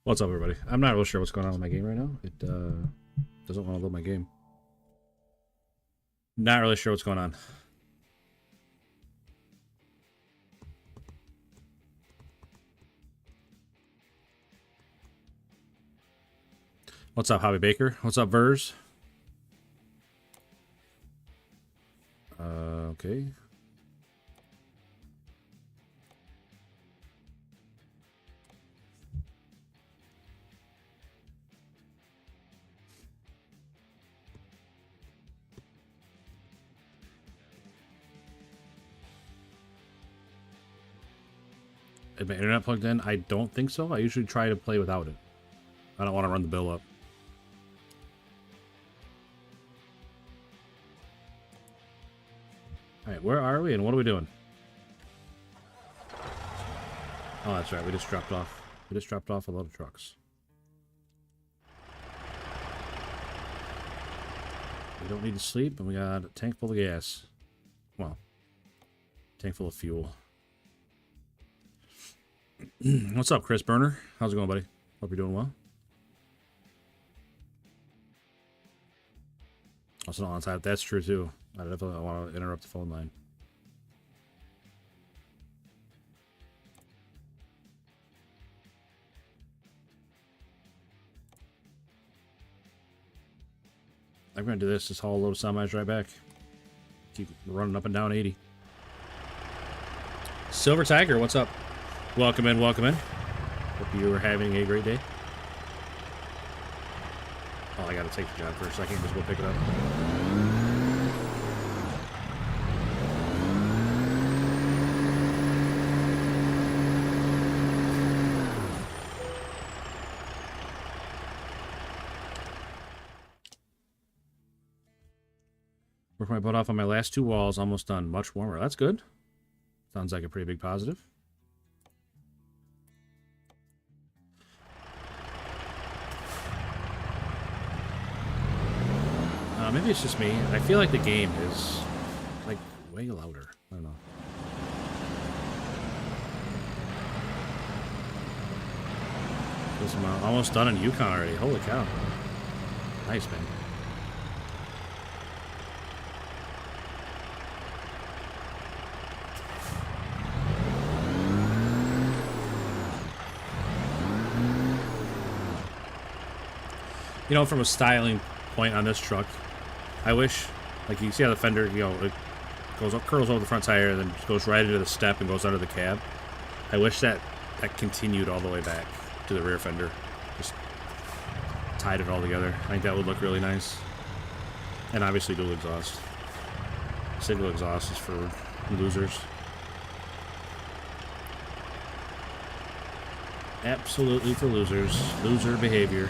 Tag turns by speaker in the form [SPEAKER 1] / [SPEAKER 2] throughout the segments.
[SPEAKER 1] What's up, everybody? I'm not really sure what's going on with my game right now. It doesn't want to load my game. Not really sure what's going on. What's up, Hobby Baker? What's up, Vers? Okay. Is my internet plugged in? I don't think so. I usually try to play without it. I don't want to run the bill up. Alright, where are we and what are we doing? Oh, that's right. We just dropped off. We just dropped off a lot of trucks. We don't need to sleep, and we got a tank full of gas. Well, tank full of fuel. What's up, Chris Burner? How's it going, buddy? Hope you're doing well. Also, on side, that's true too. I definitely want to interrupt the phone line. I'm gonna do this. Just haul a load of semis right back. Keep running up and down 80. Silver Tiger, what's up? Welcome in, welcome in. Hope you are having a great day. Oh, I gotta take the job first. I can't just go pick it up. Work my butt off on my last two walls. Almost done. Much warmer. That's good. Sounds like a pretty big positive. Maybe it's just me. I feel like the game is, like, way louder. I don't know. I'm almost done in Yukon already. Holy cow. Nice, man. You know, from a styling point on this truck, I wish, like, you see how the fender, you know, it goes up, curls over the front tire, and then goes right into the step and goes under the cab. I wish that continued all the way back to the rear fender. Just tied it all together. I think that would look really nice. And obviously dual exhaust. Single exhaust is for losers. Absolutely for losers. Loser behavior.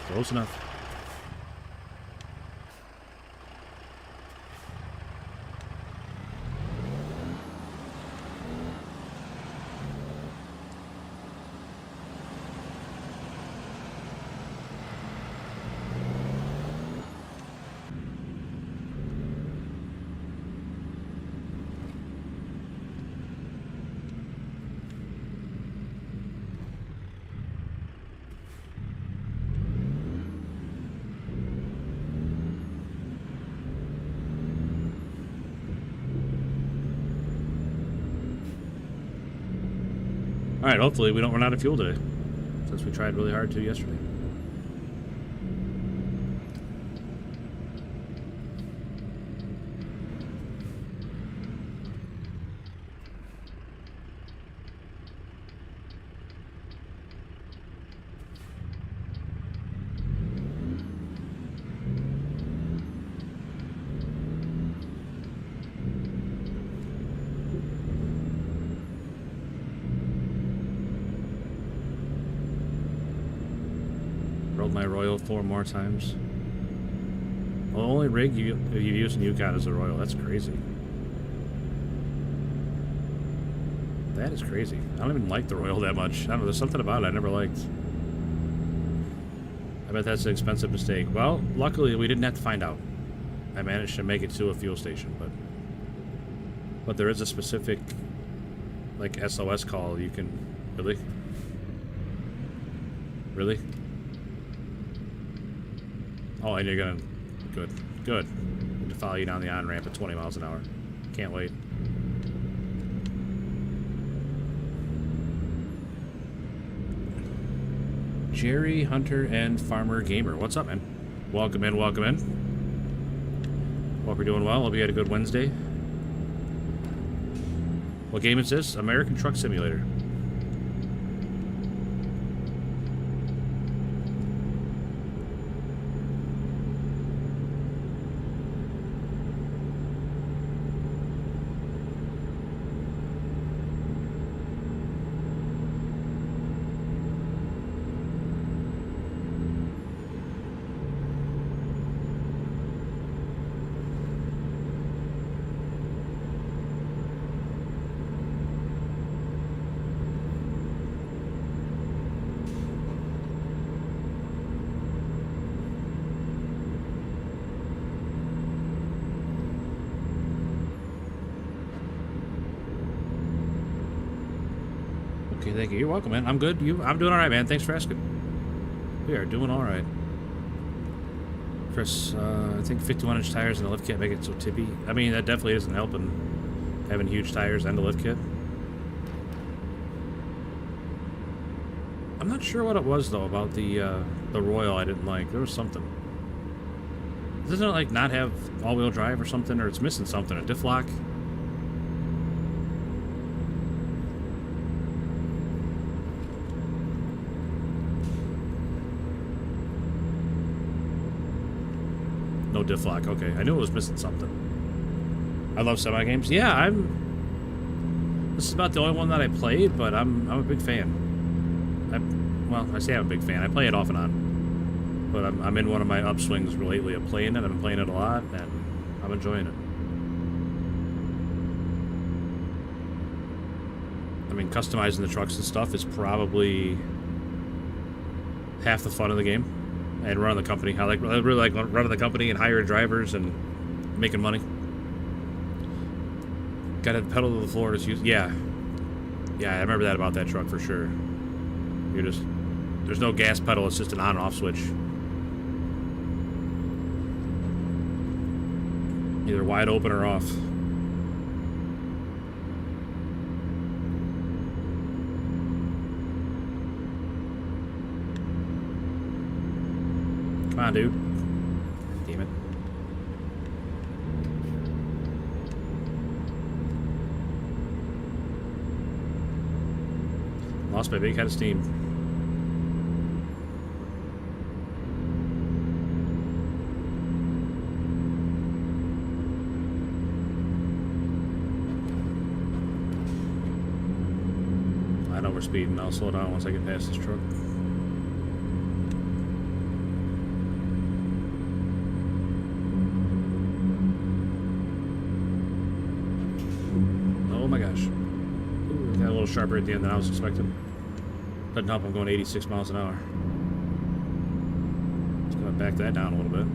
[SPEAKER 1] Close enough. Alright, hopefully we don't run out of fuel today, since we tried really hard to yesterday. My Royal 4 more times. Well, the only rig you've used in Yukon is the Royal. That's crazy. That is crazy. I don't even like the Royal that much. I don't know, there's something about it I never liked. I bet that's an expensive mistake. Well, luckily we didn't have to find out. I managed to make it to a fuel station, but But there is a specific, like, SOS call you can... Really? Really? Oh, and you're gonna... Good. Good. To follow you down the on-ramp at 20 miles an hour. Can't wait. Jerry, Hunter, and Farmer Gamer. What's up, man? Welcome in, welcome in. Hope you're doing well. Hope you had a good Wednesday. What game is this? American Truck Simulator. Okay, thank you. You're welcome, man. I'm good. I'm doing all right, man. Thanks for asking. We are doing all right. Chris, I think 51-inch tires and the lift kit make it so tippy. I mean, that definitely isn't helping, having huge tires and the lift kit. I'm not sure what it was, though, about the Royal I didn't like. There was something. Doesn't it, like, not have all-wheel drive or something? Or it's missing something. A diff lock? No diff lock. Okay, I knew it was missing something. I love semi games. Yeah, this is about the only one that I played, but I'm a big fan. Well, I say I'm a big fan. I play it off and on, but I'm in one of my upswings lately of playing it. I've been playing it a lot, and I'm enjoying it. I mean, customizing the trucks and stuff is probably half the fun of the game. And running the company. I really like running the company and hiring drivers and making money. Gotta pedal to the floor to use. Yeah, I remember that about that truck for sure. There's no gas pedal. It's just an on and off switch. Either wide open or off. Come on, dude. Damn it. Lost my big head of steam. I know we're speeding. I'll slow down once I get past this truck. Oh my gosh. Ooh, got a little sharper at the end than I was expecting. Doesn't help I'm going 86 miles an hour. Just gonna back that down a little bit.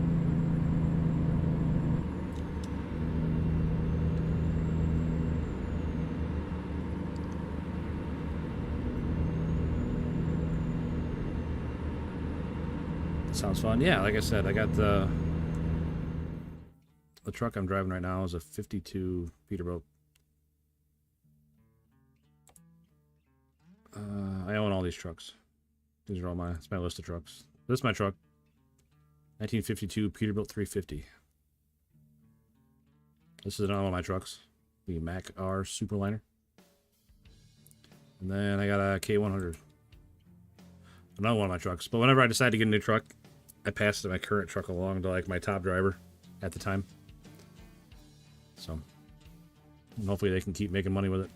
[SPEAKER 1] Sounds fun. Yeah, like I said, I got the truck I'm driving right now is a 52 Peterbilt. I own all these trucks. These are all mine. It's my list of trucks. This is my truck. 1952 Peterbilt 350. This is another one of my trucks. The Mac R Superliner. And then I got a K100. Another one of my trucks. But whenever I decide to get a new truck, I pass my current truck along to like my top driver at the time. So, and hopefully they can keep making money with it.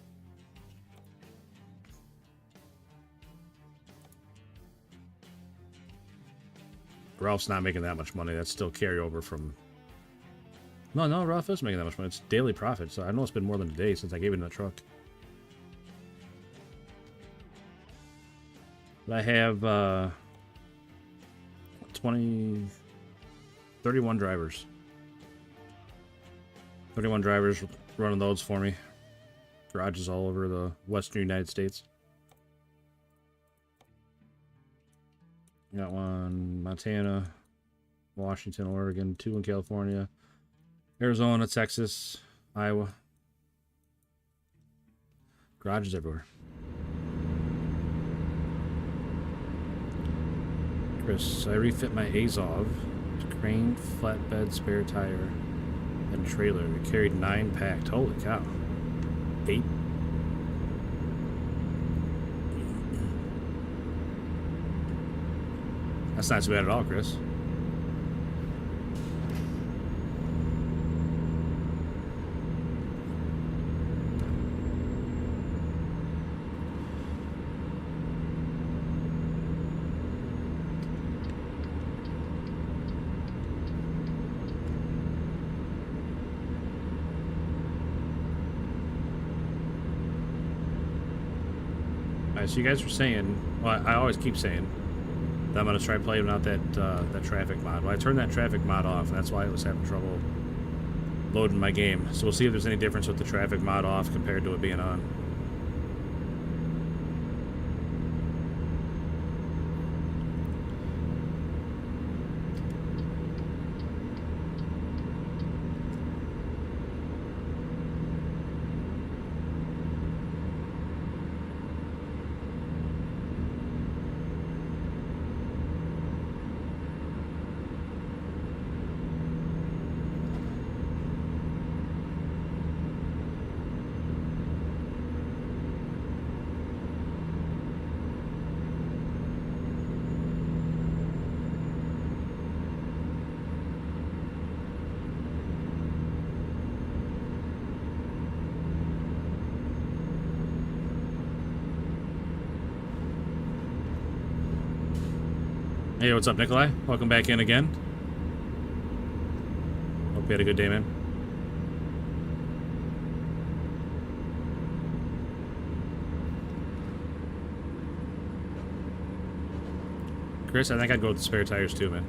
[SPEAKER 1] Ralph's not making that much money. That's still carryover from... No, Ralph is making that much money. It's daily profit, so I know it's been more than a day since I gave him the truck. But I have 31 drivers. 31 drivers running loads for me. Garages all over the western United States. Got one Montana, Washington, Oregon, 2 in California, Arizona, Texas, Iowa. Garages everywhere. Chris, I refit my Azov, crane, flatbed, spare tire, and trailer. It carried 9 packed. Holy cow. 8. That's not too bad at all, Chris. So you guys were saying, well, I always keep saying that I'm going to try playing out that traffic mod. Well, I turned that traffic mod off, and that's why I was having trouble loading my game. So we'll see if there's any difference with the traffic mod off compared to it being on. Hey, what's up, Nikolai? Welcome back in again. Hope you had a good day, man. Chris, I think I'd go with the spare tires too, man.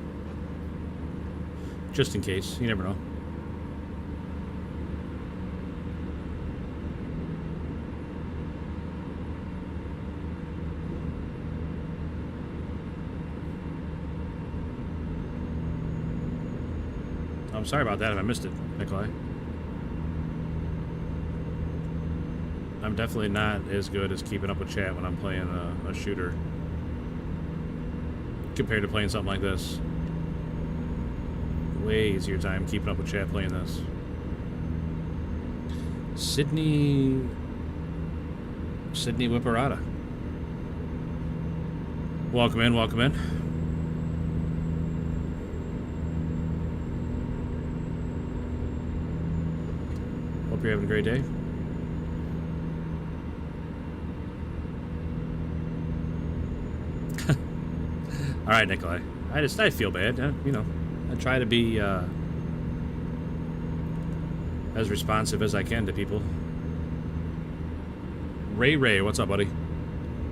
[SPEAKER 1] Just in case. You never know. I'm sorry about that if I missed it, Nikolai. I'm definitely not as good as keeping up with chat when I'm playing a shooter compared to playing something like this. Way easier time keeping up with chat playing this. Sydney Whipperata. Welcome in, welcome in. Hope you're having a great day. All right, Nikolai. I feel bad. You know, I try to be as responsive as I can to people. Ray, what's up, buddy?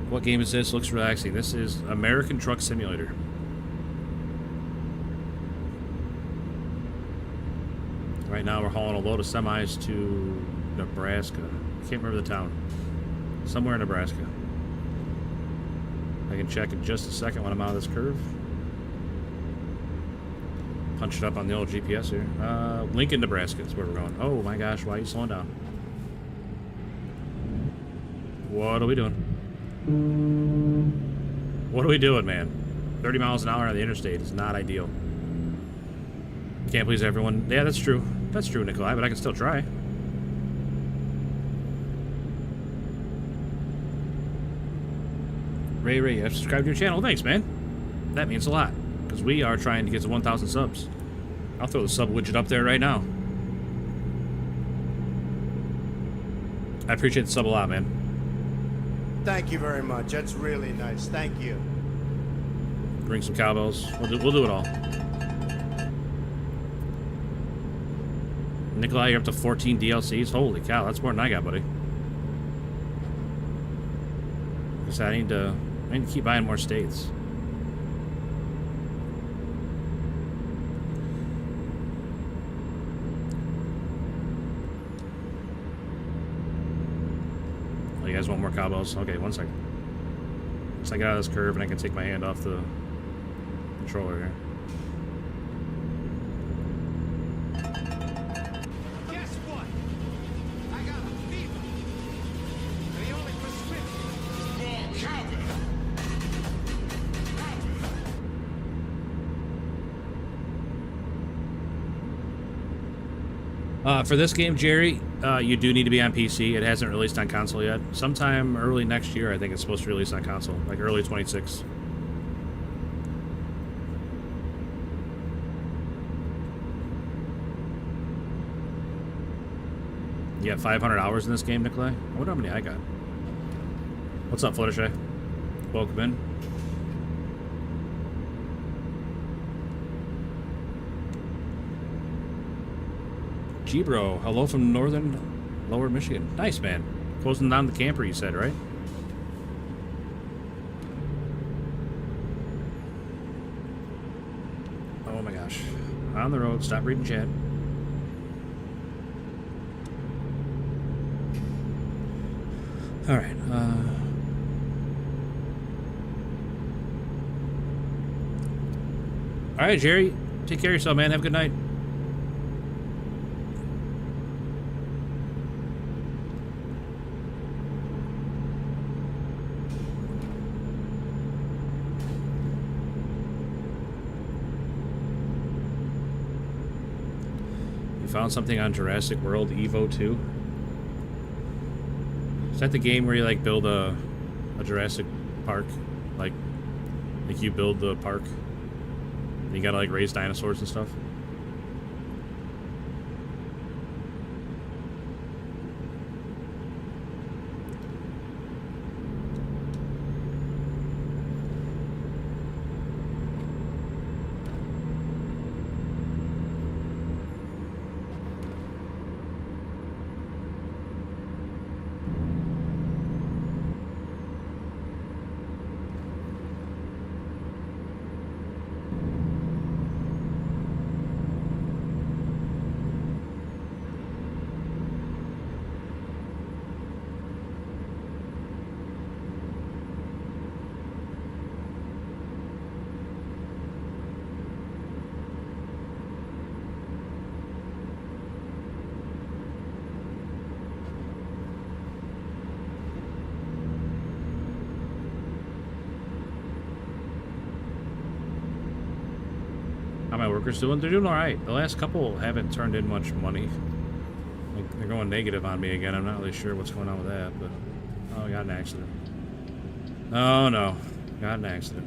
[SPEAKER 1] What game is this? Looks relaxing. This is American Truck Simulator. Right now we're hauling a load of semis to Nebraska. I can't remember the town. Somewhere in Nebraska. I can check in just a second when I'm out of this curve. Punch it up on the old GPS here. Lincoln, Nebraska is where we're going. Oh my gosh, why are you slowing down? What are we doing? What are we doing, man? 30 miles an hour on the interstate is not ideal. Can't please everyone. Yeah, that's true. That's true, Nikolai, but I can still try. Ray, I've subscribed to your channel. Thanks, man. That means a lot, because we are trying to get to 1,000 subs. I'll throw the sub widget up there right now. I appreciate the sub a lot, man.
[SPEAKER 2] Thank you very much. That's really nice. Thank you.
[SPEAKER 1] Bring some cowbells. We'll do it all. Nikolai, you're up to 14 DLCs. Holy cow, that's more than I got, buddy. I need to keep buying more states. you guys want more cowbells? Okay, one second. So I get out of this curve and I can take my hand off the controller here.
[SPEAKER 2] Guess what? I got a fever. The only prescription is more cowbell.
[SPEAKER 1] For this game, Jerry, you do need to be on PC. It hasn't released on console yet. Sometime early next year, I think it's supposed to release on console, like early 26. You got 500 hours in this game, Nikolai? I wonder how many I got. What's up, Fluttershy? Welcome in. G-Bro, hello from northern lower Michigan. Nice, man. Closing down the camper, you said, right? Oh my gosh. On the road, stop reading chat. Alright, Alright, Jerry. Take care of yourself, man. Have a good night. You found something on Jurassic World Evo 2? Is that the game where you like build a Jurassic Park? Like you build the park and you gotta like raise dinosaurs and stuff? How my workers doing? They're doing all right. The last couple haven't turned in much money. Like, they're going negative on me again. I'm not really sure what's going on with that, but oh, I got an accident. Oh no, got an accident.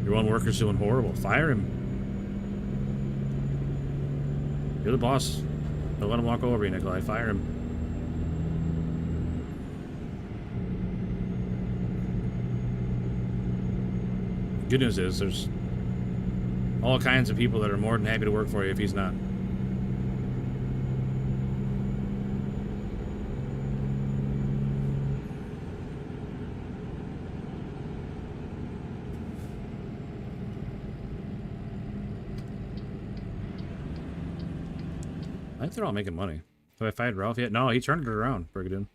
[SPEAKER 1] Your one worker's doing horrible. Fire him. You're the boss. Don't let him walk over you, Nikolai. Fire him. Good news is there's all kinds of people that are more than happy to work for you if he's not. I think they're all making money. Have I fired Ralph yet? No, he turned it around, Brigadoon.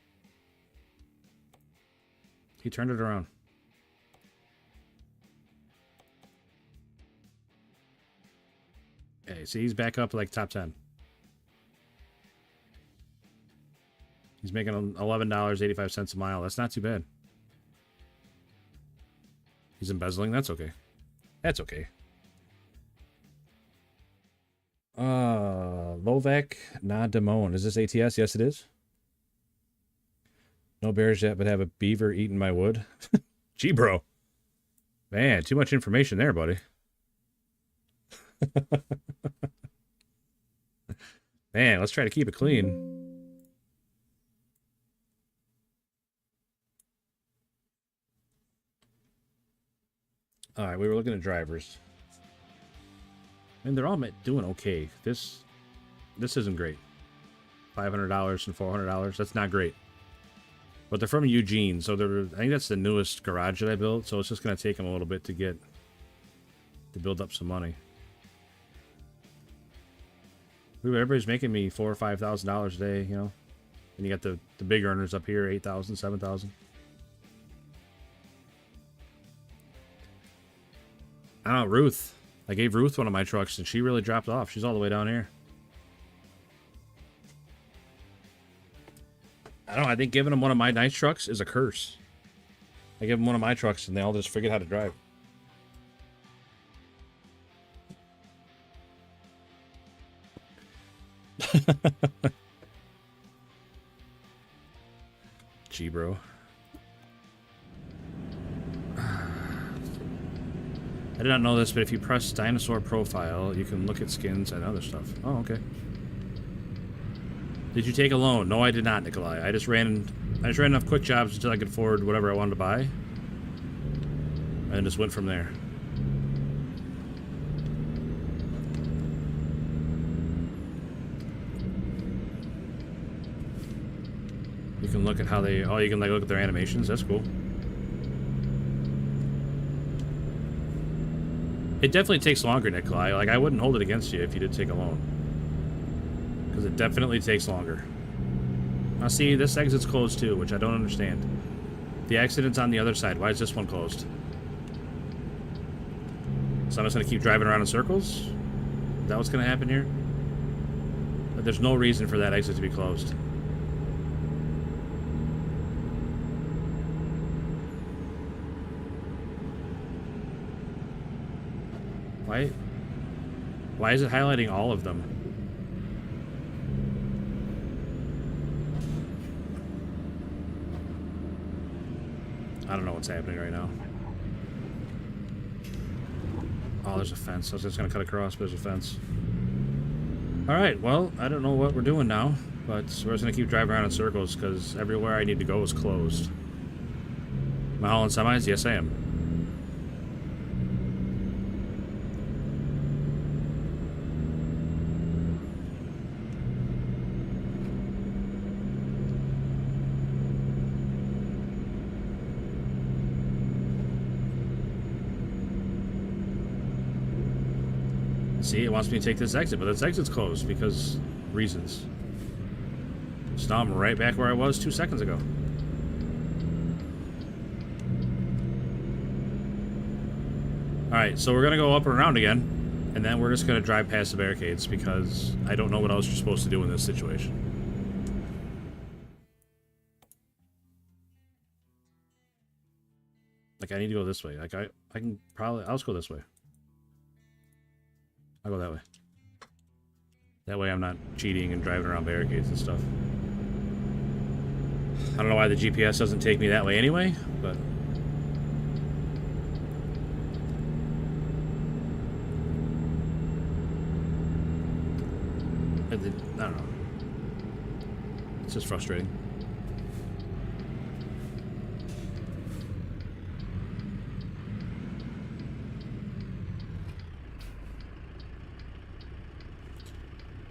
[SPEAKER 1] He turned it around. Okay, see, he's back up like top 10. He's making $11.85 a mile. That's not too bad. He's embezzling. That's okay. That's okay. Lovak Nadamone. Is this ATS? Yes, it is. No bears yet, but have a beaver eating my wood. Gee, bro. Man, too much information there, buddy. Man, let's try to keep it clean. Alright, we were looking at drivers. And they're all doing okay. This isn't great. $500 and $400. That's not great. But they're from Eugene, so I think that's the newest garage that I built, so it's just going to take them a little bit to build up some money. Everybody's making me $4,000 or $5,000 a day, you know. And you got the big earners up here, 8,000, 7,000. I don't know, Ruth. I gave Ruth one of my trucks, and she really dropped off. She's all the way down here. I don't know. I think giving them one of my nice trucks is a curse. I give them one of my trucks, and they all just forget how to drive. Gee, bro. I did not know this, but if you press dinosaur profile, you can look at skins and other stuff. Oh, okay. Did you take a loan? No, I did not, Nikolai. I just ran enough quick jobs until I could afford whatever I wanted to buy, and just went from there. You can look at how they. Oh, you can like look at their animations. That's cool. It definitely takes longer, Nikolai. Like, I wouldn't hold it against you if you did take a loan. Because it definitely takes longer. Now, see, this exit's closed too, which I don't understand. The exit's on the other side. Why is this one closed? So I'm just going to keep driving around in circles? Is that what's going to happen here? But there's no reason for that exit to be closed. Why is it highlighting all of them? I don't know what's happening right now. Oh, there's a fence. I was just gonna cut across, but there's a fence. Alright, well, I don't know what we're doing now, but we're just gonna keep driving around in circles because everywhere I need to go is closed. Am I hauling semis? Yes, I am. See, it wants me to take this exit, but this exit's closed because reasons. So now I'm right back where I was 2 seconds ago. Alright, so we're going to go up and around again, and then we're just going to drive past the barricades because I don't know what else you're supposed to do in this situation. Like, I need to go this way. Like, I can probably... I'll just go this way. I'll go that way. That way I'm not cheating and driving around barricades and stuff. I don't know why the GPS doesn't take me that way anyway, but... I don't know. It's just frustrating.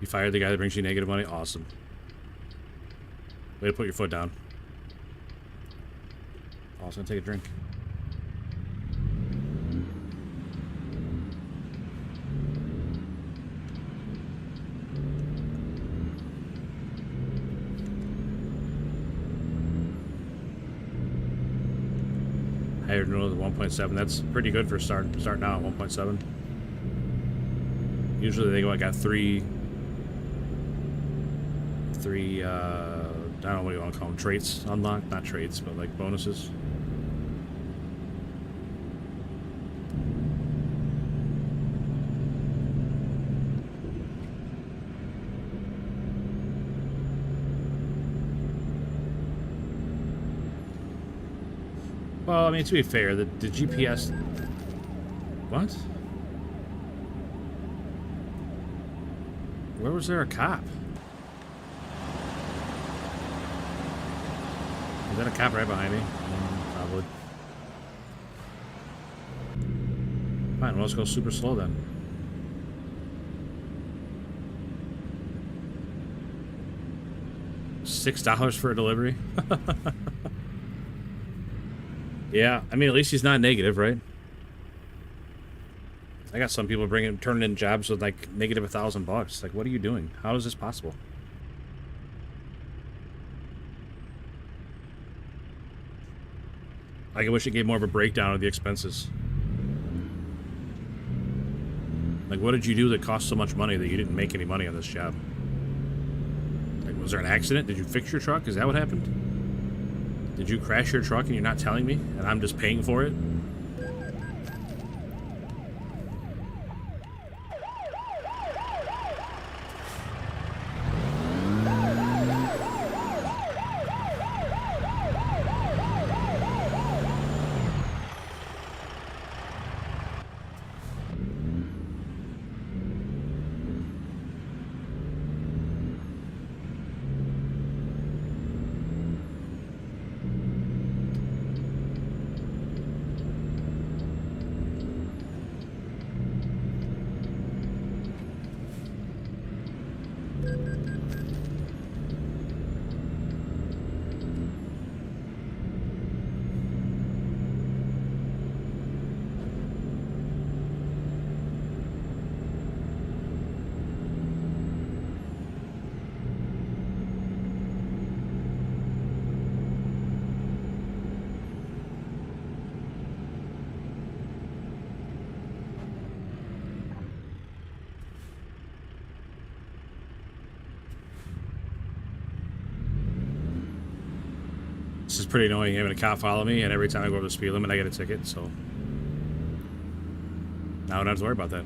[SPEAKER 1] You fired the guy that brings you negative money? Awesome. Way to put your foot down. Oh, I was gonna take a drink. Higher renewal to 1.7. That's pretty good for starting out at 1.7. Usually they go, I got three, I don't know what you want to call them, traits unlocked. Not traits, but like bonuses. Well, I mean, to be fair, the GPS... What? Where was there a cop? Is that a cop right behind me? Probably. Fine, well, let's go super slow then. $6 for a delivery? Yeah, I mean, at least he's not negative, right? I got some people turning in jobs with like negative $1,000. Like, what are you doing? How is this possible? I wish it gave more of a breakdown of the expenses. Like, what did you do that cost so much money that you didn't make any money on this job? Like, was there an accident? Did you fix your truck? Is that what happened? Did you crash your truck and you're not telling me? And I'm just paying for it? This is pretty annoying having a cop follow me, and every time I go over the speed limit, I get a ticket, so now I don't have to worry about that.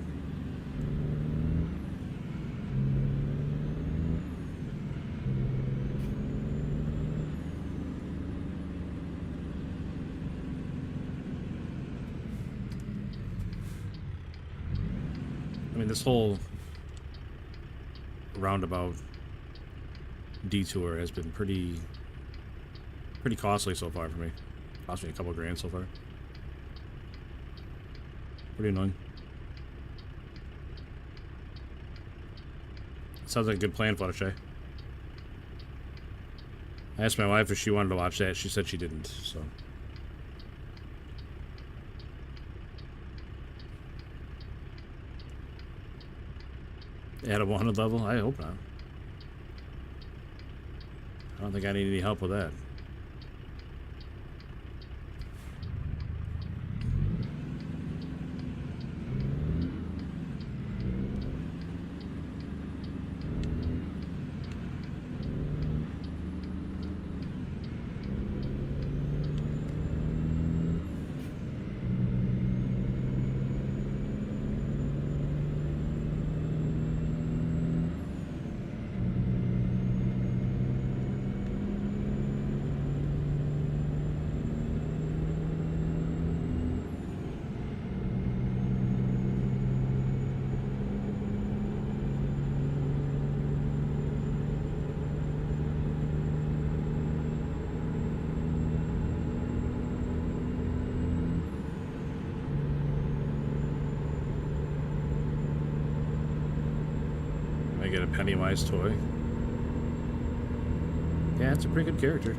[SPEAKER 1] I mean, this whole roundabout detour has been pretty costly so far for me. Cost me a couple grand so far. Pretty annoying. Sounds like a good plan, Fluttershy. I asked my wife if she wanted to watch that. She said she didn't, so. At a 100 level? I hope not. I don't think I need any help with that. Get a Pennywise toy. Yeah, it's a pretty good character.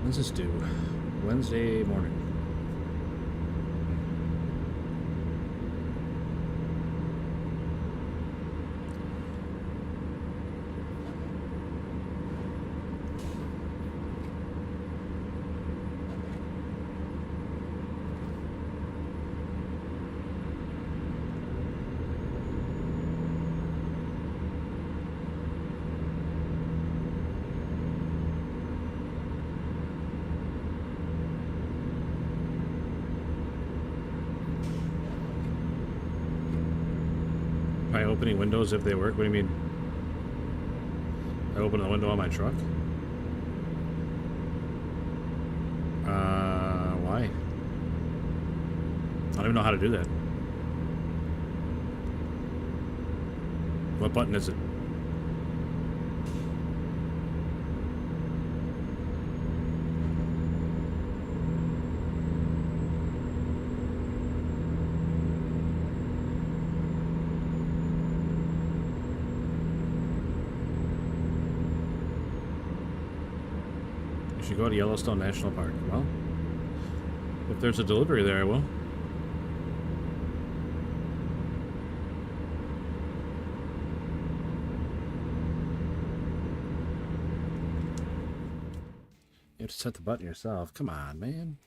[SPEAKER 1] When's this due? Wednesday morning. By opening windows if they work? What do you mean? I open the window on my truck? Why? I don't even know how to do that. What button is it? should go to Yellowstone National Park. Well, if there's a delivery there, I will. You have to set the button yourself. Come on, man.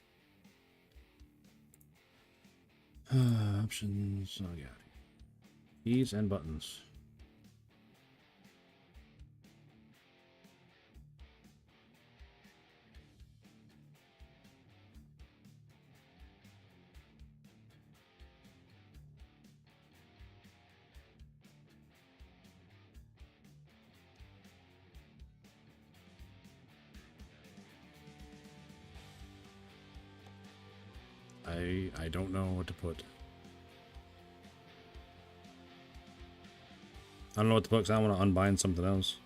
[SPEAKER 1] Options. Oh, yeah. Keys and buttons. I don't know what to put. I don't know what to put because I want to unbind something else.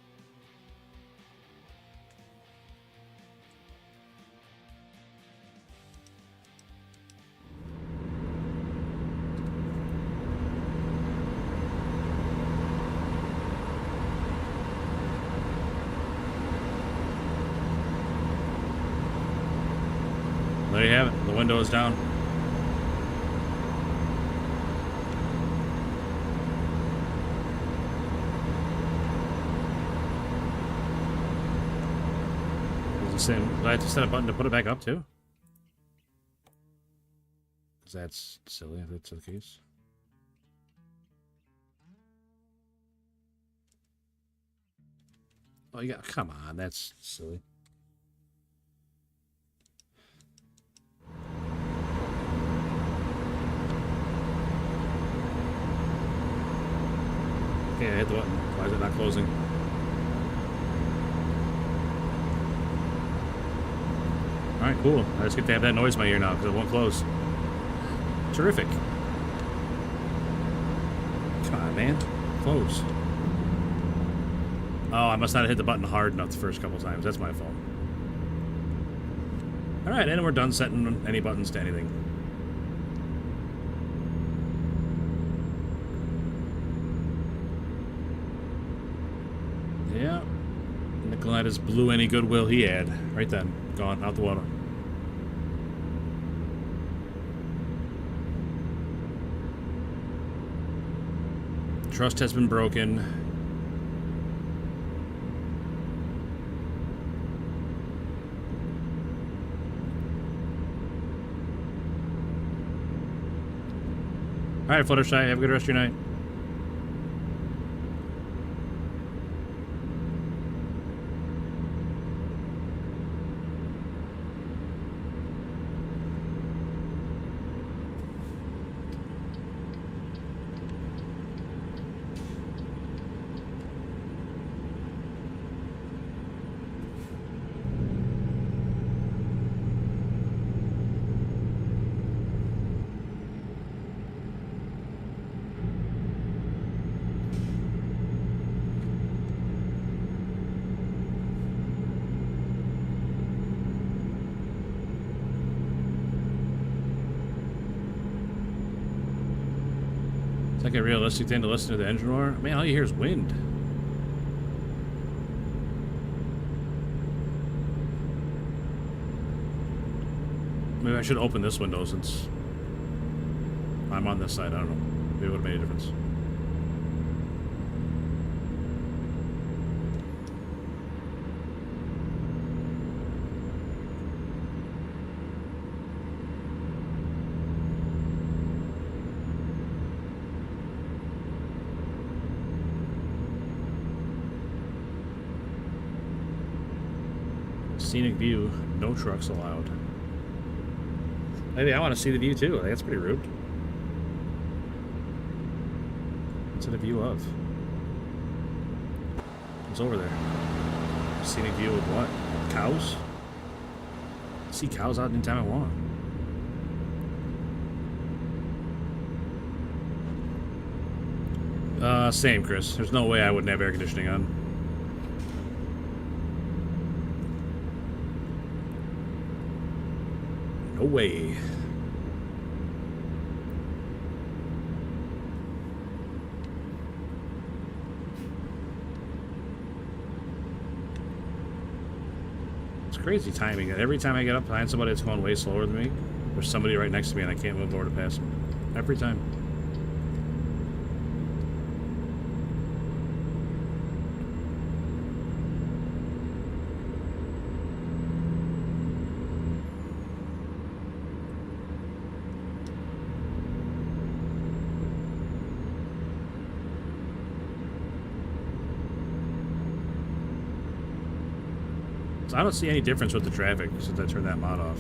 [SPEAKER 1] There you have it. The window is down. Same. Do I have to set a button to put it back up too? Because that's silly if that's the case. Oh, yeah, come on, that's silly. Okay, I hit the button. Why is it not closing? Alright, cool. I just get to have that noise in my ear now because it won't close. Terrific. Come on, man. Close. Oh, I must not have hit the button hard enough the first couple times. That's my fault. Alright, and we're done setting any buttons to anything. Yeah. Nikolaitis blew any goodwill he had. Right then. Gone. Out the water. Trust has been broken. Alright, Fluttershy. Have a good rest of your night. It's like a realistic thing to listen to the engine roar. Man, all you hear is wind. Maybe I should open this window since I'm on this side. I don't know. Maybe it would have made a difference. Scenic view, no trucks allowed. Maybe I want to see the view too. That's pretty rude. What's it a view of? What's over there? Scenic view of what? Cows? I see cows out anytime I want. Same, Chris. There's no way I wouldn't have air conditioning on. No way. crazy timing. Every time I get up behind somebody that's going way slower than me, there's somebody right next to me and I can't move over to pass them. Every time. So I don't see any difference with the traffic since I turned that mod off.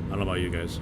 [SPEAKER 1] I don't know about you guys.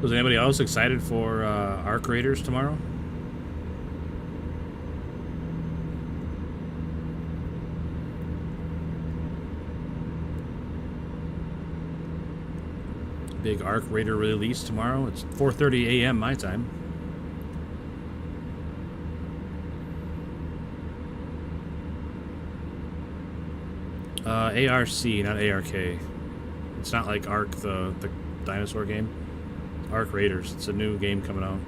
[SPEAKER 1] Was anybody else excited for Arc Raiders tomorrow? Big Arc Raider release tomorrow. It's 4:30 a.m. my time. ARC, not ARK. It's not like Arc, the dinosaur game. Arc Raiders. It's a new game coming out.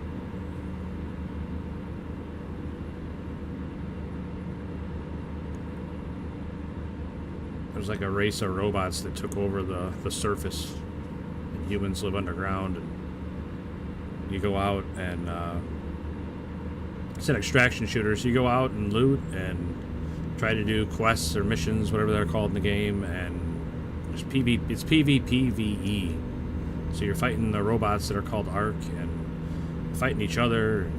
[SPEAKER 1] There's like a race of robots that took over the surface. And humans live underground. And you go out and... it's an extraction shooter. So you go out and loot and try to do quests or missions, whatever they're called in the game. And it's PvPvE. So you're fighting the robots that are called Arc and fighting each other.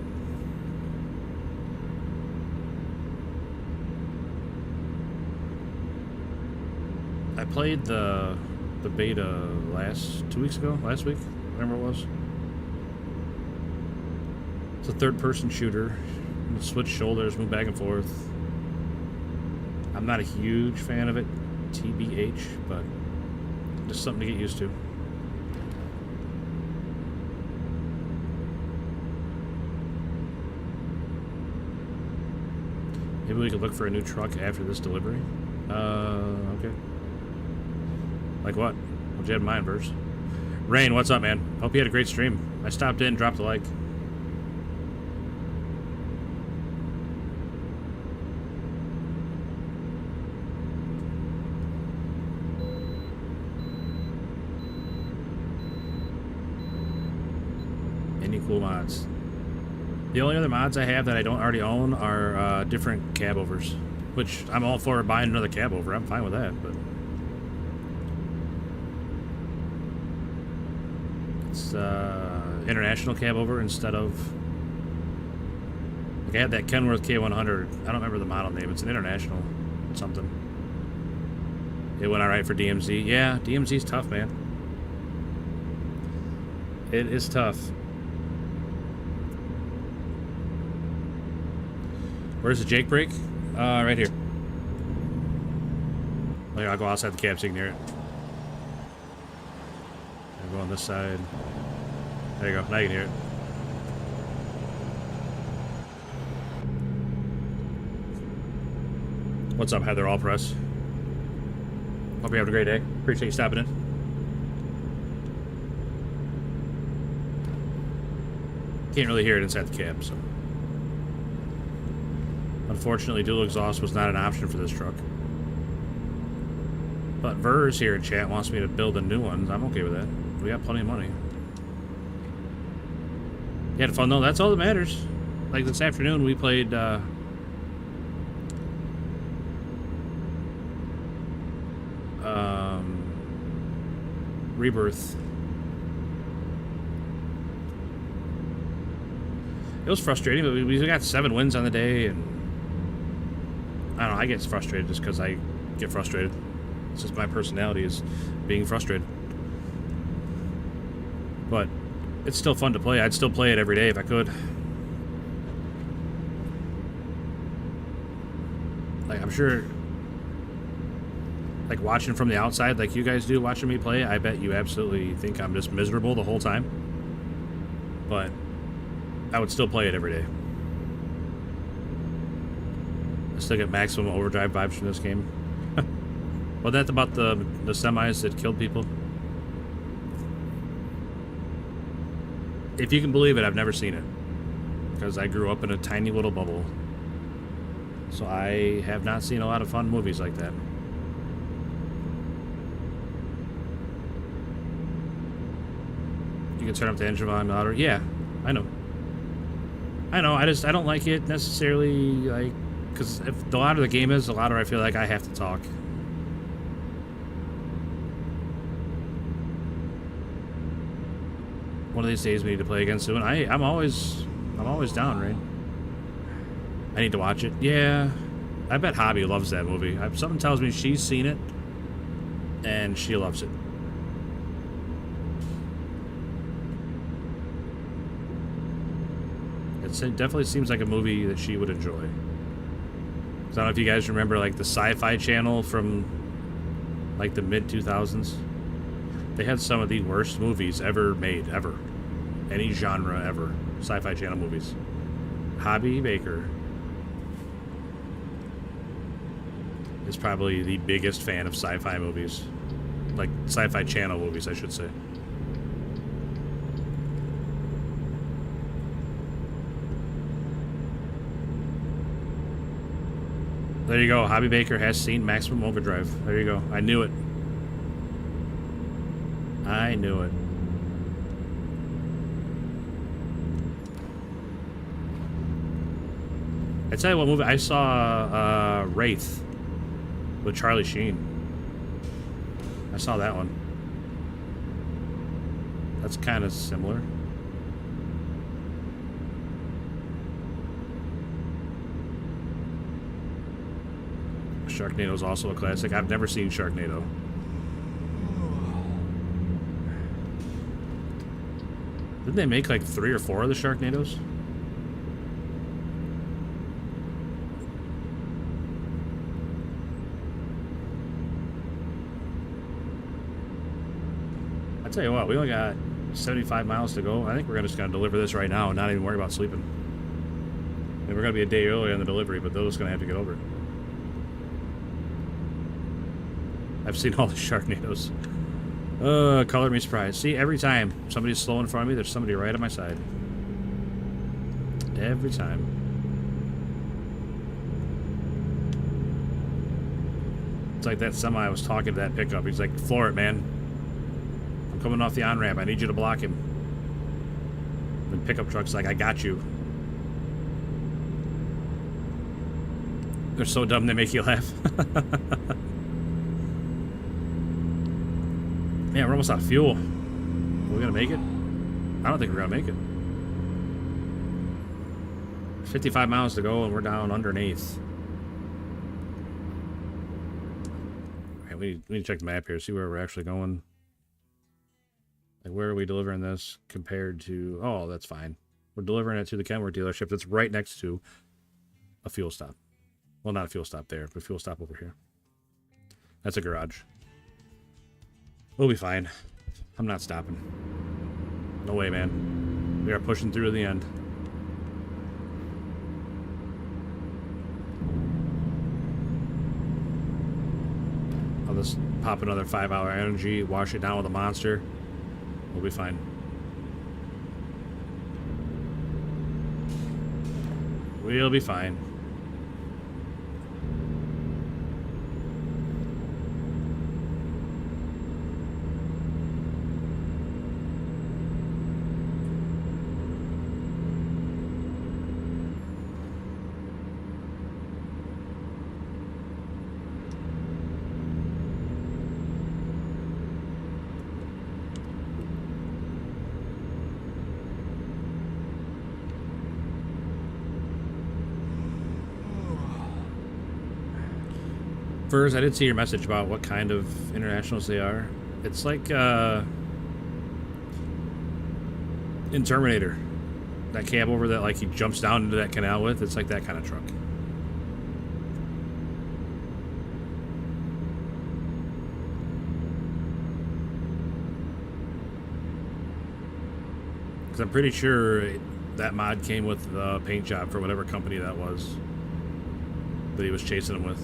[SPEAKER 1] I played the beta last week, whatever it was. It's a third-person shooter. You can switch shoulders, move back and forth. I'm not a huge fan of it, TBH, but just something to get used to. Maybe we could look for a new truck after this delivery. Okay. Like what? What'd you have in mind, Verse? Rain, what's up, man? Hope you had a great stream. I stopped in, dropped a like. Any cool mods? The only other mods I have that I don't already own are different cab overs, which I'm all for buying another cab over. I'm fine with that, but it's international cab over instead of like I had that Kenworth K100. I don't remember the model name. It's an international something. It went all right for DMZ. Yeah, DMZ's tough, man. It is tough. Where's the Jake brake? Right here. I'll go outside the cab so you can hear it. I'll go on this side. There you go. Now you can hear it. What's up, Heather Allpress? Hope you're having a great day. Appreciate you stopping in. Can't really hear it inside the cab, so. Unfortunately, dual exhaust was not an option for this truck. But Vers here in chat wants me to build a new one. I'm okay with that. We got plenty of money. You had fun though. That's all that matters. Like this afternoon, we played Rebirth. It was frustrating, but we got 7 wins on the day, and I don't know, I get frustrated just because I get frustrated. It's just my personality is being frustrated. But it's still fun to play. I'd still play it every day if I could. Like, I'm sure, like, watching from the outside like you guys do, watching me play, I bet you absolutely think I'm just miserable the whole time. But I would still play it every day. I still get maximum overdrive vibes from this game. Well, that's about the semis that killed people. If you can believe it, I've never seen it. Because I grew up in a tiny little bubble. So I have not seen a lot of fun movies like that. You can turn up the engine volume louder. Yeah, I know. I know, I don't like it necessarily, like, because if the louder the game is, the louder I feel like I have to talk. One of these days we need to play again soon. I'm always down, right? I need to watch it. Yeah, I bet Hobby loves that movie. Something tells me she's seen it, and she loves it. It definitely seems like a movie that she would enjoy. I don't know if you guys remember, like, the Sci-Fi Channel from, like, the mid-2000s. They had some of the worst movies ever made, ever. Any genre ever. Sci-Fi Channel movies. Hobby Baker is probably the biggest fan of sci-fi movies. Like, Sci-Fi Channel movies, I should say. There you go. Hobby Baker has seen Maximum Overdrive. There you go. I knew it. I knew it. I tell you what movie I saw, Wraith with Charlie Sheen. I saw that one. That's kind of similar. Sharknado is also a classic. I've never seen Sharknado. Didn't they make like 3 or 4 of the Sharknados? I tell you what, we only got 75 miles to go. I think we're just going to deliver this right now and not even worry about sleeping. And we're going to be a day early on the delivery, but they're just going to have to get over it. I've seen all the Sharknados. Color me surprised. See, every time somebody's slow in front of me, there's somebody right on my side. Every time. It's like that semi I was talking to that pickup. He's like, floor it, man. I'm coming off the on-ramp. I need you to block him. And pickup truck's like, I got you. They're so dumb they make you laugh. Man, we're almost out of fuel. Are we gonna make it? I don't think we're gonna make it. 55 miles to go and we're down under an eighth. Okay, we need to check the map here, see where we're actually going. Like, where are we delivering this compared to... Oh, that's fine. We're delivering it to the Kenworth dealership that's right next to a fuel stop. Well, not a fuel stop there, but a fuel stop over here. That's a garage. We'll be fine. I'm not stopping. No way, man. We are pushing through to the end. I'll just pop another 5-hour energy, wash it down with a monster. We'll be fine. We'll be fine. First, I did see your message about what kind of internationals they are. It's like in Terminator, that cab over that like he jumps down into that canal with. It's like that kind of truck. Because I'm pretty sure that mod came with the paint job for whatever company that was that he was chasing him with.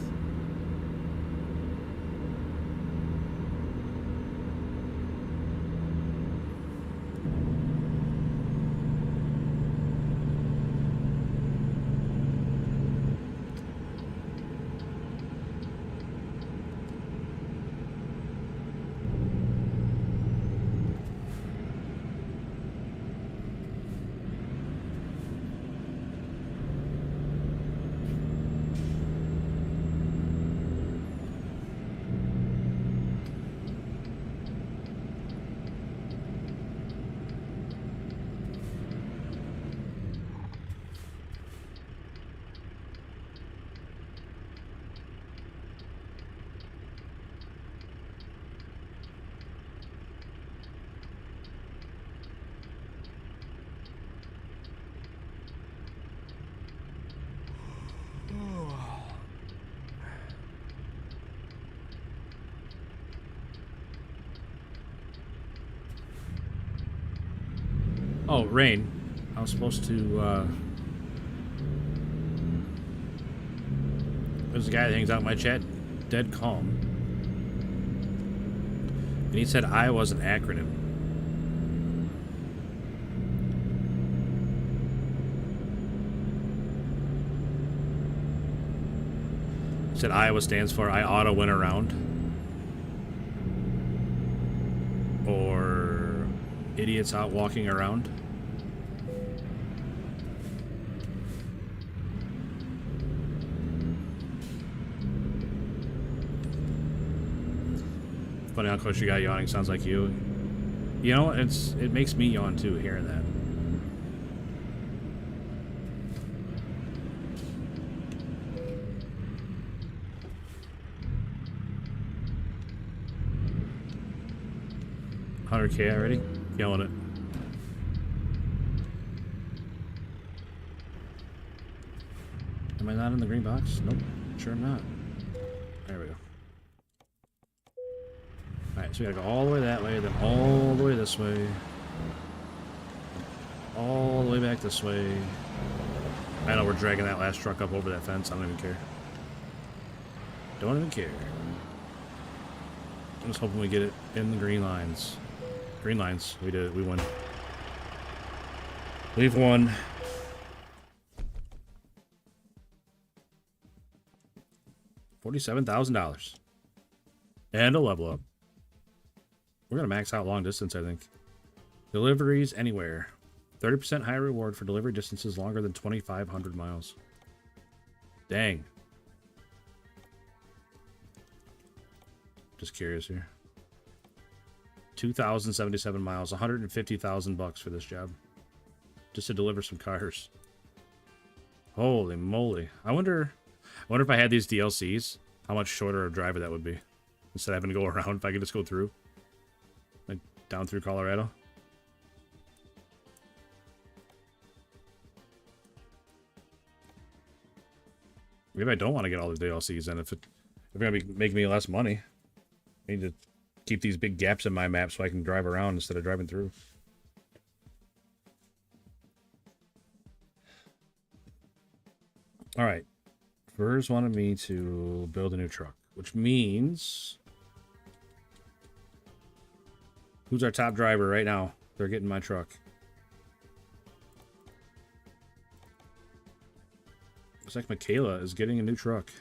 [SPEAKER 1] Oh, rain. I was supposed to, there's a guy that hangs out in my chat, Dead Calm. And he said I was an acronym. He said Iowa stands for I oughta win around. Or idiots out walking around. Funny how close you got yawning sounds like you. You know, it makes me yawn too, hearing that. $100K already? Killing it. Am I not in the green box? Nope. Sure I'm not. There we go. Alright, so we gotta go all the way that way, then all the way this way. All the way back this way. I know we're dragging that last truck up over that fence. I don't even care. Don't even care. I'm just hoping we get it in the green lines. Green lines. We did it. We won. We've won. $47,000. And a level up. We're going to max out long distance, I think. Deliveries anywhere. 30% higher reward for delivery distances longer than 2,500 miles. Dang. Just curious here. 2,077 miles. 150,000 bucks for this job. Just to deliver some cars. Holy moly. I wonder if I had these DLCs, how much shorter a drive that would be. Instead of having to go around, if I could just go through. Like, down through Colorado. Maybe I don't want to get all the DLCs, and if they're going to be making me less money, I need to keep these big gaps in my map so I can drive around instead of driving through. Alright. Vers wanted me to build a new truck, which means... Who's our top driver right now? They're getting my truck. Looks like Michaela is getting a new truck.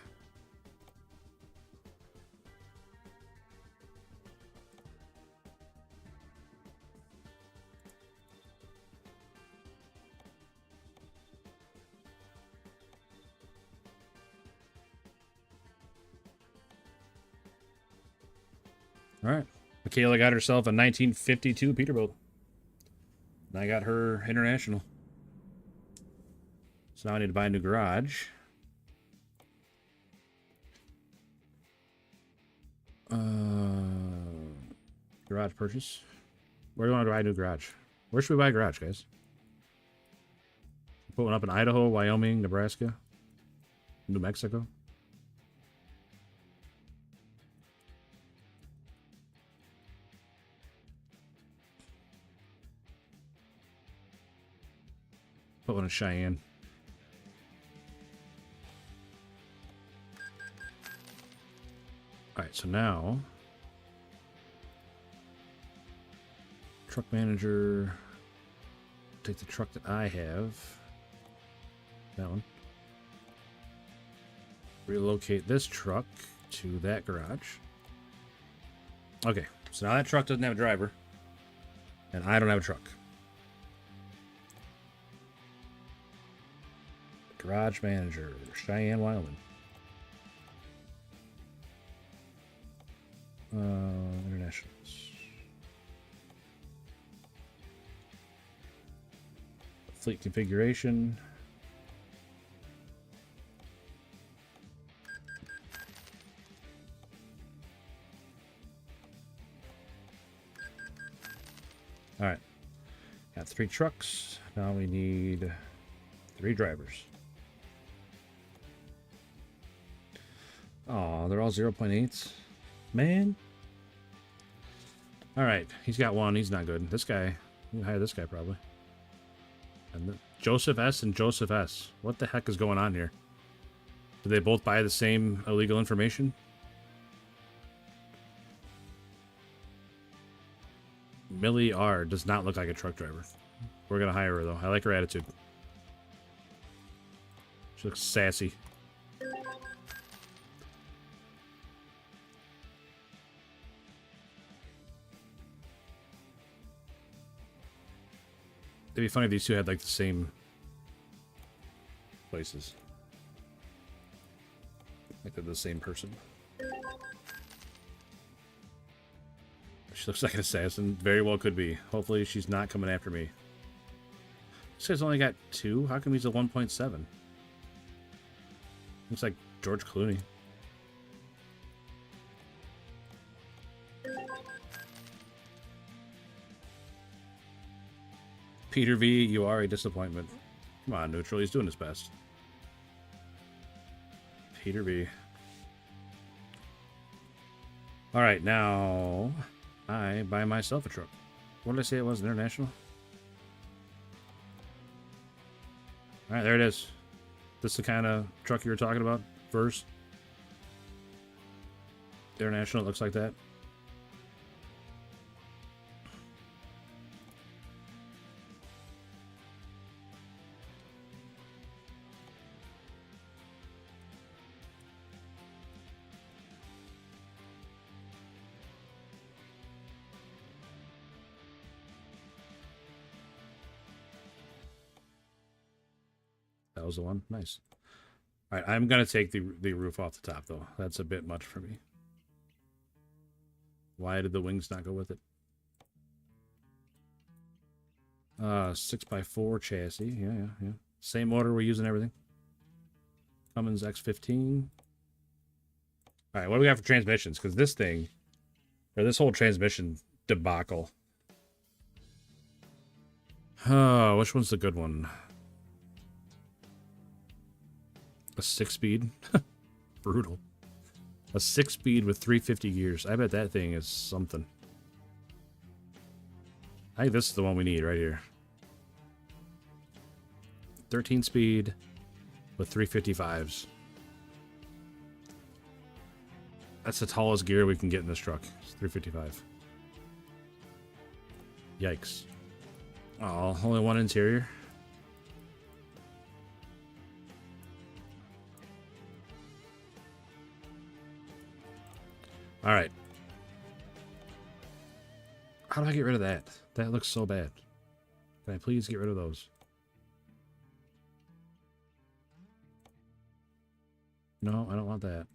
[SPEAKER 1] All right. Michaela got herself a 1952 Peterbilt. And I got her International. So now I need to buy a new garage. Garage purchase. Where do you want to buy a new garage? Where should we buy a garage, guys? Put one up in Idaho, Wyoming, Nebraska, New Mexico. Put one in Cheyenne. Alright, so now... Truck manager... Take the truck that I have. That one. Relocate this truck to that garage. Okay, so now that truck doesn't have a driver. And I don't have a truck. Garage manager, Cheyenne, Wyoming. Internationals. Fleet configuration. All right. Got 3 trucks. Now we need 3 drivers. Oh, they're all 0.8s. Man. All right, he's got 1. He's not good. This guy, we can hire this guy probably. And then Joseph S. and Joseph S. What the heck is going on here? Did they both buy the same illegal information? Millie R. does not look like a truck driver. We're gonna hire her though. I like her attitude. She looks sassy. It'd be funny if these two had like the same places. Like they're the same person. She looks like an assassin. Very well could be. Hopefully she's not coming after me. This guy's only got 2? How come he's a 1.7? Looks like George Clooney. Peter V, you are a disappointment. Come on, Neutral. He's doing his best. Peter V. Alright, now I buy myself a truck. What did I say it was? International? Alright, there it is. This is the kind of truck you were talking about first. International, it looks like that. That was the one. Nice. All right, I'm gonna take the roof off the top though. That's a bit much for me. Why did the wings not go with it? 6x4 chassis. Yeah. Same motor we're using, everything. Cummins X15. All right, what do we got for transmissions? Because this thing, or this whole transmission debacle. Oh, which one's the good one? A 6-speed? Brutal. A 6-speed with 350 gears. I bet that thing is something. I think this is the one we need right here. 13-speed with 355s. That's the tallest gear we can get in this truck. It's 355. Yikes. Oh, only one interior. All right. How do I get rid of that? That looks so bad. Can I please get rid of those? No, I don't want that.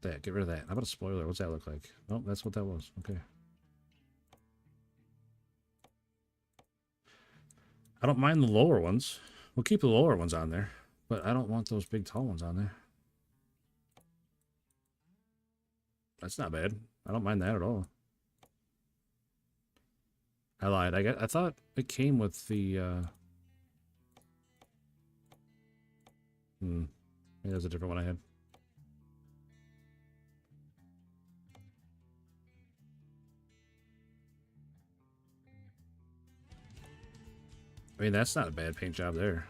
[SPEAKER 1] That, get rid of that. How about a spoiler? What's that look like? Nope, that's what that was. Okay. I don't mind the lower ones. We'll keep the lower ones on there, but I don't want those big tall ones on there. That's not bad. I don't mind that at all. I lied. I thought it came with the, maybe that's a different one I had. I mean, that's not a bad paint job there.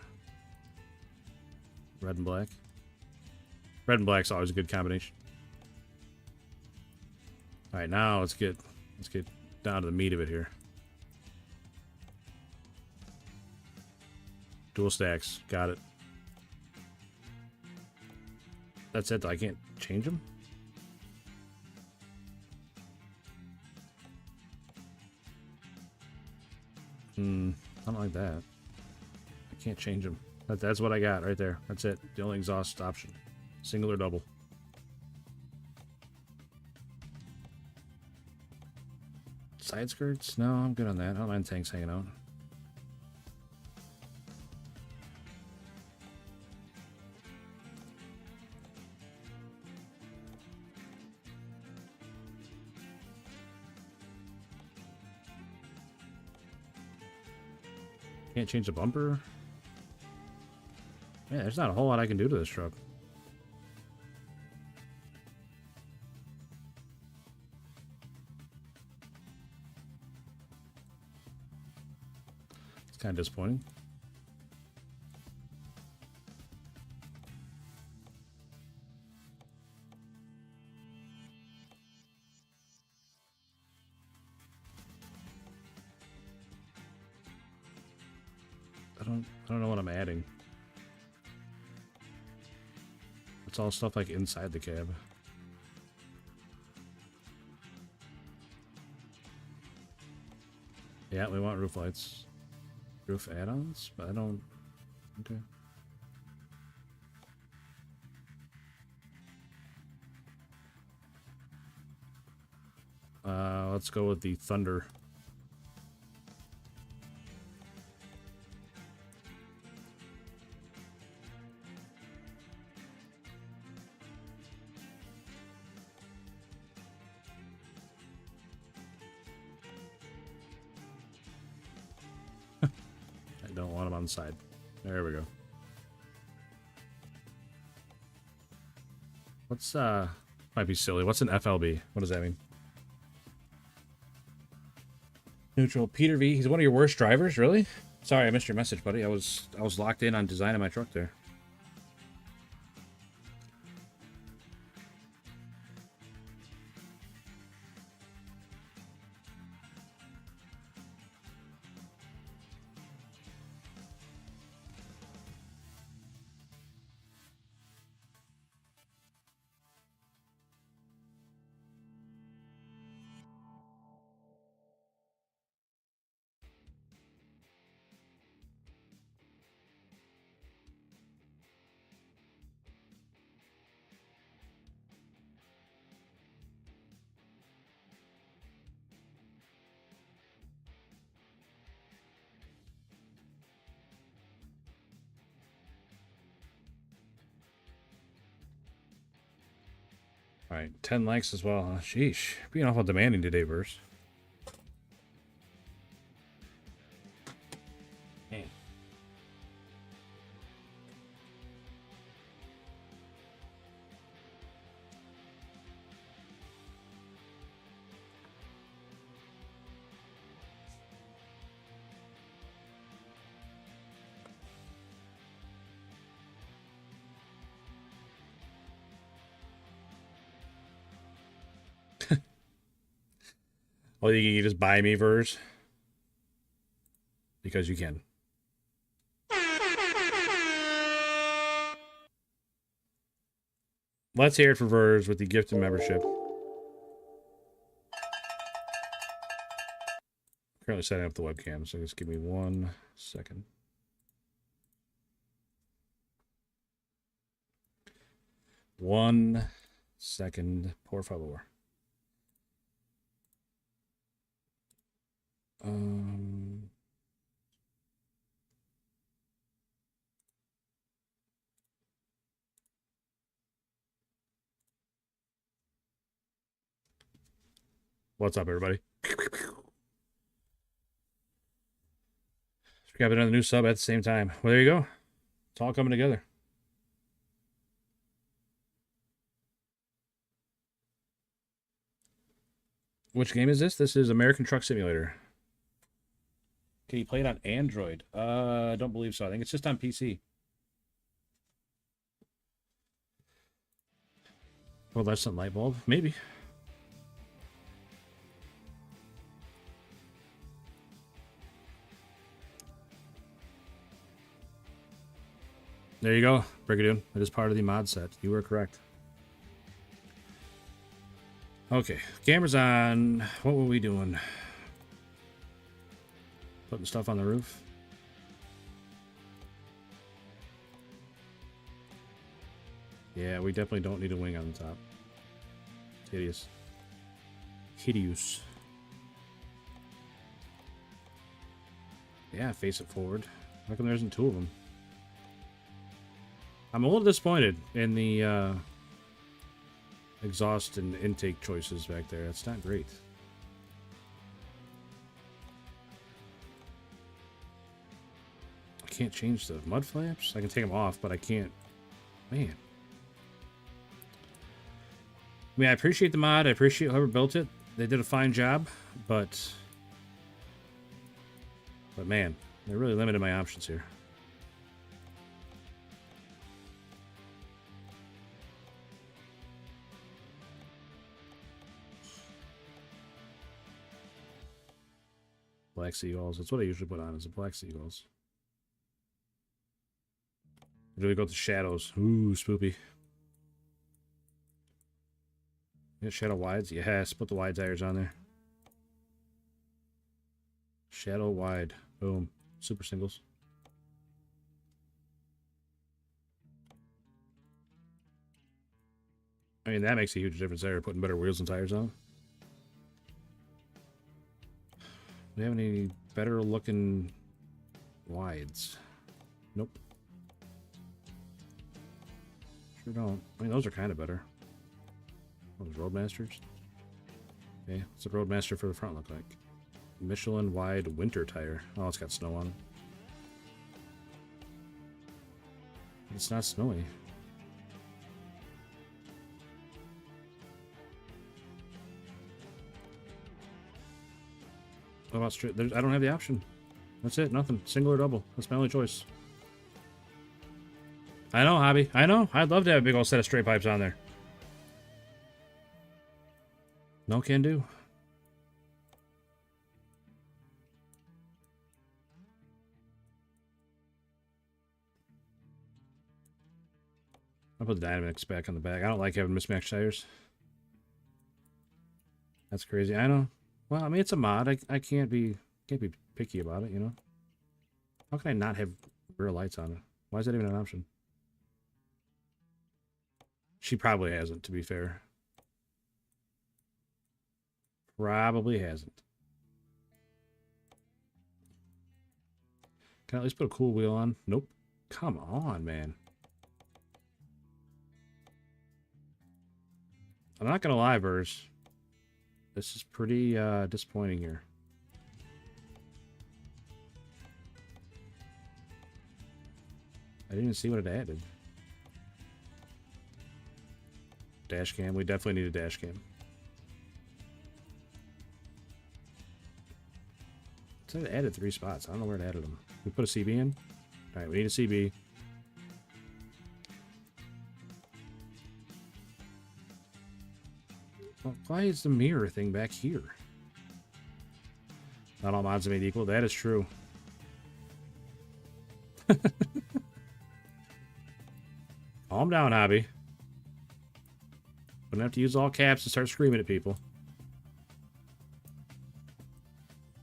[SPEAKER 1] Red and black. Red and black's always a good combination. All right, now let's get down to the meat of it here. Dual stacks, got it. That's it though. I can't change them. I don't like that. I can't change them. That's what I got right there. That's it. The only exhaust option. Single or double. Side skirts? No, I'm good on that. I don't mind tanks hanging out. Can't change the bumper. Yeah, there's not a whole lot I can do to this truck. It's kind of disappointing. I don't know what I'm adding. It's all stuff like inside the cab. Yeah, we want roof lights. Roof add-ons? But I don't... Okay. Let's go with the Thunder. I don't want them on the side. There we go. What's, might be silly. What's an FLB? What does that mean? Neutral. Peter V. He's one of your worst drivers? Really? Sorry, I missed your message, buddy. I was locked in on designing my truck there. Alright, 10 likes as well, huh? Sheesh. Being awful demanding today, Verse. Man. Well, you just buy me Verse? Because you can. Let's hear it for Verse with the gifted membership. Currently setting up the webcam, so just give me 1 second. One second, por favor. What's up, everybody? Grabbing another new sub at the same time. Well, there you go. It's all coming together. Which game is this? This is American Truck Simulator. Can you play it on Android? I don't believe so. I think it's just on PC. Well, that's some light bulb. Maybe. There you go, Brigadoon. It is part of the mod set. You were correct. Okay, camera's on. What were we doing? Putting stuff on the roof. Yeah, we definitely don't need a wing on the top. It's hideous. Hideous. Yeah, face it forward. How come there isn't two of them? I'm a little disappointed in the exhaust and intake choices back there. That's not great. I can't change the mud flaps. I can take them off, but I can't. Man. I mean, I appreciate the mod. I appreciate whoever built it. They did a fine job, but man, they really limited my options here. Black seagulls. That's what I usually put on, is the black seagulls. Do we go to shadows? Ooh, spoopy. Yeah, shadow wides. Yes, put the wide tires on there. Shadow wide. Boom. Super singles. I mean, that makes a huge difference there, putting better wheels and tires on. Do we have any better looking wides? Nope. Sure don't. I mean, those are kind of better. Oh, those Roadmasters. Okay, what's the Roadmaster for the front look like? Michelin wide winter tire. Oh, it's got snow on it. It's not snowy. What about straight? I don't have the option. That's it. Nothing. Single or double. That's my only choice. I know, Hobby. I know. I'd love to have a big old set of straight pipes on there. No can do. I'll put the Dynamics back on the back. I don't like having mismatched tires. That's crazy. I know. Well, I mean, it's a mod. I can't be picky about it, you know? How can I not have rear lights on it? Why is that even an option? She probably hasn't, to be fair. Probably hasn't. Can I at least put a cool wheel on? Nope. Come on, man. I'm not gonna lie, Burrs. This is pretty disappointing here. I didn't even see what it added. Dash cam. We definitely need a dash cam. It said it added 3 spots. I don't know where it added them. We put a CB in? Alright, we need a CB. Well, why is the mirror thing back here? Not all mods are made equal. That is true. Calm down, Hobby. Wouldn't have to use all caps and start screaming at people.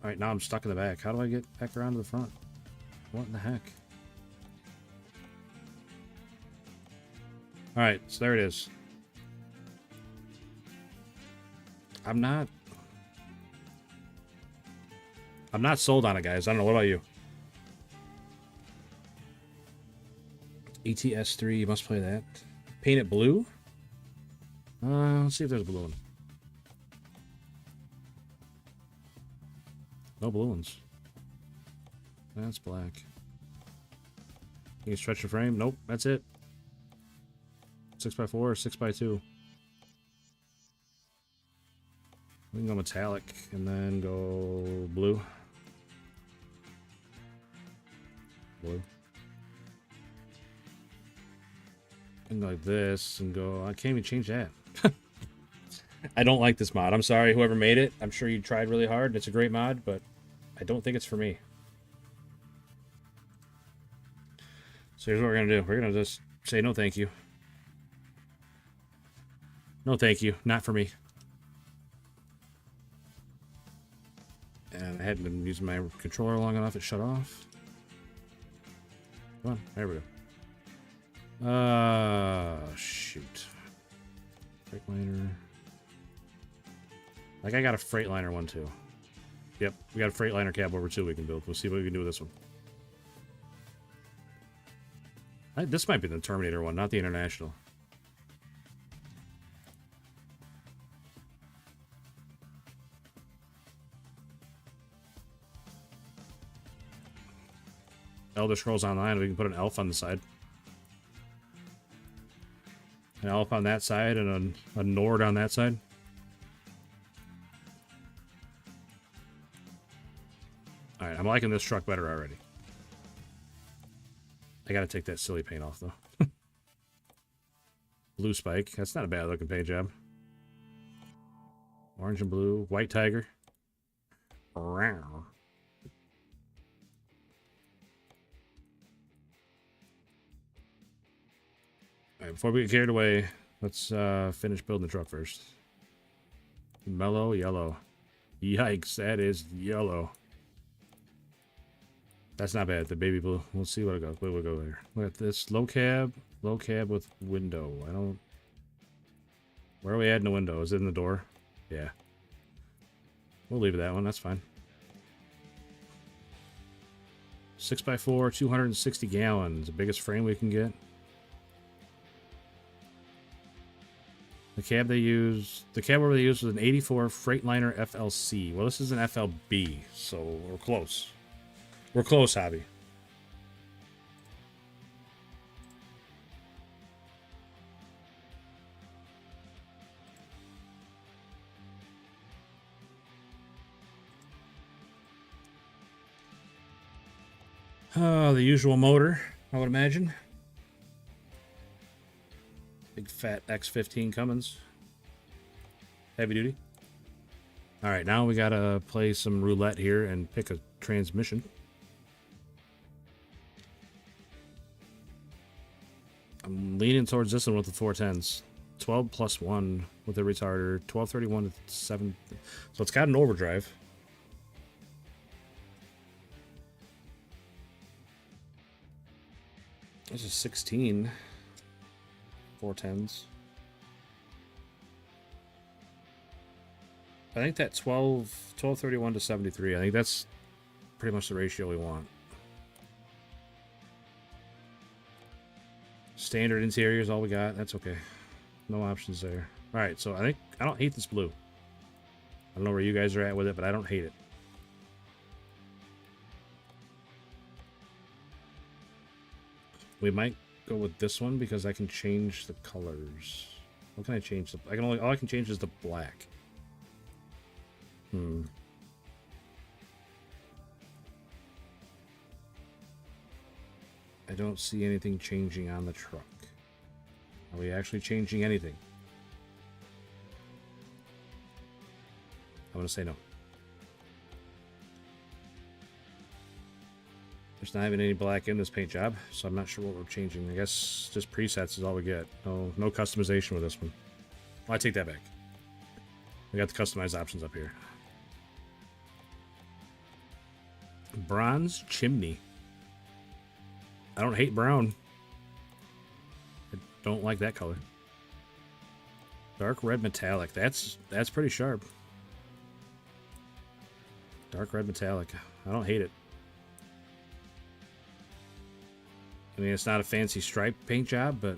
[SPEAKER 1] Alright, now I'm stuck in the back. How do I get back around to the front? What in the heck? Alright, so there it is. I'm not sold on it, guys. I don't know. What about you? ETS3, you must play that. Paint it blue? Let's see if there's a blue one. No blue ones. That's black. Can you stretch the frame? Nope, that's it. 6x4 or 6x2. We can go metallic and then go blue. Blue. And go like this and go. I can't even change that. I don't like this mod. I'm sorry, whoever made it. I'm sure you tried really hard. It's a great mod, but I don't think it's for me. So here's what we're going to do. We're going to just say no thank you. No thank you. Not for me. And I hadn't been using my controller long enough. It shut off. Come on. There we go. Shoot. Freightliner. Like, I got a Freightliner one, too. Yep, we got a Freightliner cab over, too, we can build. We'll see what we can do with this one. This might be the Terminator one, not the International. Elder Scrolls Online, we can put an elf on the side. An elf on that side and a Nord on that side. Alright, I'm liking this truck better already. I gotta take that silly paint off, though. Blue spike. That's not a bad looking paint job. Orange and blue. White tiger. Alright, before we get carried away, let's finish building the truck first. Mellow yellow. Yikes, that is yellow. That's not bad. The baby blue. We'll see what it goes. We'll go there. Look at this. Low cab with window. I don't... Where are we adding the window? Is it in the door? Yeah. We'll leave that one. That's fine. 6x4, 260 gallons. The biggest frame we can get. The cab they used... The cab they used was an 84 Freightliner FLC. Well, this is an FLB, so we're close. We're close, Hobby. The usual motor, I would imagine. Big fat X15 Cummins. Heavy duty. Alright, now we gotta play some roulette here and pick a transmission. I'm leaning towards this one with the 410s. 12 plus 1 with the retarder. 1231 to 7. So it's got an overdrive. This is 16. 410s. I think that 1231 to 73. I think that's pretty much the ratio we want. Standard interior is all we got. That's okay. No options there. Alright, so I don't hate this blue. I don't know where you guys are at with it, but I don't hate it. We might go with this one because I can change the colors. What can I change? All I can change is the black. I don't see anything changing on the truck. Are we actually changing anything? I'm gonna say no. There's not even any black in this paint job, so I'm not sure what we're changing. I guess just presets is all we get. No customization with this one. Well, I take that back. We got the customized options up here. Bronze chimney. I don't hate brown. I don't like that color. Dark red metallic. That's pretty sharp. Dark red metallic. I don't hate it. I mean, it's not a fancy stripe paint job, but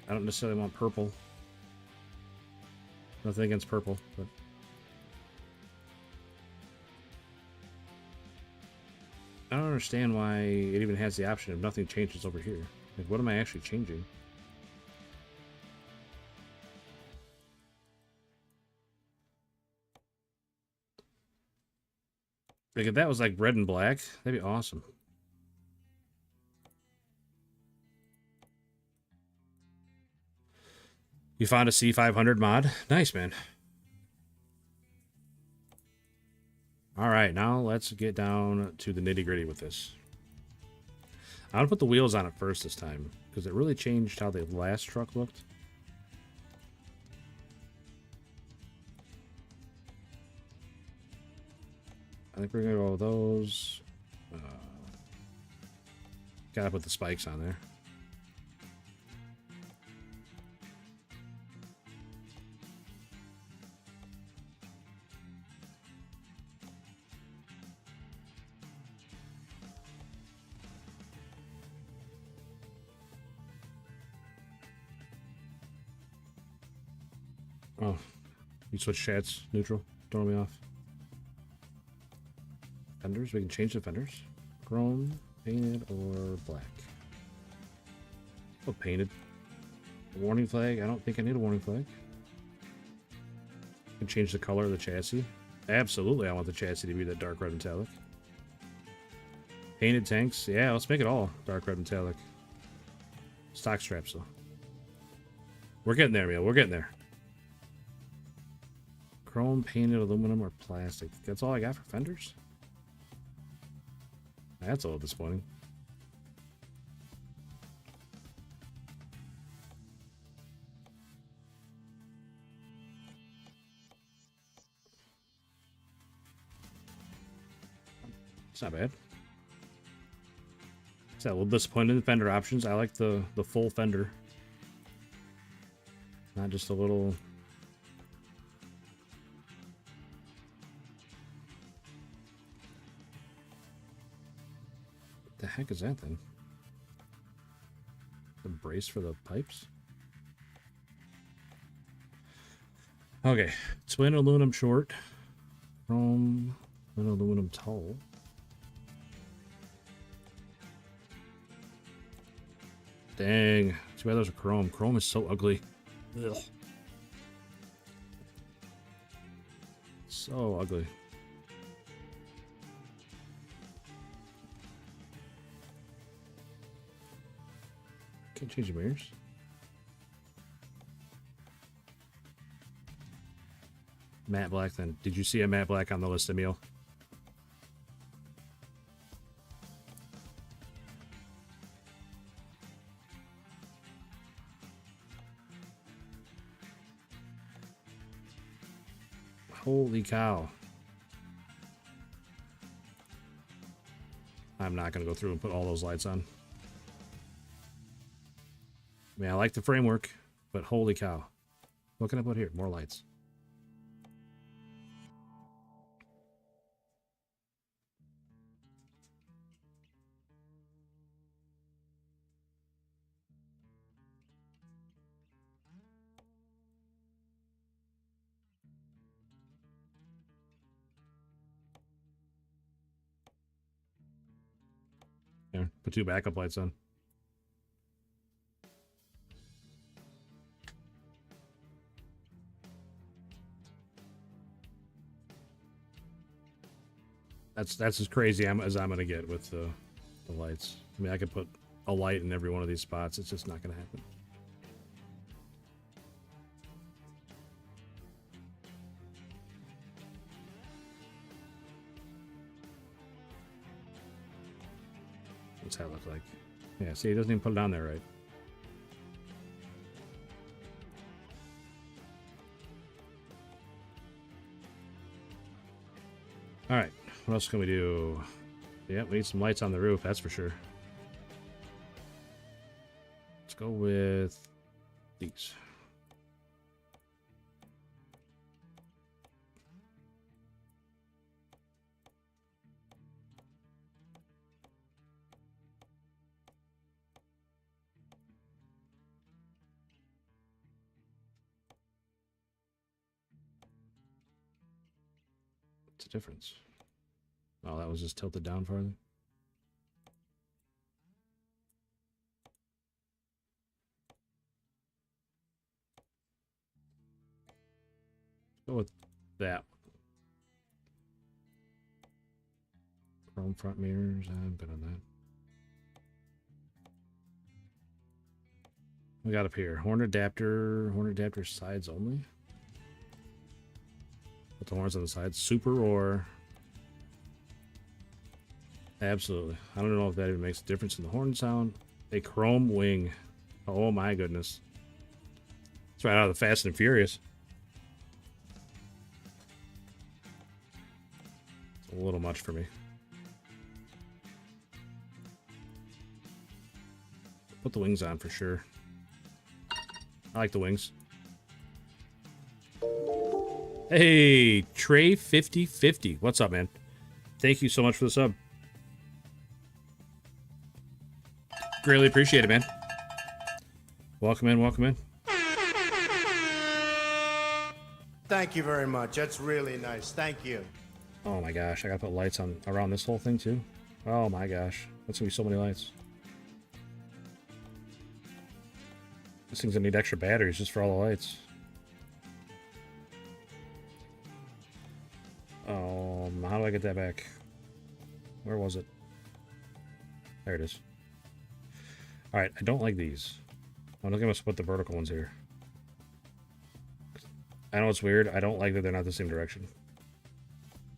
[SPEAKER 1] I don't necessarily want purple. Nothing against purple, but I don't understand why it even has the option if nothing changes over here. Like, what am I actually changing? Like, if that was like red and black, that'd be awesome. You found a C500 mod? Nice, man. All right, now let's get down to the nitty-gritty with this. I'm gonna put the wheels on it first this time, because it really changed how the last truck looked. I think we're gonna go with those. Gotta put the spikes on there. Oh, you switch shades, neutral, throwing me off. Fenders, we can change the fenders. Chrome, painted, or black. Oh, painted. Warning flag, I don't think I need a warning flag. You can change the color of the chassis. Absolutely, I want the chassis to be that dark red metallic. Painted tanks, yeah, let's make it all dark red metallic. Stock straps, though. We're getting there, Emil, we're getting there. Chrome, painted, aluminum, or plastic. That's all I got for fenders? That's a little disappointing. It's not bad. It's a little disappointed in the fender options. I like the full fender. Not just a little... What the heck is that then? The brace for the pipes? Okay, twin aluminum short, chrome, twin aluminum tall. Dang, too bad those are chrome. Chrome is so ugly. Ugh. So ugly. Can't change the mirrors. Matte black then. Did you see a matte black on the list, Emil? Holy cow. I'm not going to go through and put all those lights on. I mean, I like the framework, but holy cow. What can I put here? More lights. There, put two backup lights on. That's as crazy as I'm gonna get with the lights. I mean, I could put a light in every one of these spots. It's just not gonna happen. What's that look like? Yeah, see, he doesn't even put it on there right. All right, what else can we do? Yeah, we need some lights on the roof, that's for sure. Let's go with these. What's the difference? Oh, that was just tilted down farther. Go with that. Chrome front mirrors. I've been on that. We got up here. Horn adapter sides only. Put the horns on the sides. Super roar. Absolutely. I don't know if that even makes a difference in the horn sound. A chrome wing. Oh my goodness. It's right out of the Fast and Furious. It's a little much for me. Put the wings on for sure. I like the wings. Hey, Trey5050. What's up, man? Thank you so much for the sub. Greatly appreciate it, man. Welcome in, welcome in.
[SPEAKER 3] Thank you very much. That's really nice. Thank you.
[SPEAKER 1] Oh my gosh, I gotta put lights on around this whole thing too. Oh my gosh, that's gonna be so many lights. This thing's gonna need extra batteries just for all the lights. How do I get that back? Where was it? There it is. Alright, I don't like these. I'm looking to split the vertical ones here. I know it's weird. I don't like that they're not the same direction.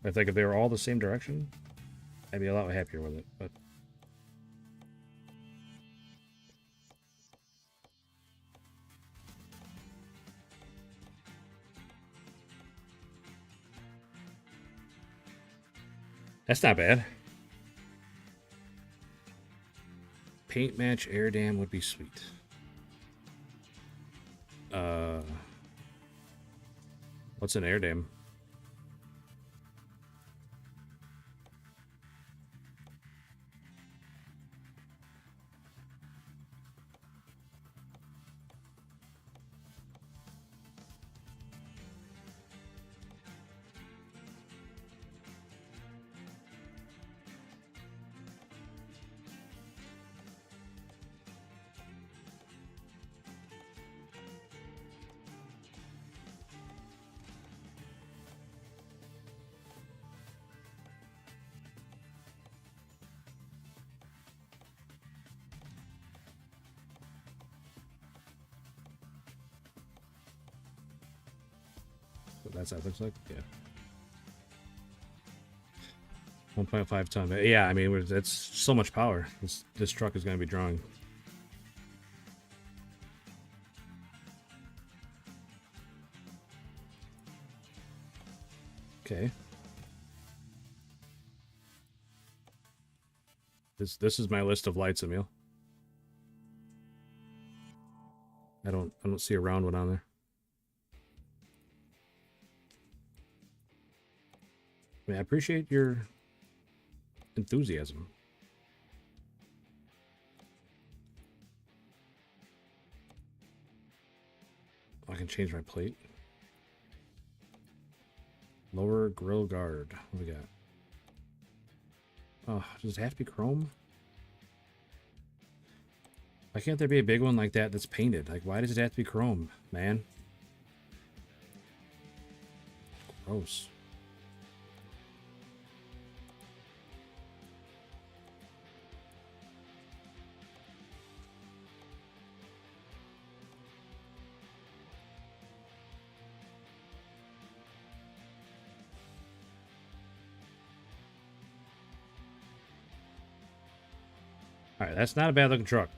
[SPEAKER 1] I think if they were all the same direction, I'd be a lot happier with it, but... That's not bad. Paint match air dam would be sweet. What's an air dam? That's what it looks like. Yeah. 1.5 ton. Yeah, I mean, it's so much power. This truck is going to be drawing. Okay. This is my list of lights, Emil. I don't see a round one on there. I mean, I appreciate your enthusiasm. I can change my plate. Lower grill guard. What do we got? Oh, does it have to be chrome? Why can't there be a big one like that that's painted? Like, why does it have to be chrome, man? Gross. Alright, that's not a bad looking truck.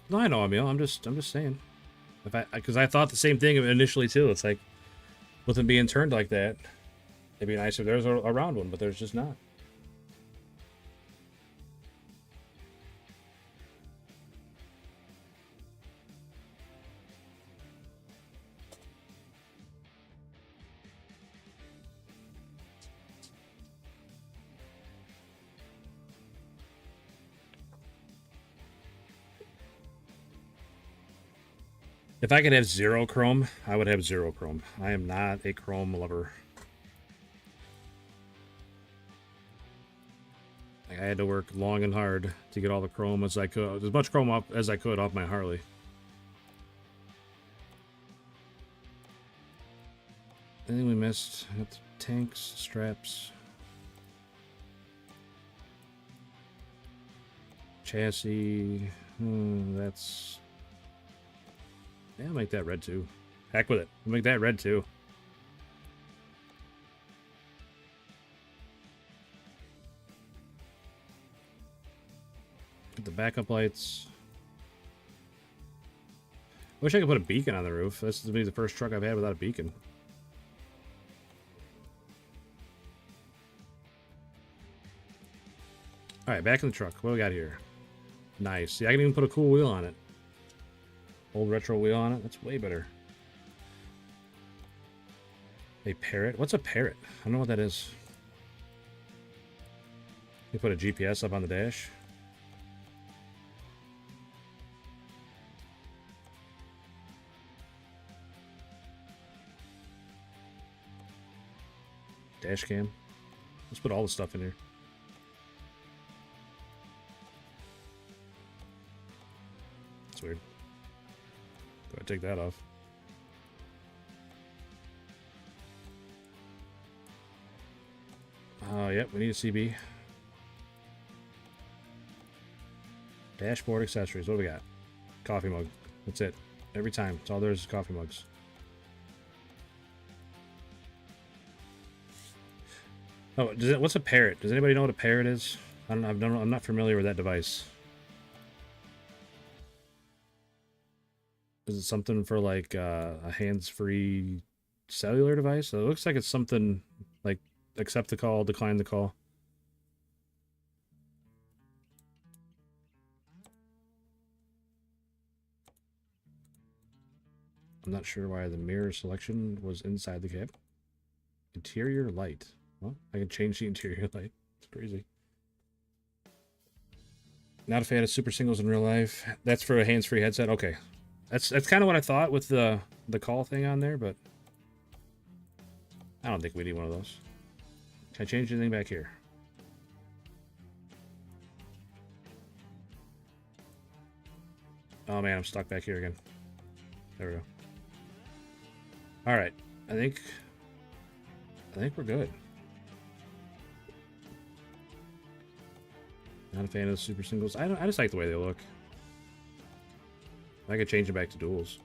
[SPEAKER 1] No, I know, Emil. I'm just saying. Because I thought the same thing initially too. It's like, with them being turned like that, it'd be nice if there's a round one, but there's just not. If I could have zero chrome, I would have zero chrome. I am not a chrome lover. Like, I had to work long and hard to get all the chrome as I could, as much chrome up as I could off my Harley. Anything we missed? Got the tanks, straps, chassis. That's. Yeah, I'll make that red too. Heck with it. I'll make that red too. Get the backup lights. Wish I could put a beacon on the roof. This is the first truck I've had without a beacon. Alright, back in the truck. What do we got here? Nice. See, I can even put a cool wheel on it. Old retro wheel on it. That's way better. A parrot? What's a parrot? I don't know what that is. You put a GPS up on the dash. Dash cam. Let's put all the stuff in here. That's weird. Go ahead, take that off. Oh, yep, we need a CB. Dashboard accessories. What do we got? Coffee mug. That's it. Every time. That's all there is coffee mugs. Oh, what's a parrot? Does anybody know what a parrot is? I'm not familiar with that device. Is it something for like a hands-free cellular device? It looks like it's something like accept the call, decline the call. I'm not sure why the mirror selection was inside the cab. Interior light. Well, I can change the interior light. It's crazy. Not a fan of super singles in real life. That's for a hands-free headset. Okay, that's kind of what I thought with the call thing on there, but I don't think we need one of those. Can I change anything back here? Oh man, I'm stuck back here again. There we go. All right, I think we're good. Not a fan of the super singles. I just like the way they look. I could change them back to duals.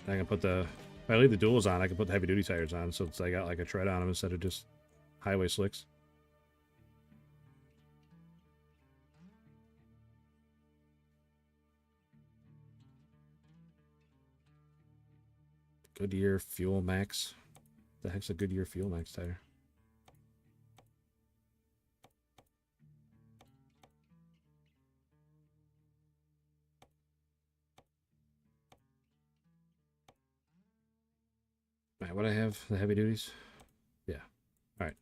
[SPEAKER 1] I can put the... If I leave the duals on, I can put the heavy duty tires on, so it's I got like a tread on them instead of just highway slicks. Goodyear Fuel Max. The heck's a Goodyear Fuel Max tire? Alright, what I have? The heavy duties? Yeah. Alright.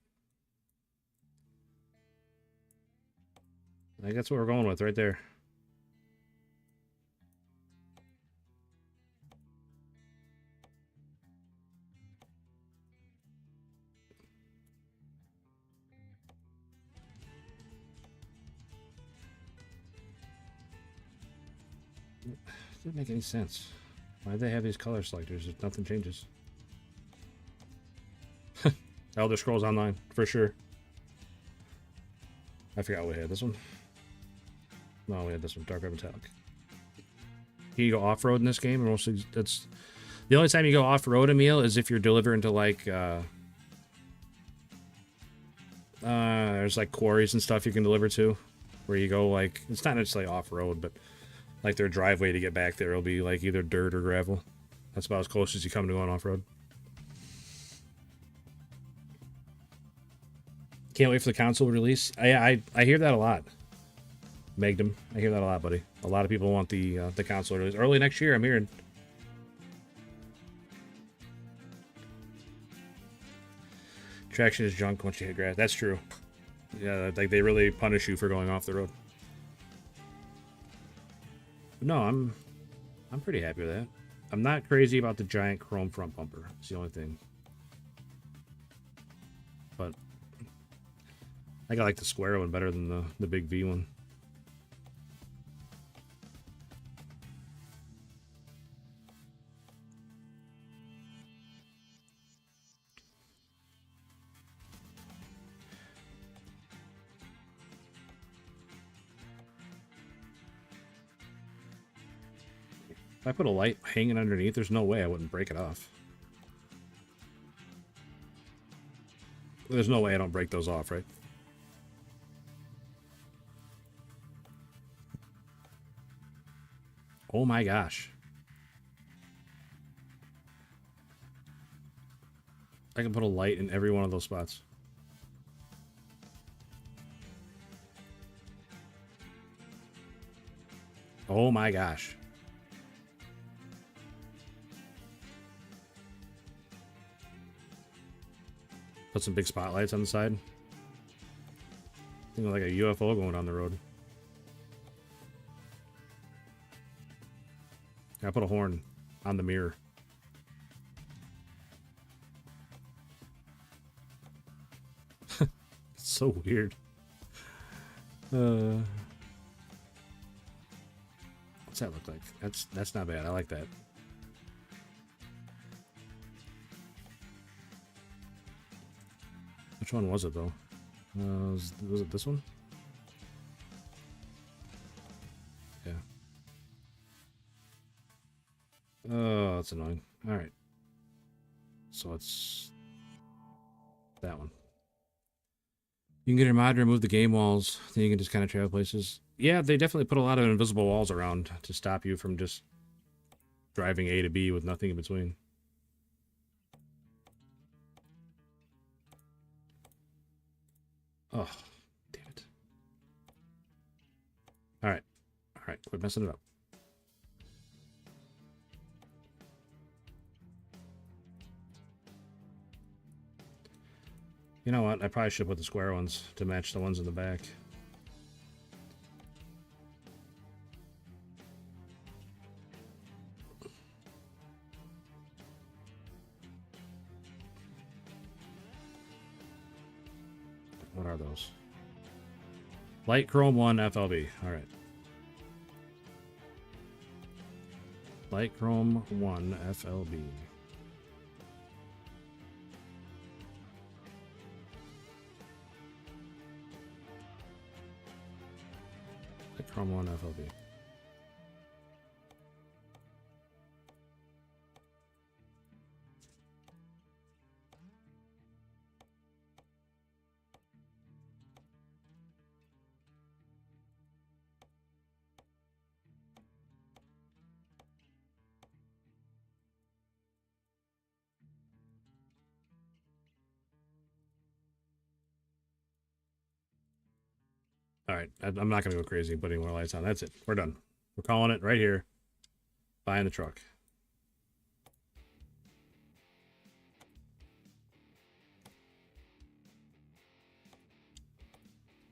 [SPEAKER 1] I think that's what we're going with right there. Doesn't make any sense. Why do they have these color selectors if nothing changes? Elder Scrolls Online, for sure. I forgot we had this one. No, we had this one, Dark Red Metallic. Can you go off-road in this game? Or mostly, that's the only time you go off-road, Emil, is if you're delivering to like there's like quarries and stuff you can deliver to, where you go like, it's not necessarily off-road, but like their driveway to get back there will be like either dirt or gravel. That's about as close as you come to going off-road. Can't wait for the console release. I hear that a lot. Magnum, I hear that a lot, buddy. A lot of people want the console release early next year. I'm hearing. Traction is junk once you hit grass. That's true. Yeah, like they really punish you for going off the road. But no, I'm pretty happy with that. I'm not crazy about the giant chrome front bumper. It's the only thing. But I think I like the square one better than the big V one. If I put a light hanging underneath, there's no way I wouldn't break it off. There's no way I don't break those off, right? Oh my gosh. I can put a light in every one of those spots. Oh my gosh. Put some big spotlights on the side. Think of like a UFO going down the road. I put a horn on the mirror. It's so weird. What's that look like? That's not bad. I like that. Which one was it though? Was it this one? Yeah. Oh, that's annoying. All right. So it's that one. You can get your mod to remove the game walls. Then you can just kind of travel places. Yeah, they definitely put a lot of invisible walls around to stop you from just driving A to B with nothing in between. Oh, damn it. All right. All right, quit messing it up. You know what? I probably should put the square ones to match the ones in the back. What are those? Light Chrome 1 FLB. Alright. Light Chrome 1 FLB. Light Chrome 1 FLB. All right, I'm not going to go crazy and put any more lights on. That's it. We're done. We're calling it right here. Buying the truck.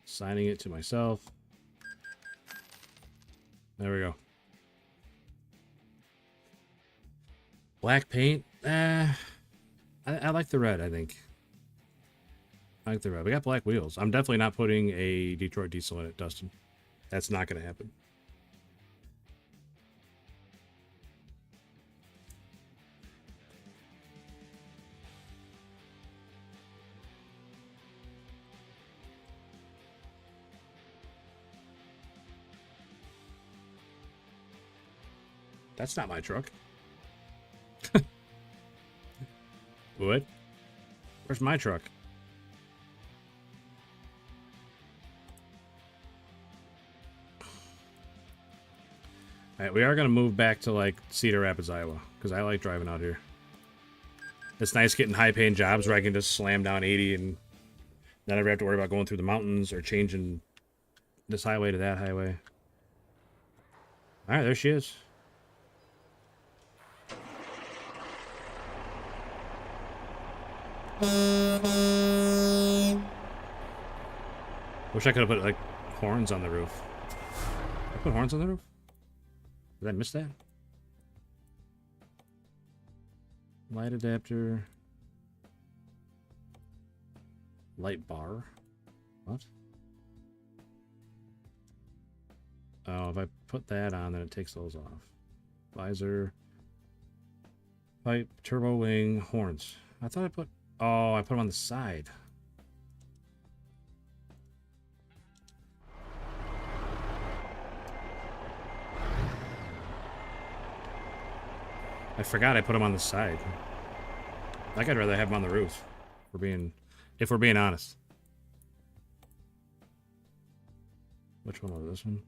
[SPEAKER 1] Signing it to myself. There we go. Black paint. I like the red, I think. I like the red. We got black wheels. I'm definitely not putting a Detroit diesel in it, Dustin. That's not going to happen. That's not my truck. What? Where's my truck? Alright, we are going to move back to, like, Cedar Rapids, Iowa, because I like driving out here. It's nice getting high-paying jobs where I can just slam down 80 and not ever have to worry about going through the mountains or changing this highway to that highway. Alright, there she is. Wish I could have put, like, horns on the roof. Did I put horns on the roof? Did I miss that? Light adapter. Light bar. What? Oh, if I put that on, then it takes those off. Visor. Pipe. Turbo wing. Horns. I thought I put... Oh, I put them on the side. I forgot I put them on the side. Like I'd rather have them on the roof. If we're being honest. Which one was this one?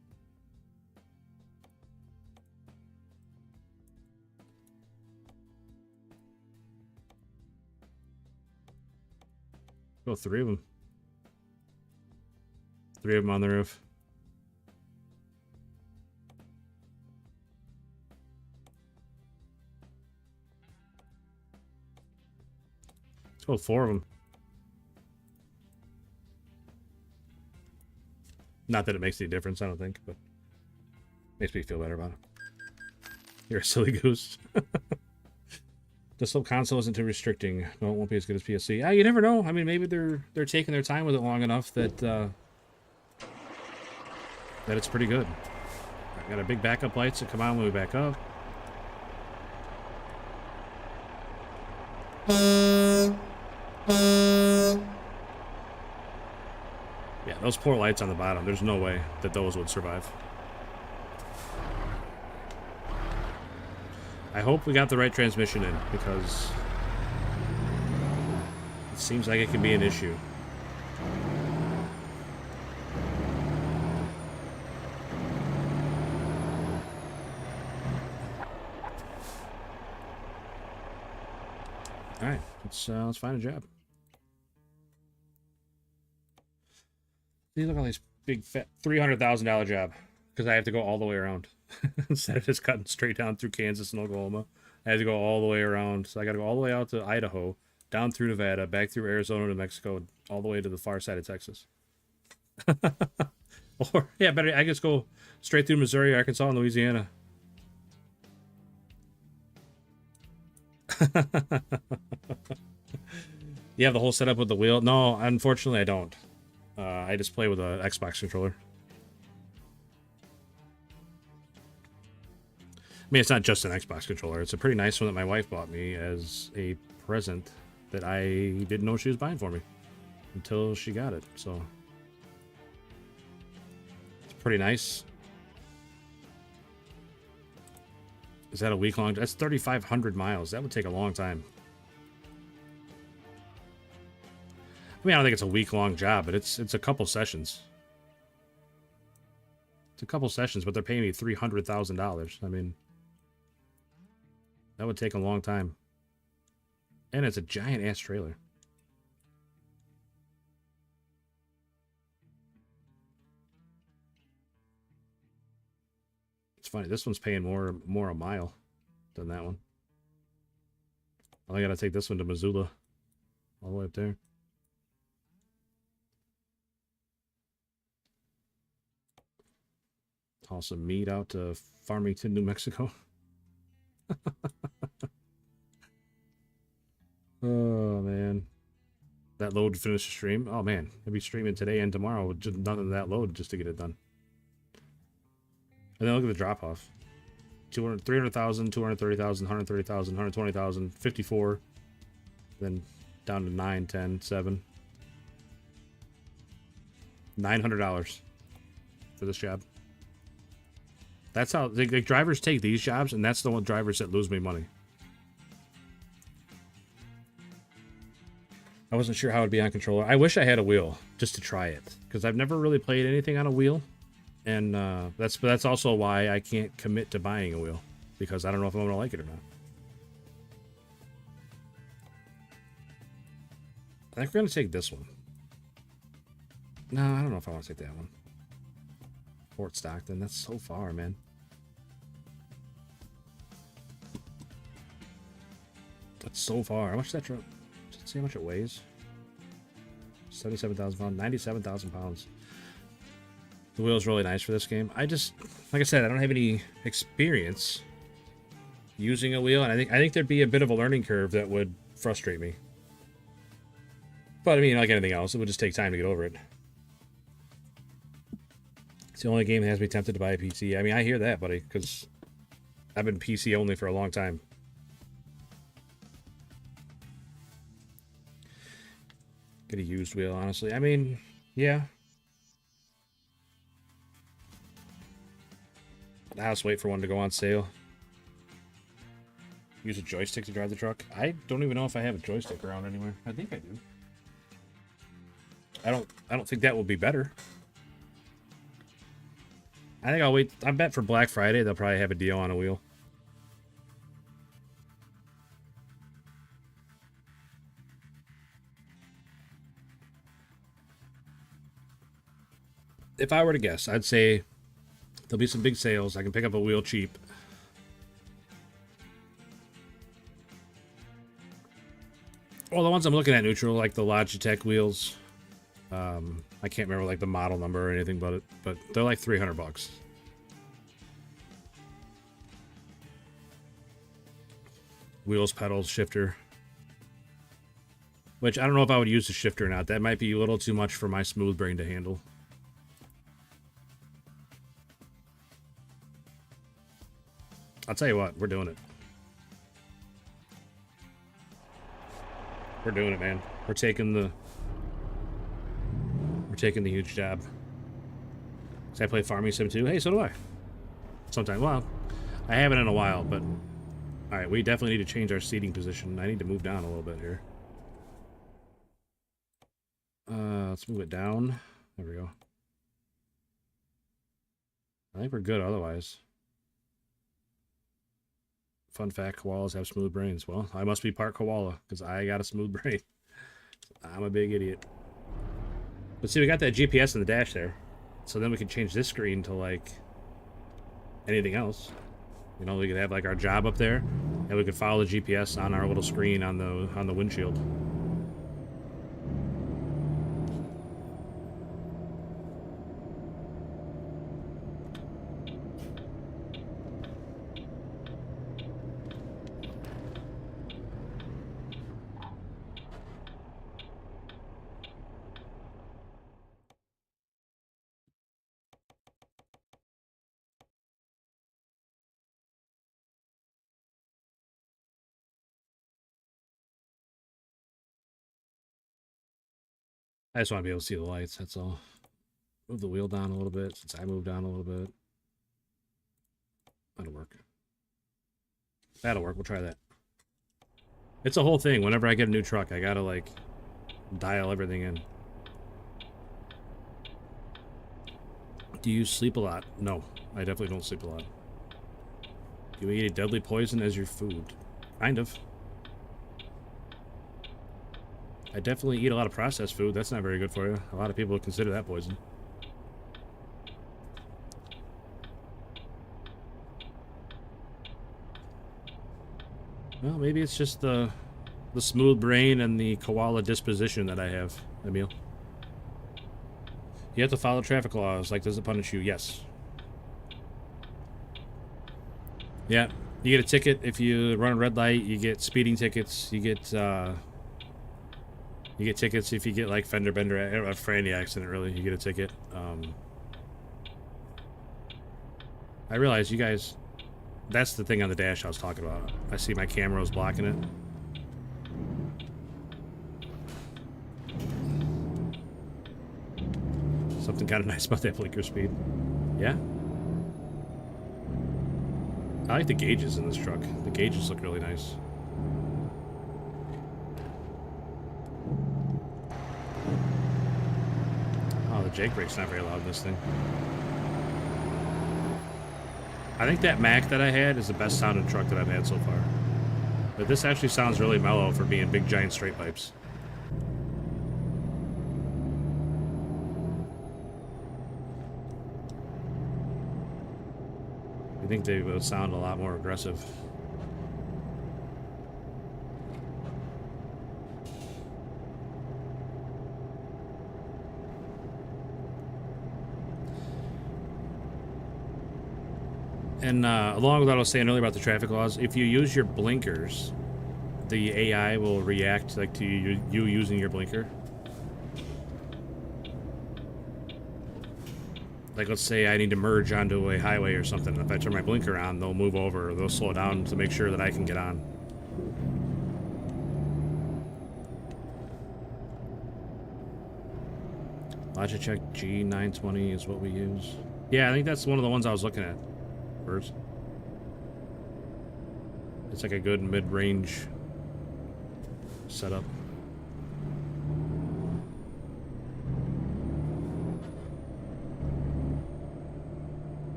[SPEAKER 1] Go 3 of them. 3 of them on the roof. Let's go 4 of them. Not that it makes any difference, I don't think, but makes me feel better about it. You're a silly goose. The sub console isn't too restricting. No, it won't be as good as PSC. Ah, you never know. I mean, maybe they're taking their time with it long enough that that it's pretty good. I got a big backup lights that come on when we back up. Yeah, those poor lights on the bottom. There's no way that those would survive. I hope we got the right transmission in, because it seems like it can be an issue. All right, let's find a job. See, look at all these big fat $300,000 job, because I have to go all the way around instead of just cutting straight down through Kansas and Oklahoma. I have to go all the way around, so I got to go all the way out to Idaho, down through Nevada, back through Arizona to Mexico, all the way to the far side of Texas. Or yeah, better I just go straight through Missouri, Arkansas, and Louisiana. You have the whole setup with the wheel? No, unfortunately, I don't. I just play with an Xbox controller. I mean, it's not just an Xbox controller. It's a pretty nice one that my wife bought me as a present that I didn't know she was buying for me until she got it. So it's pretty nice. Is that a week long? That's 3,500 miles. That would take a long time. I mean, I don't think it's a week-long job, but it's a couple sessions. It's a couple sessions, but they're paying me $300,000. I mean, that would take a long time. And it's a giant-ass trailer. It's funny, this one's paying more a mile than that one. I gotta take this one to Missoula. All the way up there. Haul some meat out to Farmington, New Mexico. Oh, man. That load finished the stream. Oh, man. I'll be streaming today and tomorrow with just none of that load just to get it done. And then look at the drop-off. 300,000, 230,000, 130,000, 120,000, 54. Then down to 9, 10, 7. $900 for this job. That's how the drivers take these jobs, and that's the one drivers that lose me money. I wasn't sure how it would be on controller. I wish I had a wheel just to try it, because I've never really played anything on a wheel, and that's also why I can't commit to buying a wheel, because I don't know if I'm gonna like it or not. I think we're gonna take this one. No, I don't know if I want to take that one. Fort Stockton, that's so far, man. That's so far. How much is that truck? See how much it weighs? 77,000 pounds, 97,000 pounds. The wheel's really nice for this game. I just, like I said, I don't have any experience using a wheel, and I think there'd be a bit of a learning curve that would frustrate me. But I mean, like anything else, it would just take time to get over it. It's the only game that has me tempted to buy a PC. I mean, I hear that, buddy, because I've been PC only for a long time. Get a used wheel, honestly. I mean, yeah. I'll just wait for one to go on sale. use a joystick to drive the truck. I don't even know if I have a joystick around anywhere. I think I do. I don't think that will be better. I think I'll wait. I bet for Black Friday they'll probably have a deal on a wheel. If I were to guess, I'd say there'll be some big sales. I can pick up a wheel cheap. Well, the ones I'm looking at neutral, like the Logitech wheels. I can't remember like the model number or anything but they're like $300. Wheels, pedals, shifter. Which I don't know if I would use the shifter or not. That might be a little too much for my smooth brain to handle. I'll tell you what, we're doing it. We're doing it, man. We're taking the huge job. So I play Farming Sim 2. Hey, so do I. Sometimes. Well, I haven't in a while, but alright, we definitely need to change our seating position. I need to move down a little bit here. Let's move it down. There we go. I think we're good otherwise. Fun fact, koalas have smooth brains. Well, I must be part koala, because I got a smooth brain. I'm a big idiot. But see, we got that GPS in the dash there. So then we can change this screen to, like, anything else. You know, we could have, like, our job up there, and we could follow the GPS on our little screen on the windshield. I just want to be able to see the lights, that's all. Move the wheel down a little bit, since I moved down a little bit. That'll work. That'll work, we'll try that. It's a whole thing. Whenever I get a new truck, I gotta, like, dial everything in. Do you sleep a lot? No, I definitely don't sleep a lot. Do you eat a deadly poison as your food? Kind of. I definitely eat a lot of processed food. That's not very good for you. A lot of people consider that poison. Well, maybe it's just the smooth brain and the koala disposition that I have, Emil. You have to follow traffic laws. Like, does it punish you? Yes. Yeah. You get a ticket if you run a red light. You get speeding tickets. You get tickets if you get, like, fender bender for any accident, really. You get a ticket. I realize you guys... That's the thing on the dash I was talking about. I see my camera was blocking it. Something kind of nice about that blinker speed. Yeah. I like the gauges in this truck. The gauges look really nice. Oh, the jake brake's not very loud in this thing. I think that Mac that I had is the best sounding truck that I've had so far. But this actually sounds really mellow for being big giant straight pipes. I think they would sound a lot more aggressive. And along with what I was saying earlier about the traffic laws, if you use your blinkers, the AI will react like to you using your blinker. Like, let's say I need to merge onto a highway or something. If I turn my blinker on, they'll move over, or they'll slow down to make sure that I can get on. Logitech G920 is what we use. Yeah, I think that's one of the ones I was looking at first. It's like a good mid-range setup.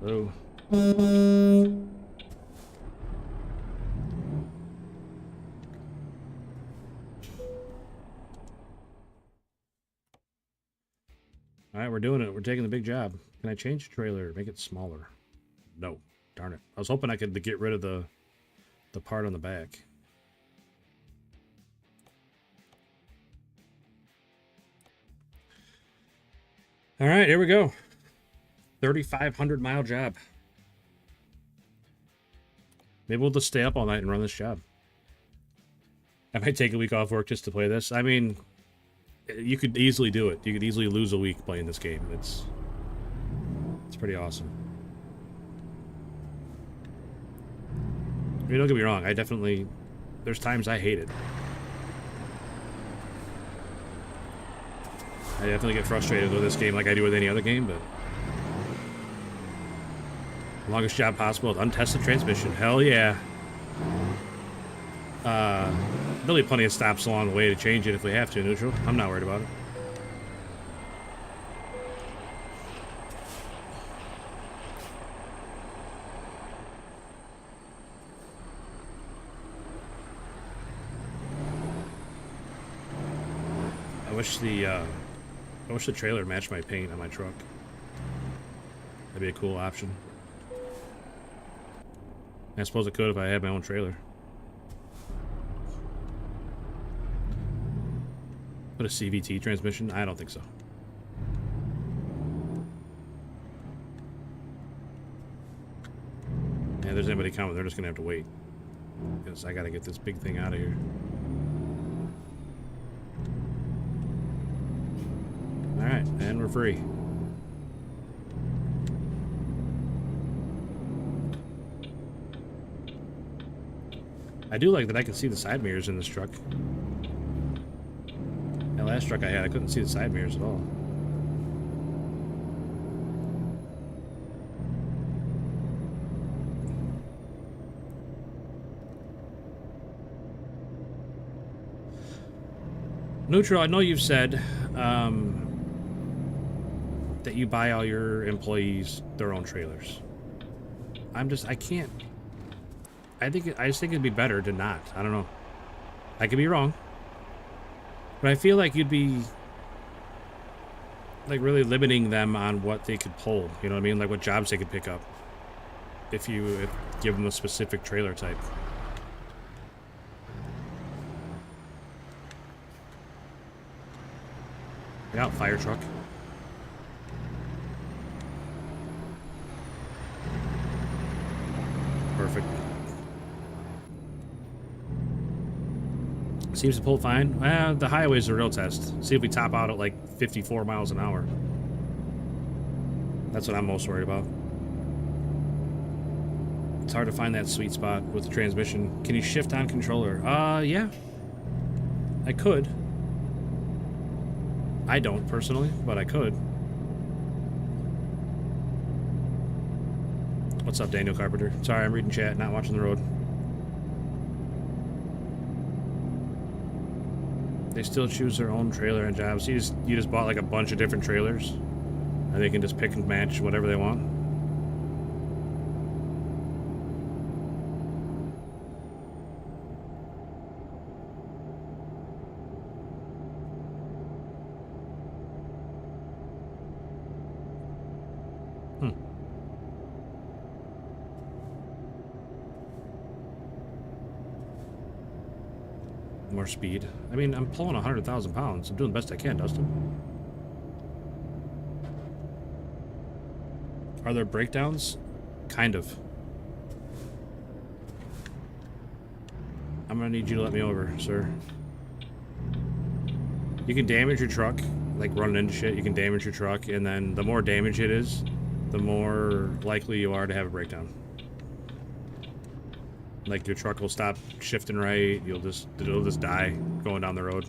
[SPEAKER 1] Oh. Alright, we're doing it. We're taking the big job. Can I change the trailer? Make it smaller? No. Darn it. I was hoping I could get rid of the part on the back. Alright, here we go. 3,500 mile job. Maybe we'll just stay up all night and run this job. I might take a week off work just to play this. I mean, you could easily do it. You could easily lose a week playing this game. It's pretty awesome. I mean, don't get me wrong. I definitely... There's times I hate it. I definitely get frustrated with this game like I do with any other game, but... Longest job possible with untested transmission. Hell yeah. There'll be plenty of stops along the way to change it if we have to, neutral. I'm not worried about it. I wish the trailer matched my paint on my truck. That'd be a cool option. I suppose it could if I had my own trailer. Put a CVT transmission? I don't think so. Yeah, if there's anybody coming, they're just gonna have to wait. Because I gotta get this big thing out of here. Alright, and we're free. I do like that I can see the side mirrors in this truck. That last truck I had, I couldn't see the side mirrors at all. Neutral, I know you've said that you buy all your employees their own trailers. I can't. I just think it'd be better to not. I don't know. I could be wrong. But I feel like you'd be like really limiting them on what they could pull. You know what I mean? Like what jobs they could pick up if you give them a specific trailer type. Get out, fire truck. Perfect. Seems to pull fine. The highway's a real test. See if we top out at like 54 miles an hour. That's what I'm most worried about. It's hard to find that sweet spot with the transmission. Can you shift on controller? Yeah. I could. I don't personally, but I could. What's up, Daniel Carpenter? Sorry, I'm reading chat, not watching the road. They still choose their own trailer and jobs. You just bought like a bunch of different trailers, and they can just pick and match whatever they want. More speed. I mean, I'm pulling 100,000 pounds. I'm doing the best I can, Dustin. Are there breakdowns? Kind of. I'm gonna need you to let me over, sir. You can damage your truck, like running into shit. You can damage your truck, and then the more damage it is, the more likely you are to have a breakdown. Like your truck will stop shifting right. It'll just die going down the road.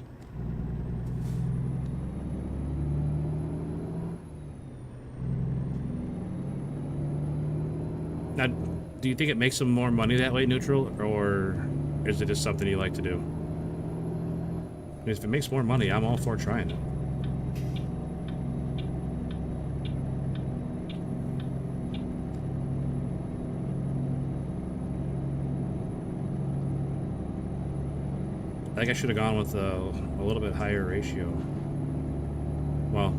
[SPEAKER 1] Now, do you think it makes them more money that way, neutral, or is it just something you like to do? I mean, if it makes more money, I'm all for trying it. I think I should have gone with a little bit higher ratio. Well,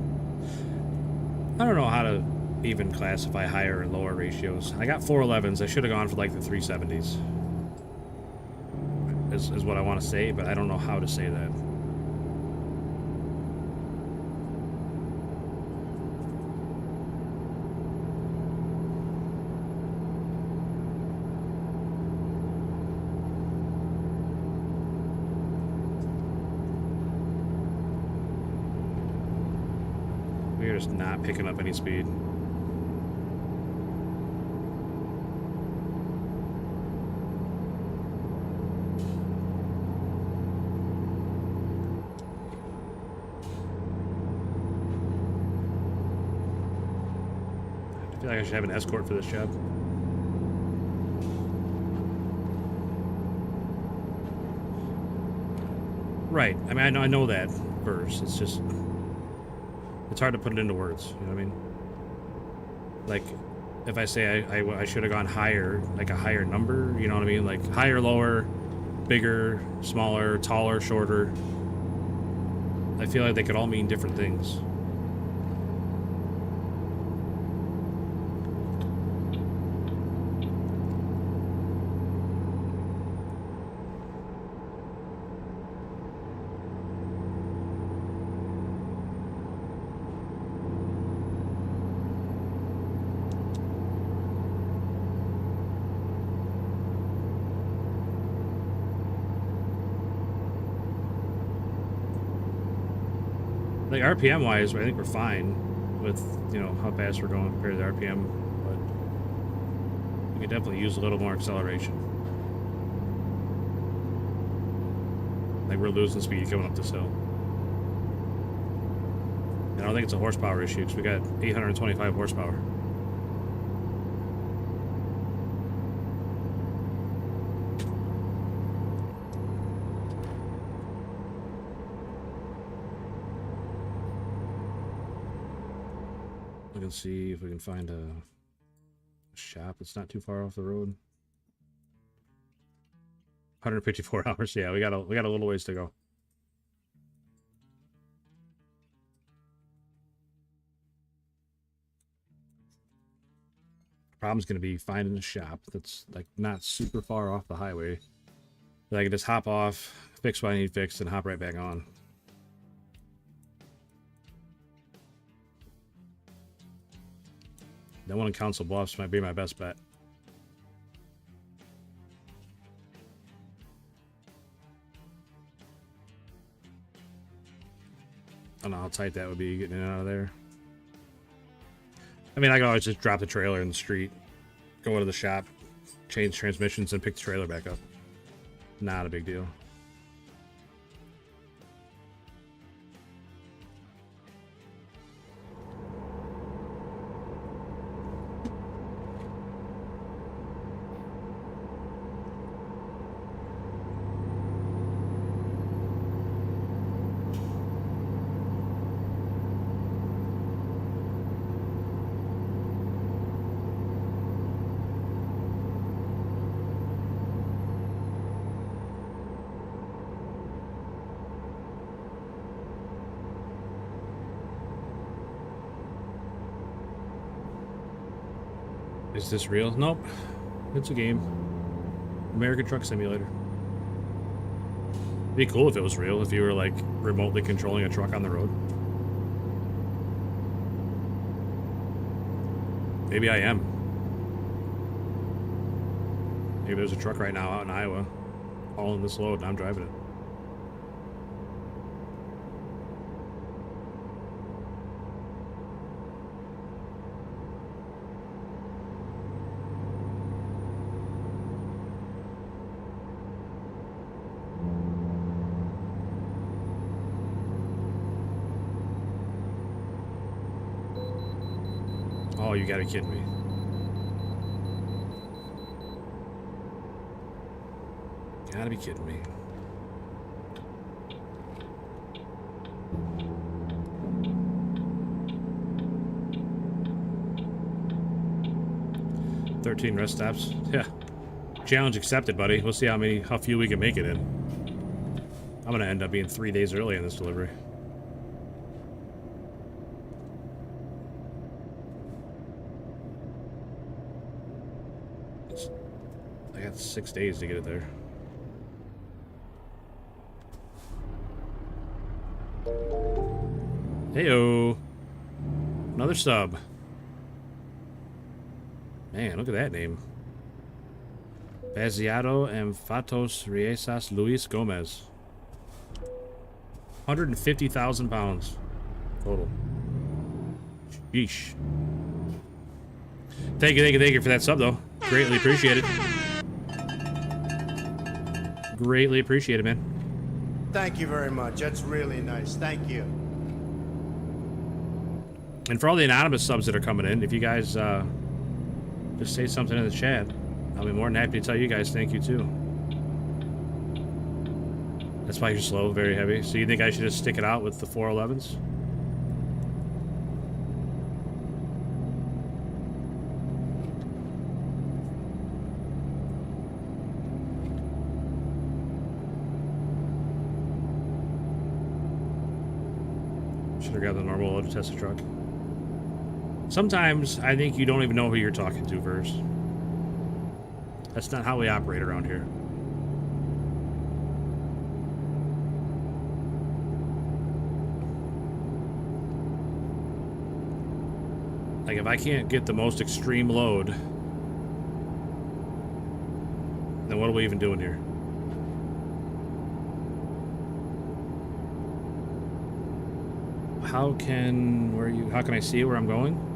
[SPEAKER 1] I don't know how to even classify higher and lower ratios. I got 411s. I should have gone for like the 370s. Is what I want to say, but I don't know how to say that. We're just not picking up any speed. I feel like I should have an escort for this job. Right. I mean, I know that verse. It's just... it's hard to put it into words. You know what I mean? Like, if I say I should have gone higher, like a higher number, you know what I mean? Like, higher, lower, bigger, smaller, taller, shorter. I feel like they could all mean different things. Like, RPM wise, I think we're fine with, you know, how fast we're going compared to the RPM, but we could definitely use a little more acceleration. Like, we're losing speed coming up this hill. And I don't think it's a horsepower issue because we got 825 horsepower. Let's see if we can find a shop that's not too far off the road. 154 hours. Yeah, we got a little ways to go. Problem's gonna be finding a shop that's like not super far off the highway that I can just hop off, fix what I need fixed, and hop right back on. That one in Council Bluffs might be my best bet. I don't know how tight that would be getting in and out of there. I mean, I could always just drop the trailer in the street, go into the shop, change transmissions, and pick the trailer back up. Not a big deal. Is this real? Nope. It's a game. American Truck Simulator. It'd be cool if it was real, if you were like remotely controlling a truck on the road. Maybe I am. Maybe there's a truck right now out in Iowa hauling this load and I'm driving it. Oh, you gotta be kidding me. Gotta be kidding me. "13 rest stops." Yeah. Challenge accepted, buddy. We'll see how few we can make it in. I'm gonna end up being 3 days early in this delivery. I got 6 days to get it there. Heyo. Another sub. Man, look at that name. Baziado Emphatos Riesas Luis Gomez. 150,000 pounds total. Sheesh. Thank you for that sub, though. Greatly appreciate it. Greatly appreciate it, man.
[SPEAKER 3] Thank you very much. That's really nice. Thank you.
[SPEAKER 1] And for all the anonymous subs that are coming in, if you guys just say something in the chat, I'll be more than happy to tell you guys thank you, too. That's why you're slow, very heavy. So you think I should just stick it out with the 411s? Should have grabbed the normal load to test the truck. Sometimes I think you don't even know who you're talking to, Verse. That's not how we operate around here. Like, if I can't get the most extreme load, then what are we even doing here? How can I see where I'm going?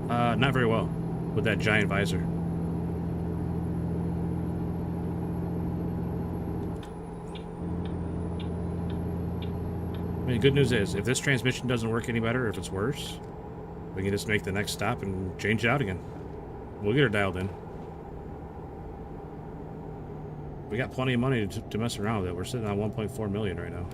[SPEAKER 1] Not very well with that giant visor. I mean, the good news is, if this transmission doesn't work any better, if it's worse, we can just make the next stop and change it out again. We'll get her dialed in. We got plenty of money to mess around with it. We're sitting on 1.4 million right now.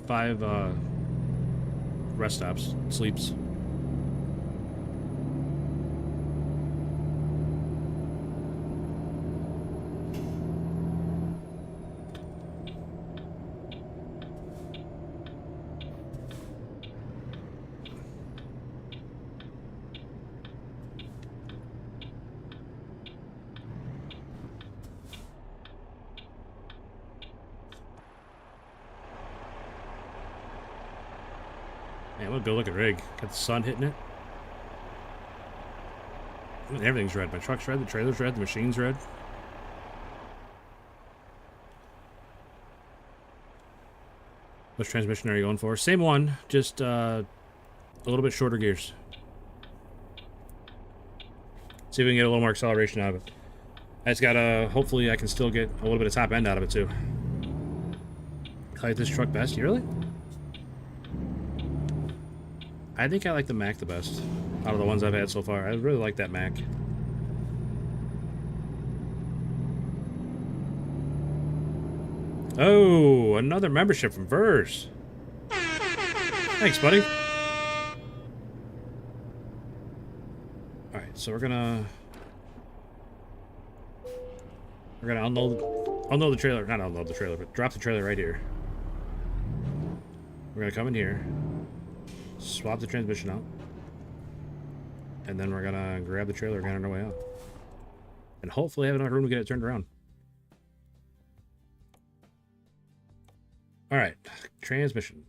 [SPEAKER 1] Five rest stops, sleeps. Man, what a good looking rig. Got the sun hitting it. Everything's red. My truck's red, the trailer's red, the machine's red. Which transmission are you going for? Same one, just a little bit shorter gears. See if we can get a little more acceleration out of it. I just gotta, hopefully I can still get a little bit of top end out of it too. I like this truck best, you really? I think I like the Mac the best out of the ones I've had so far. I really like that Mac. Oh, another membership from Verse. Thanks, buddy. Alright, so we're gonna unload the trailer. Not unload the trailer, but drop the trailer right here. We're gonna come in here, swap the transmission out, and then we're gonna grab the trailer and get on our way out. And hopefully have enough room to get it turned around. Alright, transmission.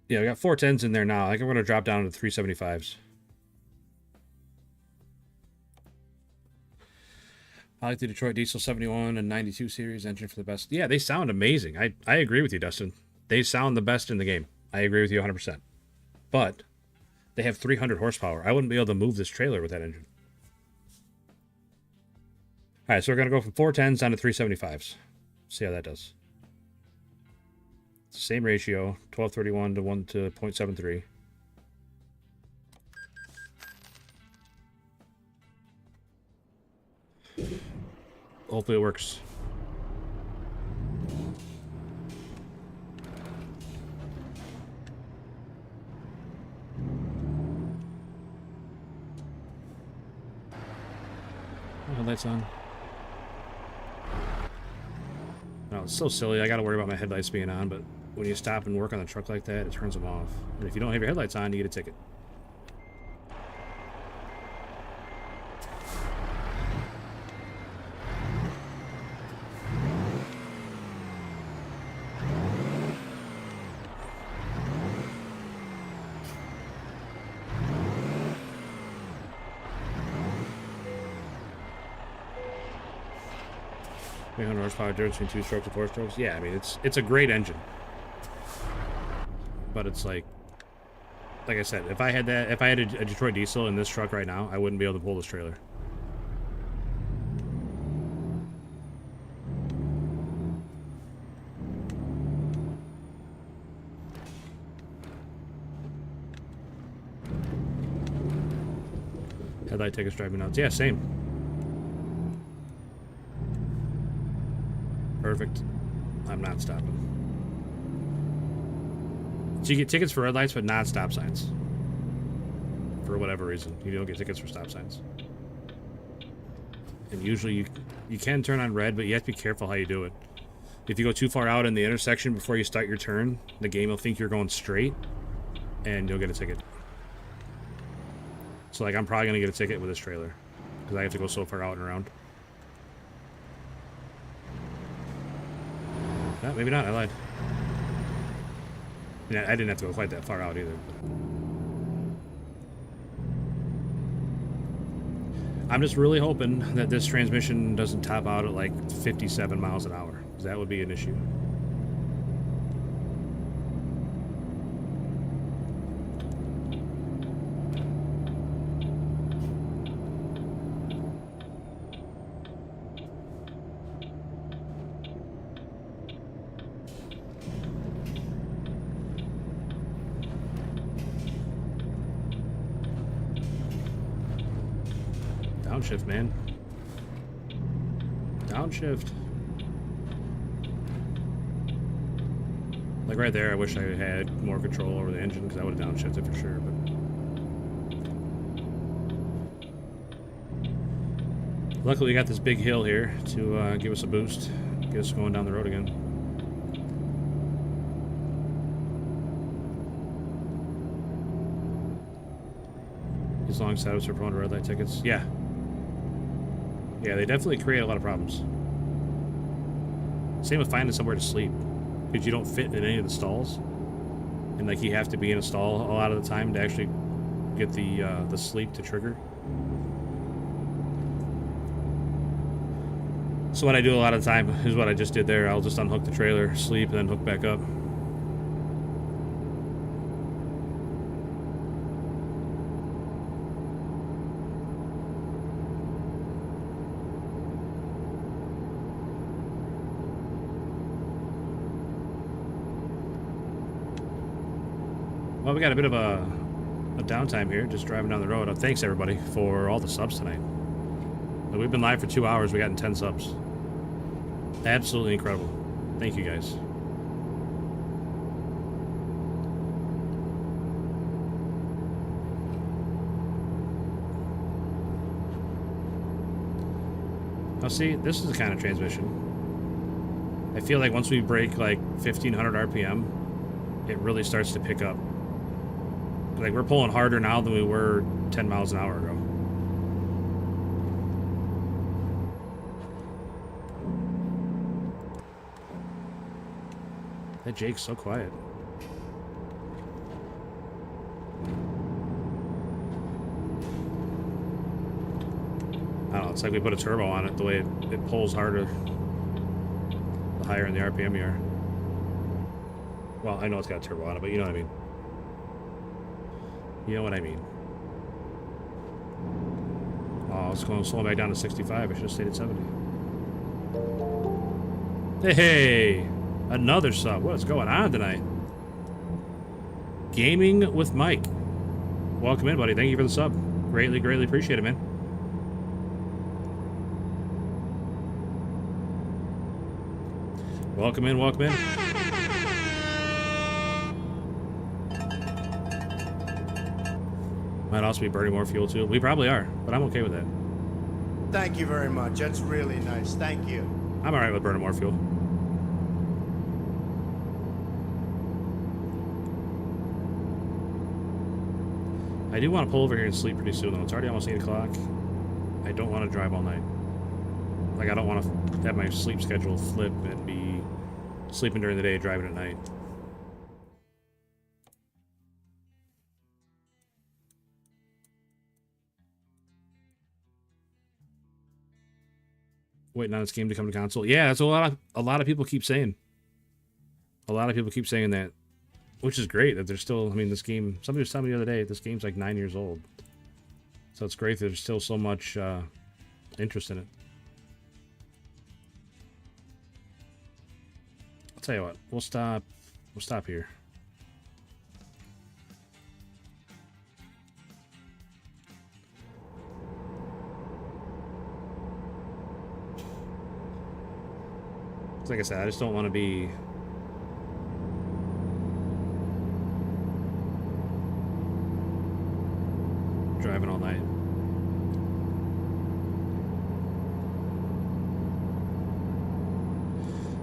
[SPEAKER 1] Yeah, we got 410s in there now. I think I'm gonna drop down to 375s. I like the Detroit Diesel 71 and 92 series engine for the best. Yeah, they sound amazing. I agree with you, Dustin. They sound the best in the game. I agree with you 100%. But they have 300 horsepower. I wouldn't be able to move this trailer with that engine. All right, so we're going to go from 410s down to 375s. See how that does. It's the same ratio, 1231 to 1 to 0.73. Hopefully it works. Headlights on. No, it's so silly. I gotta worry about my headlights being on, but when you stop and work on the truck like that, it turns them off. And if you don't have your headlights on, you get a ticket. Horsepower difference between 2 strokes and 4 strokes. Yeah, I mean it's a great engine, but it's like I said, if I had a Detroit Diesel in this truck right now, I wouldn't be able to pull this trailer. Headlight tickets drive me nuts. Yeah, same. Perfect. I'm not stopping. So you get tickets for red lights, but not stop signs. For whatever reason, you don't get tickets for stop signs. And usually you can turn on red, but you have to be careful how you do it. If you go too far out in the intersection before you start your turn, the game will think you're going straight, and you'll get a ticket. So like I'm probably gonna get a ticket with this trailer because I have to go so far out and around. No, maybe not. I lied. Yeah, I didn't have to go quite that far out either. I'm just really hoping that this transmission doesn't top out at like 57 miles an hour, because that would be an issue. Downshift, man. Downshift. Like right there, I wish I had more control over the engine because I would have downshifted for sure, but luckily we got this big hill here to give us a boost, get us going down the road again. These long setups are prone to red light tickets. Yeah. Yeah, they definitely create a lot of problems. Same with finding somewhere to sleep, because you don't fit in any of the stalls, and like you have to be in a stall a lot of the time to actually get the sleep to trigger. So what I do a lot of the time is what I just did there. I'll just unhook the trailer, sleep, and then hook back up. Well, we got a bit of a downtime here, just driving down the road. Thanks, everybody, for all the subs tonight. We've been live for 2 hours. We got 10 subs. Absolutely incredible. Thank you, guys. Now, see, this is the kind of transmission. I feel like once we break, like, 1,500 RPM, it really starts to pick up. Like, we're pulling harder now than we were 10 miles an hour ago. That Jake's so quiet. I don't know, It's like we put a turbo on it, the way it pulls harder the higher in the RPM you are. Well, I know it's got a turbo on it, but you know what I mean. You know what I mean. Oh, it's going slowing back down to 65. I should have stayed at 70. Hey, another sub. What is going on tonight? Gaming with Mike. Welcome in, buddy. Thank you for the sub. Greatly, greatly appreciate it, man. Welcome in, welcome in. Might also be burning more fuel too. We probably are, but I'm okay with that.
[SPEAKER 3] Thank you very much. That's really nice. Thank you.
[SPEAKER 1] I'm alright with burning more fuel. I do want to pull over here and sleep pretty soon though. It's already almost 8 o'clock. I don't want to drive all night. Like, I don't want to have my sleep schedule flip and be sleeping during the day, driving at night. Waiting on this game to come to console. Yeah, that's a lot of people keep saying. A lot of people keep saying that, which is great that there's still. I mean, this game. Somebody was telling me the other day this game's like 9 years old, so it's great that there's still so much interest in it. I'll tell you what. We'll stop. We'll stop here. Like I said, I just don't want to be driving all night.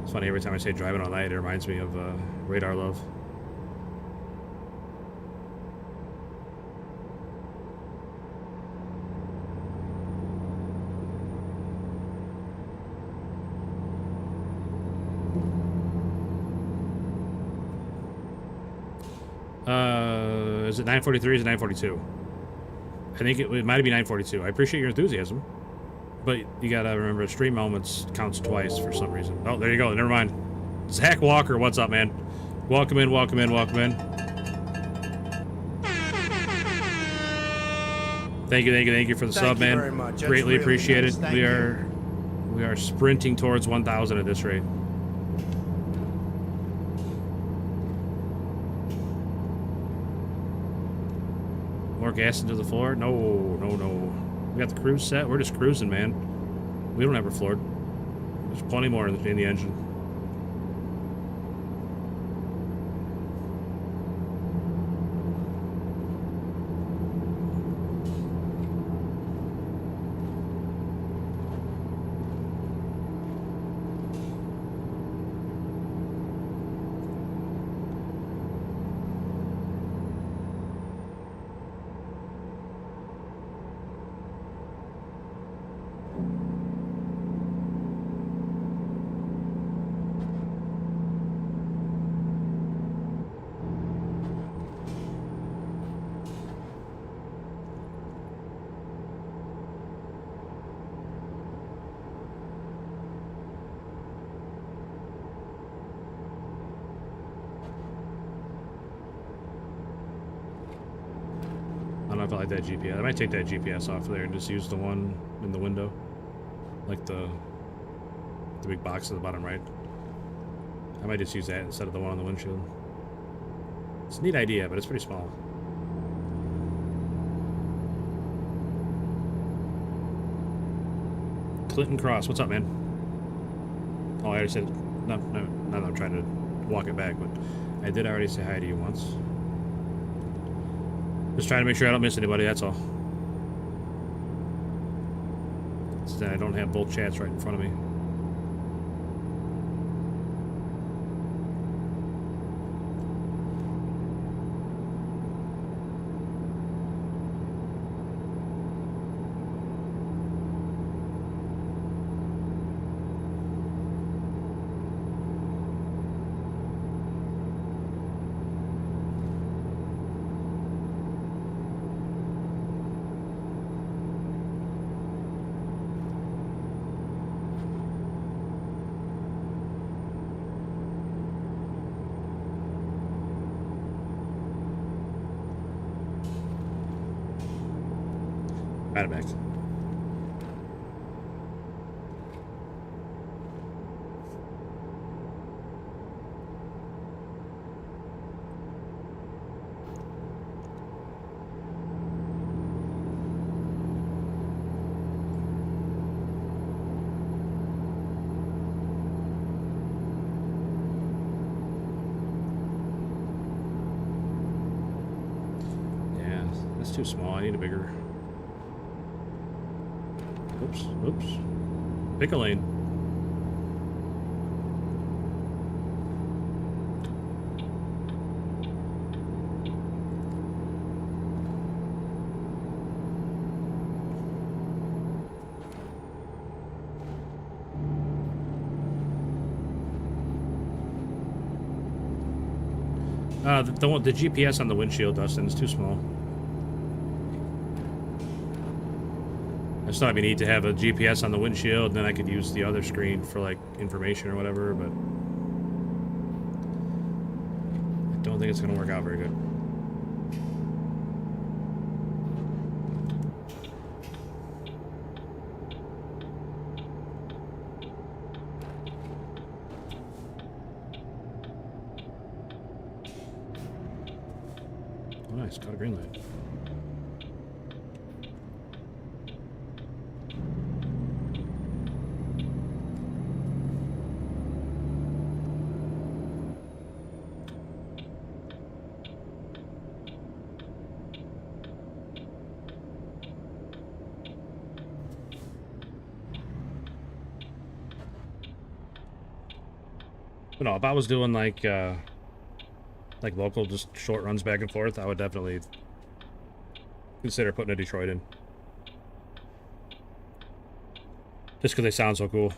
[SPEAKER 1] It's funny, every time I say driving all night, it reminds me of Radar Love. Is it 9:43 or is it 9:42? I think it might be 9:42. I appreciate your enthusiasm, but you gotta remember stream moments counts twice for some reason. Oh, there you go. Never mind. Zach Walker, what's up, man? Welcome in, welcome in, welcome in. Thank you for the sub, man.
[SPEAKER 3] Very much. That's
[SPEAKER 1] Greatly
[SPEAKER 3] really
[SPEAKER 1] appreciate
[SPEAKER 3] nice.
[SPEAKER 1] it.
[SPEAKER 3] Thank
[SPEAKER 1] We are sprinting towards 1,000 at this rate. More gas into the floor? No. We got the cruise set. We're just cruising, man. We don't ever floored. There's plenty more in the engine. I don't know if I like that GPS. I might take that GPS off there and just use the one in the window. Like the big box at the bottom right. I might just use that instead of the one on the windshield. It's a neat idea, but it's pretty small. Clinton Cross, what's up, man? Oh, I already said it. No, not that I'm trying to walk it back, but I did already say hi to you once. Just trying to make sure I don't miss anybody, that's all. So that I don't have both chats right in front of me. got it back. Yeah, that's too small. I need a bigger. Oops, oops. Pick a lane. The GPS on the windshield, Dustin, is too small. I just thought it'd be neat to have a GPS on the windshield, and then I could use the other screen for, like, information or whatever, but I don't think it's going to work out very good. Oh, nice. Caught a green light. But no, if I was doing like local, just short runs back and forth, I would definitely consider putting a Detroit in. Just because they sound so cool.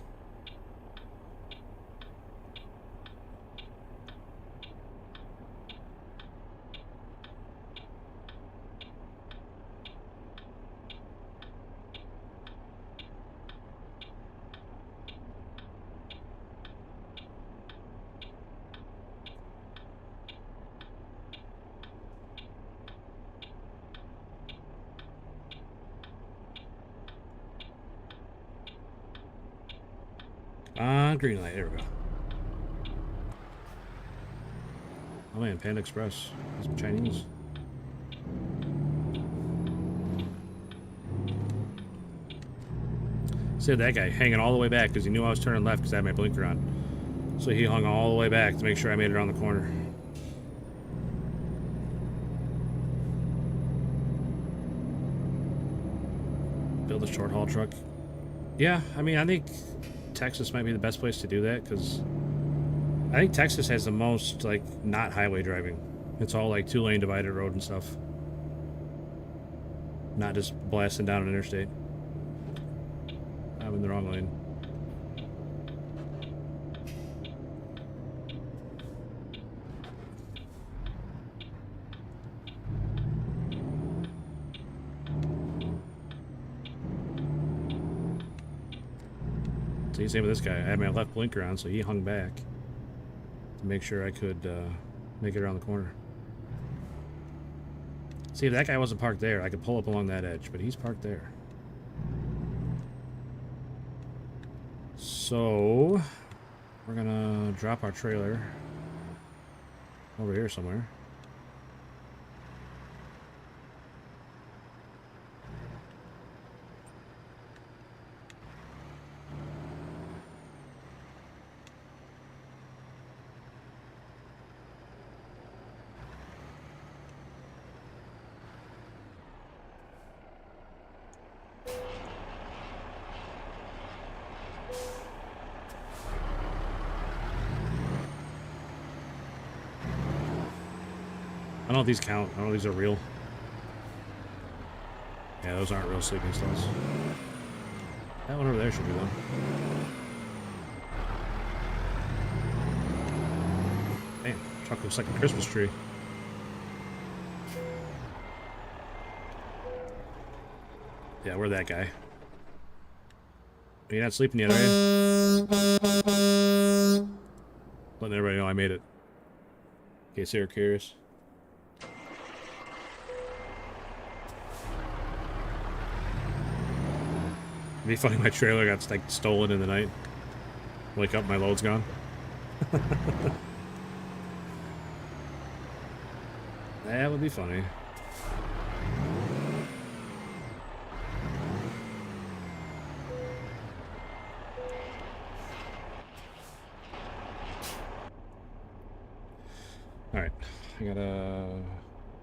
[SPEAKER 1] Green light, there we go. Oh man, Panda Express. That's Chinese. See that guy hanging all the way back because he knew I was turning left because I had my blinker on. So he hung all the way back to make sure I made it around the corner. Build a short haul truck. Yeah, I mean, I think Texas might be the best place to do that because I think Texas has the most, like, not highway driving. It's all, like, 2-lane divided road and stuff. Not just blasting down an interstate. I'm in the wrong lane. See, same with this guy. I had my left blinker on, so he hung back to make sure I could make it around the corner. See, if that guy wasn't parked there, I could pull up along that edge, but he's parked there. So, we're gonna drop our trailer over here somewhere. I don't know if these count. I don't know if these are real. Yeah, those aren't real sleeping stalls. That one over there should be one. Damn, truck looks like a Christmas tree. Yeah, we're that guy. You're not sleeping yet, are you? Letting everybody know I made it. In case you're curious. It'd be funny my trailer got like stolen in the night. Wake up, my load's gone. That would be funny. Alright, I gotta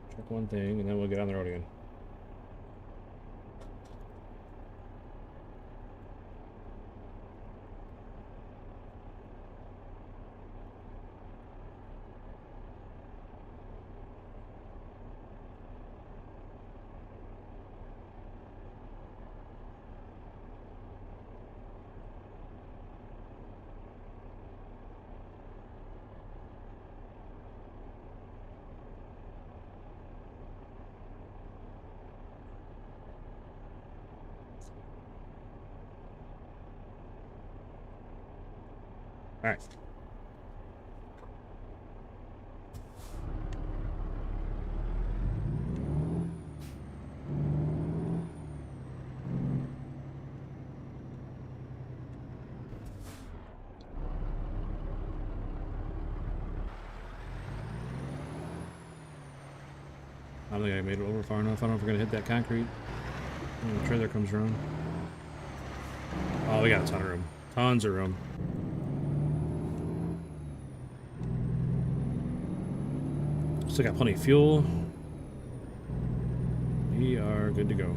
[SPEAKER 1] check one thing and then we'll get on the road again. Alright. I don't think I made it over far enough. I don't know if we're gonna hit that concrete when the trailer comes around. Oh, we got a ton of room. Tons of room. Still got plenty of fuel. We are good to go.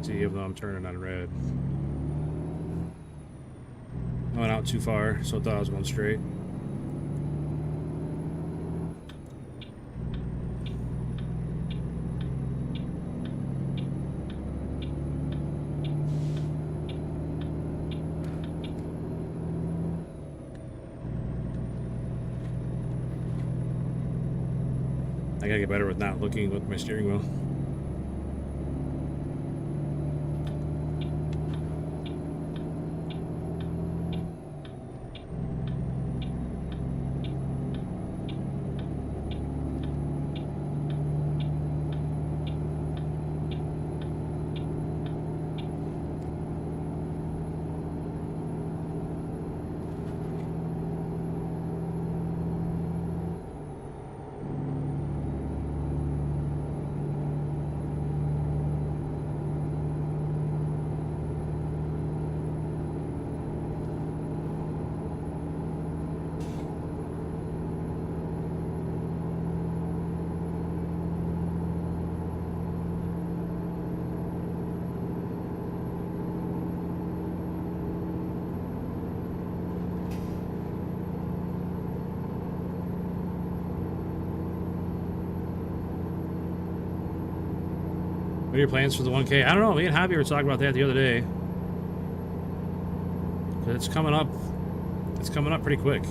[SPEAKER 1] See, even though I'm turning on red. I went out too far, so I thought I was going straight. I gotta get better with not looking with my steering wheel. What are your plans for the 1K? I don't know. Me and Javi were talking about that the other day. It's coming up. It's coming up pretty quick.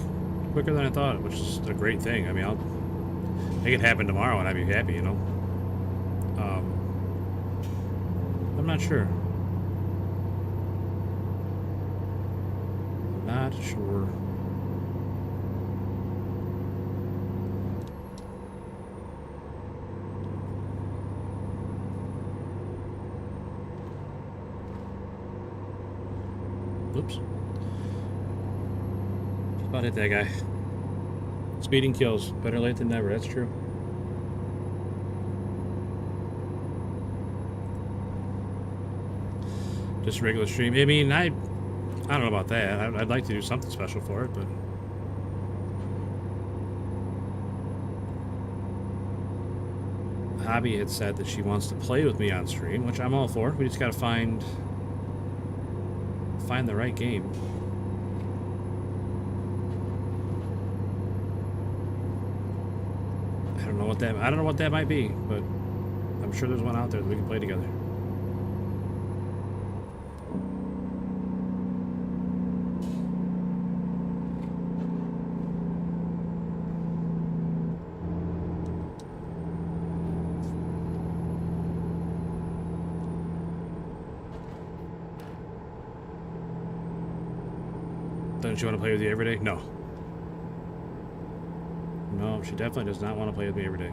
[SPEAKER 1] Quicker than I thought, which is a great thing. I mean, I'll make it happen tomorrow and I'd be happy, you know? I'm not sure. Not sure. Oops. Just about hit that guy. Speeding kills. Better late than never. That's true. Just a regular stream. I mean, I don't know about that. I'd like to do something special for it, but Hobby had said that she wants to play with me on stream, which I'm all for. We just gotta find the right game. I don't know what that might be, but I'm sure there's one out there that we can play together. Doesn't she want to play with you every day? No. No, she definitely does not want to play with me every day.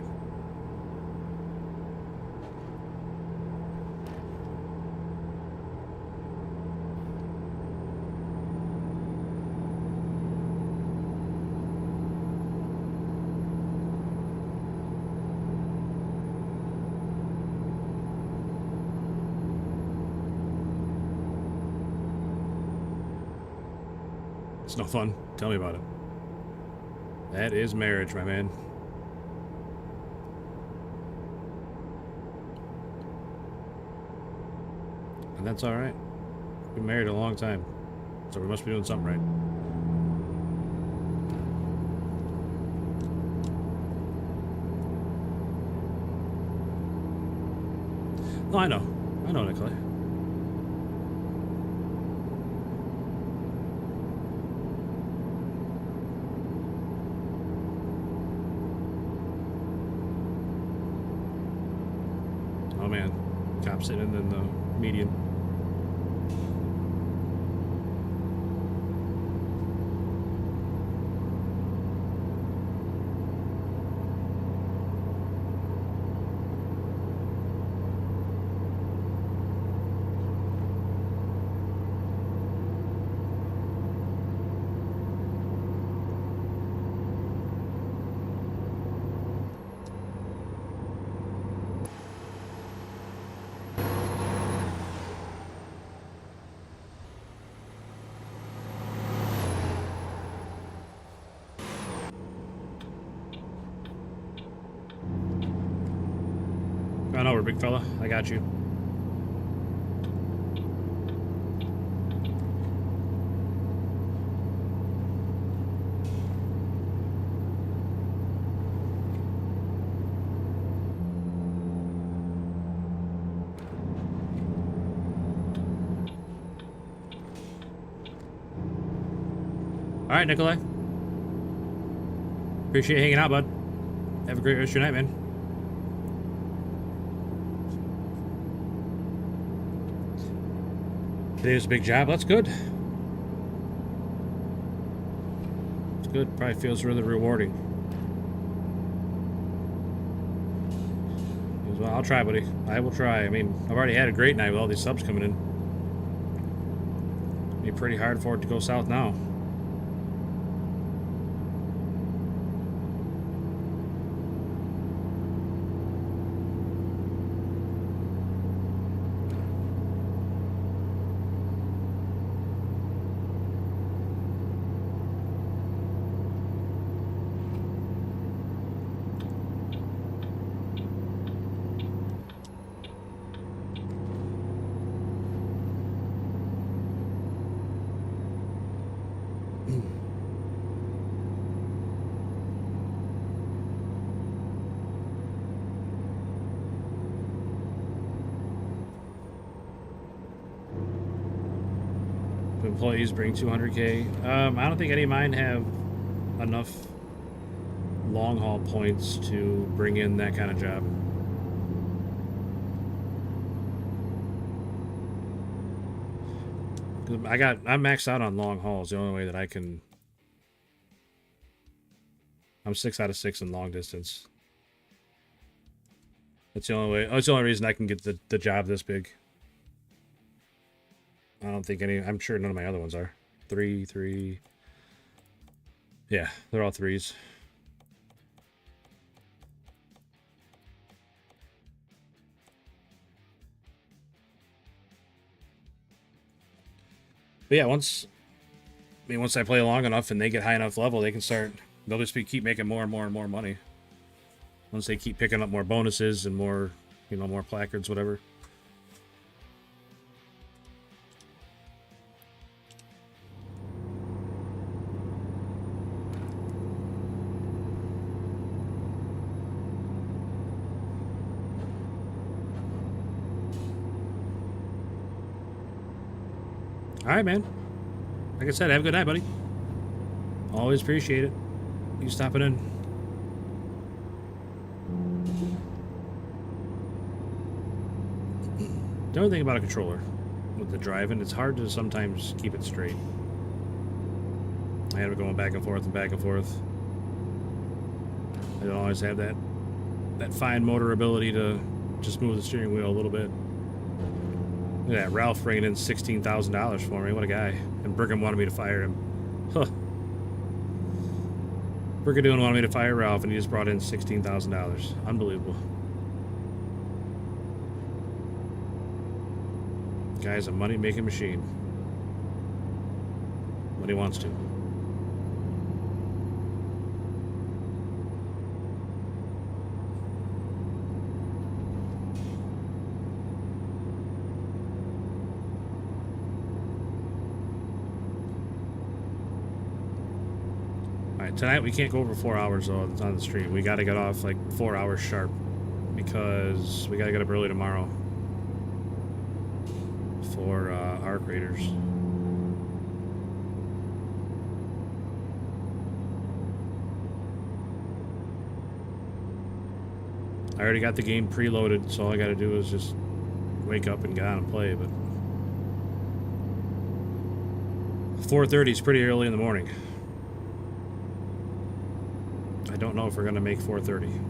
[SPEAKER 1] It's no fun. Tell me about it. That is marriage, my man. And that's alright. We've been married a long time, so we must be doing something right. No, I know, Nikolai. Oh man, cop sitting in the median. Run over, big fella. I got you. All right, Nikolai. Appreciate hanging out, bud. Have a great rest of your night, man. Today was a big job. That's good. It's good. Probably feels really rewarding. Well, I'll try, buddy. I will try. I mean, I've already had a great night with all these subs coming in. It'll be pretty hard for it to go south now. Employees bring 200K. I don't think any of mine have enough long haul points to bring in that kind of job. I'm maxed out on long hauls. The only way that I can. I'm 6 out of 6 in long distance. That's the only way. That's the only reason I can get the job this big. I don't think any. I'm sure none of my other ones are. 3. Yeah, they're all 3s. But yeah, once I play long enough and they get high enough level, they can start. They'll just keep making more and more and more money. Once they keep picking up more bonuses and more, more placards, whatever. All right, man. Like I said, have a good night, buddy. Always appreciate it. You stopping in. The only thing about a controller with the driving, it's hard to sometimes keep it straight. I end up going back and forth and back and forth. I don't always have that fine motor ability to just move the steering wheel a little bit. Look at that, Ralph bringing in $16,000 for me. What a guy. And Brigham wanted me to fire him. Huh. Brigadoon wanted me to fire Ralph, and he just brought in $16,000. Unbelievable. Guy's a money-making machine. When he wants to. Tonight we can't go over 4 hours though on the stream. We got to get off like 4 hours sharp because we got to get up early tomorrow for Arc Raiders. I already got the game preloaded, so all I got to do is just wake up and get on and play. But 4:30 is pretty early in the morning. I don't know if we're going to make 4:30.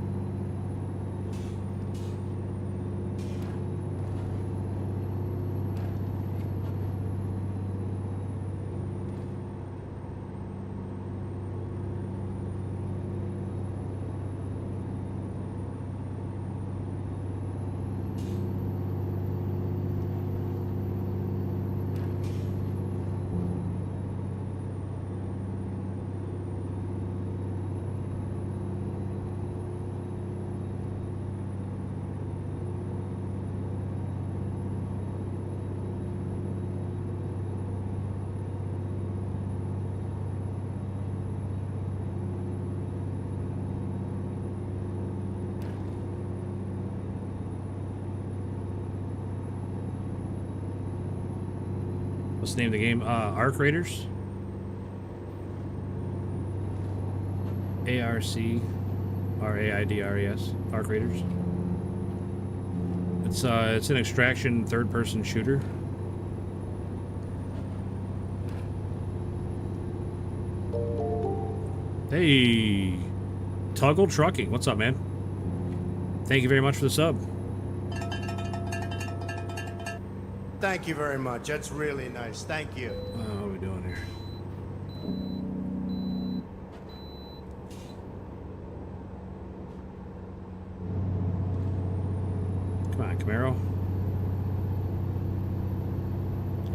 [SPEAKER 1] What's the name of the game? Arc Raiders? ARCRAIDRES. Arc Raiders. It's an extraction third-person shooter. Hey, Toggle Trucking. What's up, man? Thank you very much for the sub.
[SPEAKER 3] Thank you very much. That's really nice. Thank you.
[SPEAKER 1] What are we doing here? Come on, Camaro.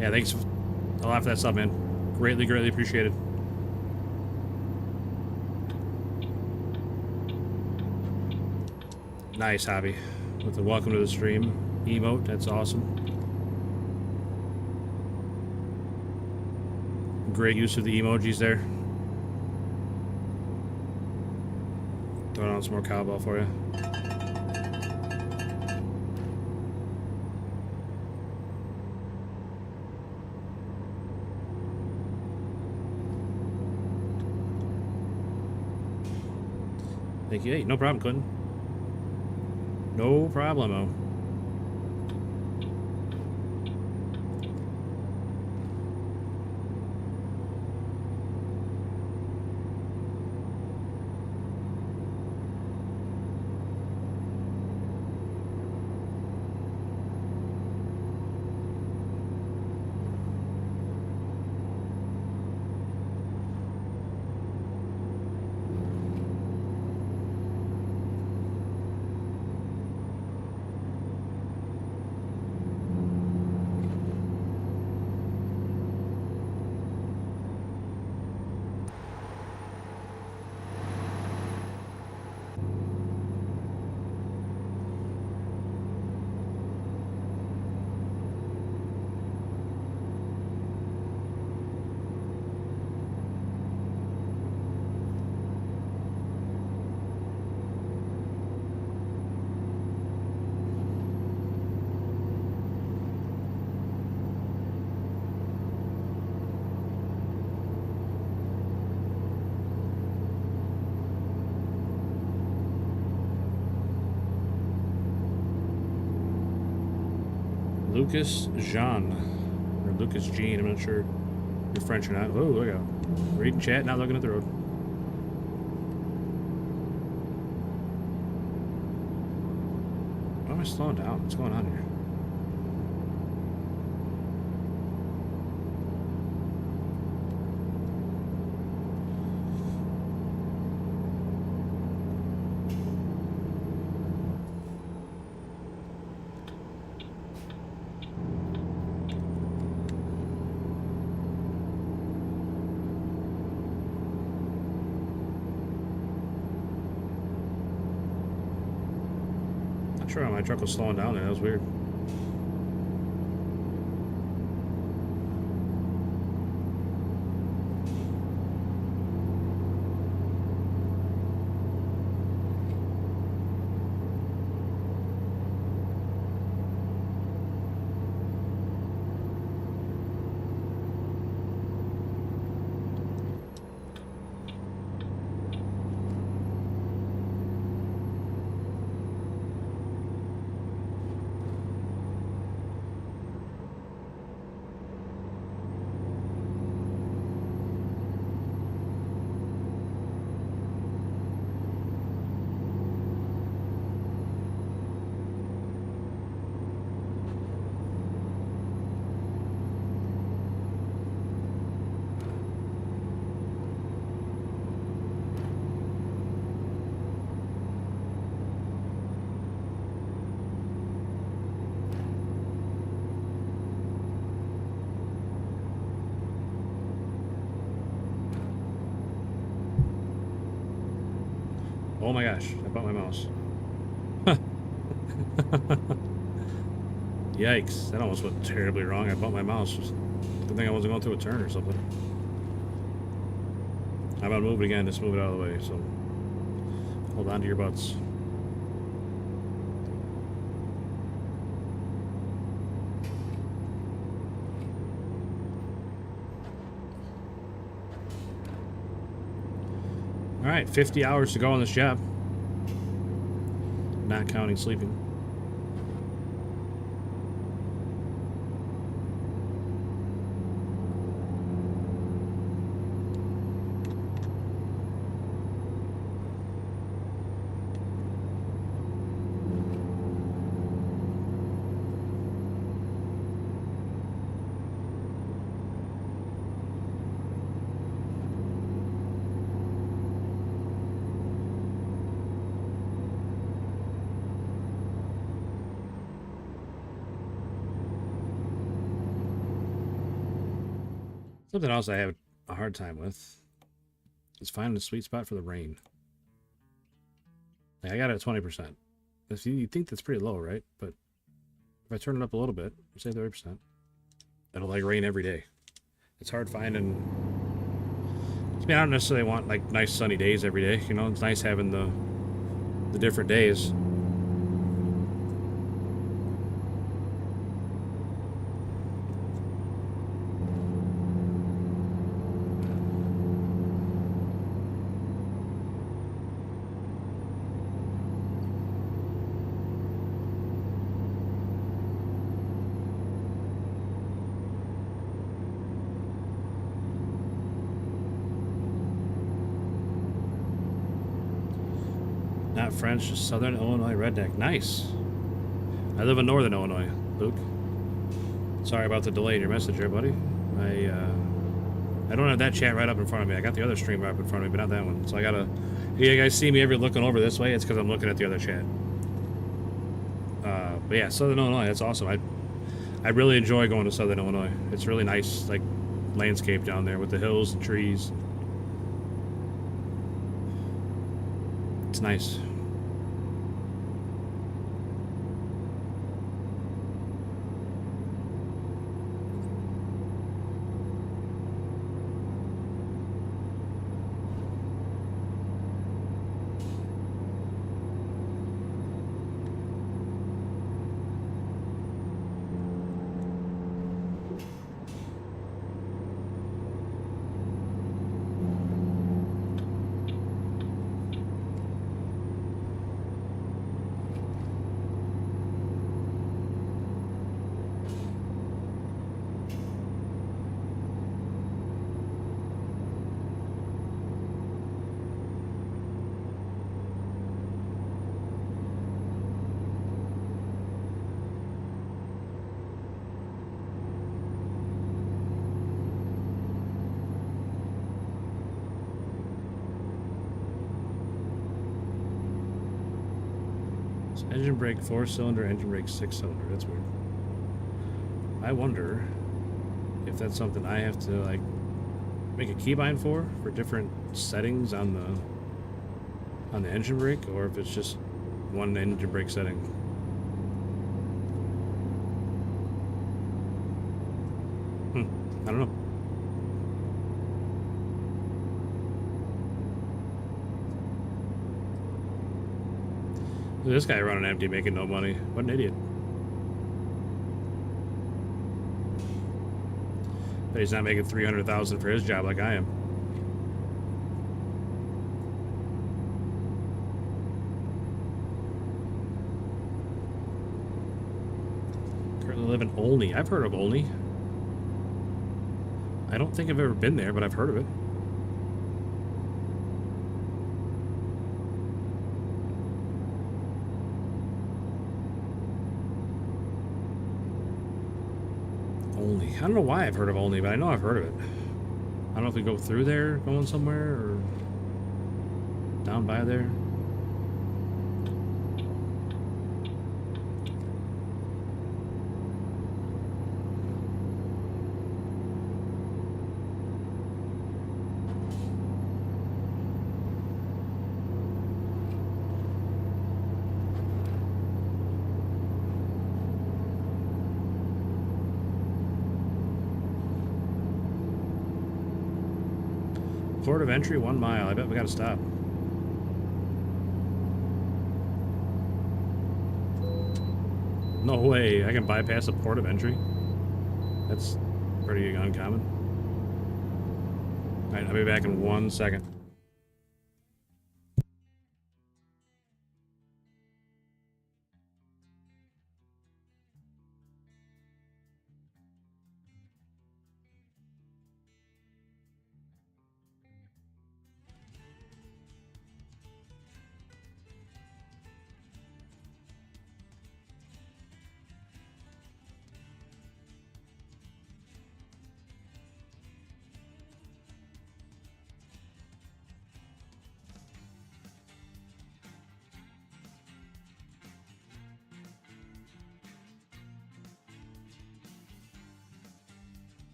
[SPEAKER 1] Yeah, thanks a lot for that sub, man. Greatly, greatly appreciated. Nice, Hobby. With the welcome to the stream emote. That's awesome. Great use of the emojis there. Throwing on some more cowbell for you. Thank you. Hey, no problem, Clinton. No problemo. Lucas Jean. Or Lucas Jean, I'm not sure if you're French or not. Oh, look out. Reading chat, not looking at the road. Why am I slowing down? What's going on here? Not sure how my truck was slowing down there. That was weird. Oh my gosh, I bumped my mouse. Yikes, that almost went terribly wrong. I bumped my mouse. Good thing I wasn't going through a turn or something. How about move it again? Just move it out of the way, so hold on to your butts. Alright, 50 hours to go on this job. Not counting sleeping. Something else I have a hard time with is finding a sweet spot for the rain. Like I got it at 20%. You think that's pretty low, right? But if I turn it up a little bit, say 30%, it'll like rain every day. It's hard finding. I mean, I don't necessarily want like nice sunny days every day. You know, it's nice having the different days. Not French, just Southern Illinois redneck. Nice. I live in Northern Illinois, Luke. Sorry about the delay in your message there, buddy. I don't have that chat right up in front of me. I got the other stream right up in front of me, but not that one. So I gotta. You guys see me ever looking over this way? It's because I'm looking at the other chat. But yeah, Southern Illinois, that's awesome. I really enjoy going to Southern Illinois. It's really nice, like landscape down there with the hills and trees. It's nice. Engine brake 4-cylinder, engine brake 6-cylinder. That's weird. I wonder if that's something I have to like make a keybind for different settings on the engine brake, or if it's just one engine brake setting. I don't know. This guy running empty, making no money. What an idiot. But he's not making $300,000 for his job like I am. Currently live in Olney. I've heard of Olney. I don't think I've ever been there, but I've heard of it. Olney. I don't know why I've heard of Olney, but I know I've heard of it. I don't know if we go through there, going somewhere, or down by there. Port of entry, 1 mile. I bet we gotta stop. No way. I can bypass a port of entry? That's pretty uncommon. Alright, I'll be back in 1 second.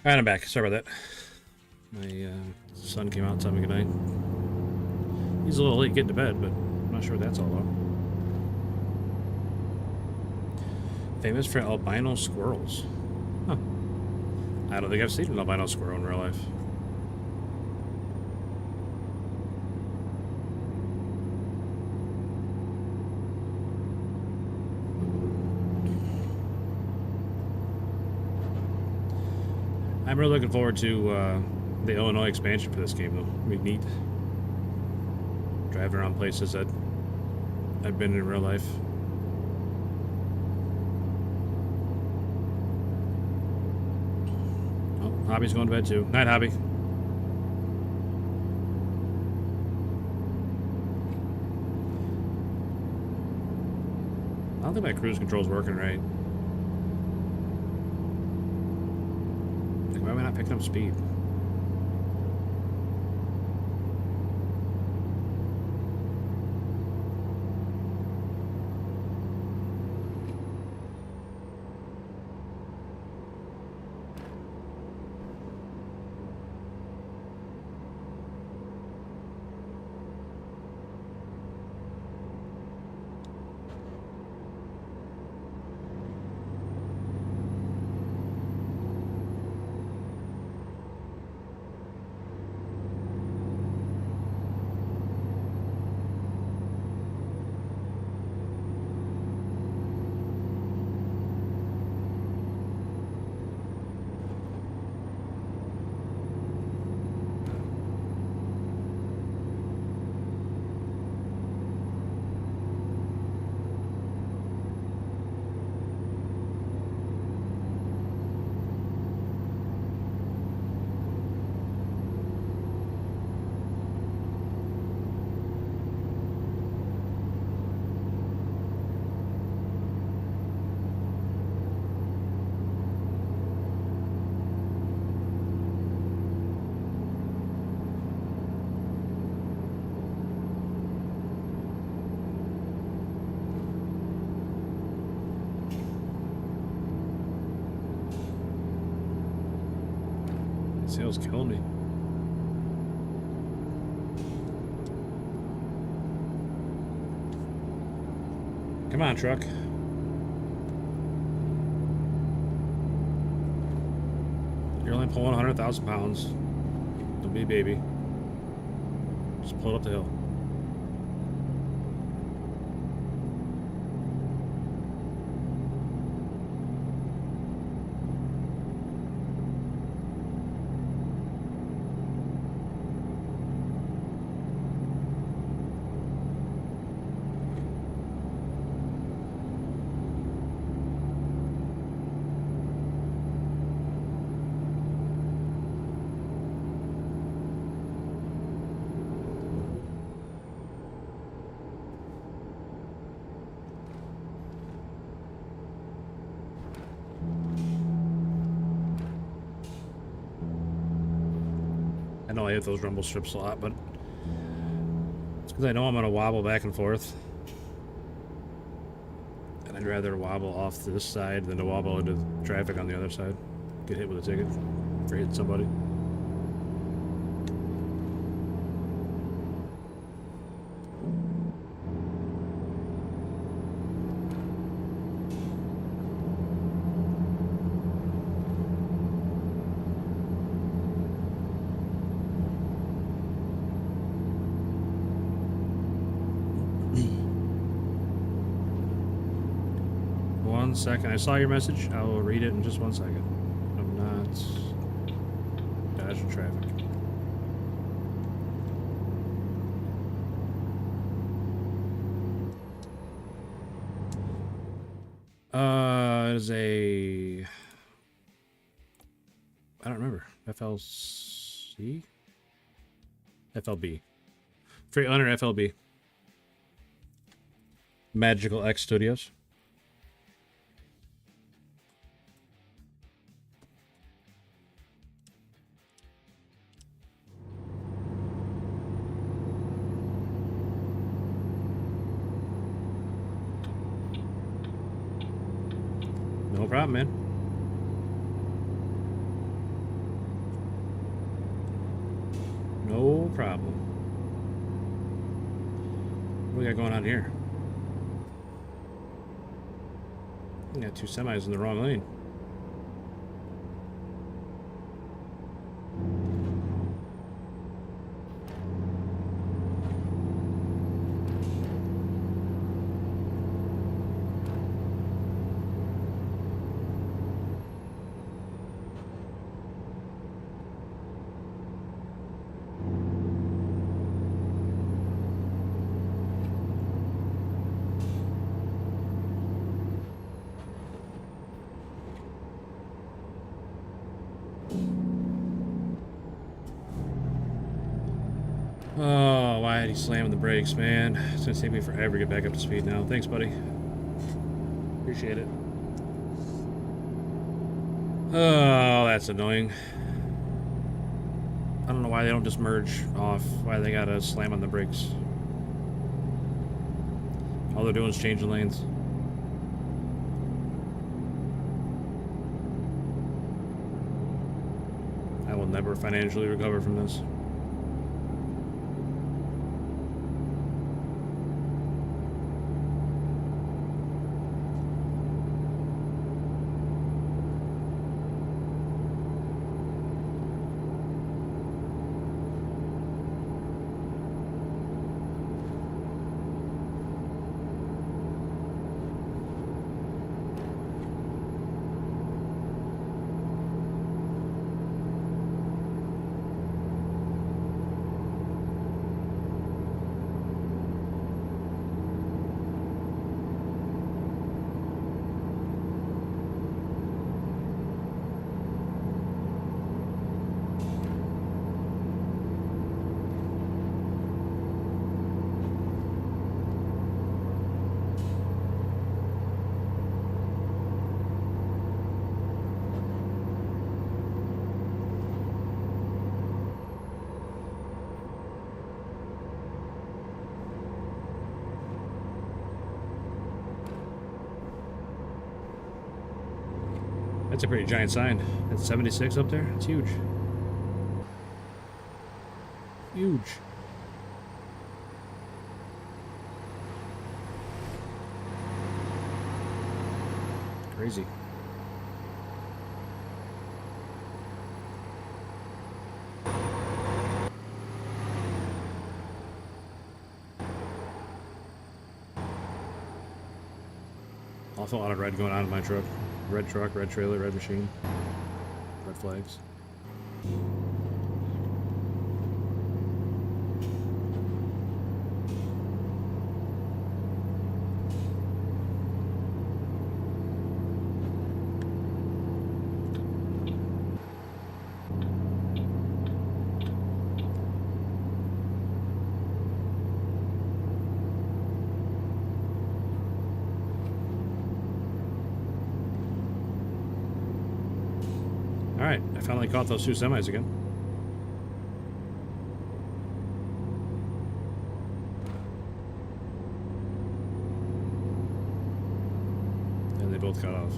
[SPEAKER 1] Alright, I'm back. Sorry about that. My son came out and told me goodnight. He's a little late getting to bed, but I'm not sure what that's all about. Famous for albino squirrels. Huh. I don't think I've seen an albino squirrel in real life. I'm really looking forward to the Illinois expansion for this game, though. It'll be neat. Driving around places that I've been in real life. Oh, Hobby's going to bed too. Night, Hobby. I don't think my cruise control's working right. Why am I not picking up speed? Sail's killing me. Come on, truck. You're only pulling 100,000 pounds. Don't be a baby. Just pull it up the hill. I know I hit those rumble strips a lot, but it's because I know I'm going to wobble back and forth. And I'd rather wobble off to this side than to wobble into traffic on the other side. Get hit with a ticket for hitting somebody. One second. I saw your message. I will read it in just 1 second. I'm not dodging traffic. It is a... I don't remember. FLC? FLB. Freightliner FLB. Magical X Studios. No problem, man. No problem. What we got going on here? We got two semis in the wrong lane. Oh, why did he slam the brakes, man? It's gonna take me forever to get back up to speed now. Thanks, buddy. Appreciate it. Oh, that's annoying. I don't know why they don't just merge off. Why they gotta slam on the brakes. All they're doing is changing lanes. I will never financially recover from this. That's a pretty giant sign. That's 76 up there. It's huge. Huge. Crazy. Also a lot of red going on in my truck. Red truck, red trailer, red machine. Red flags. Alright, I finally caught those two semis again. And they both got off.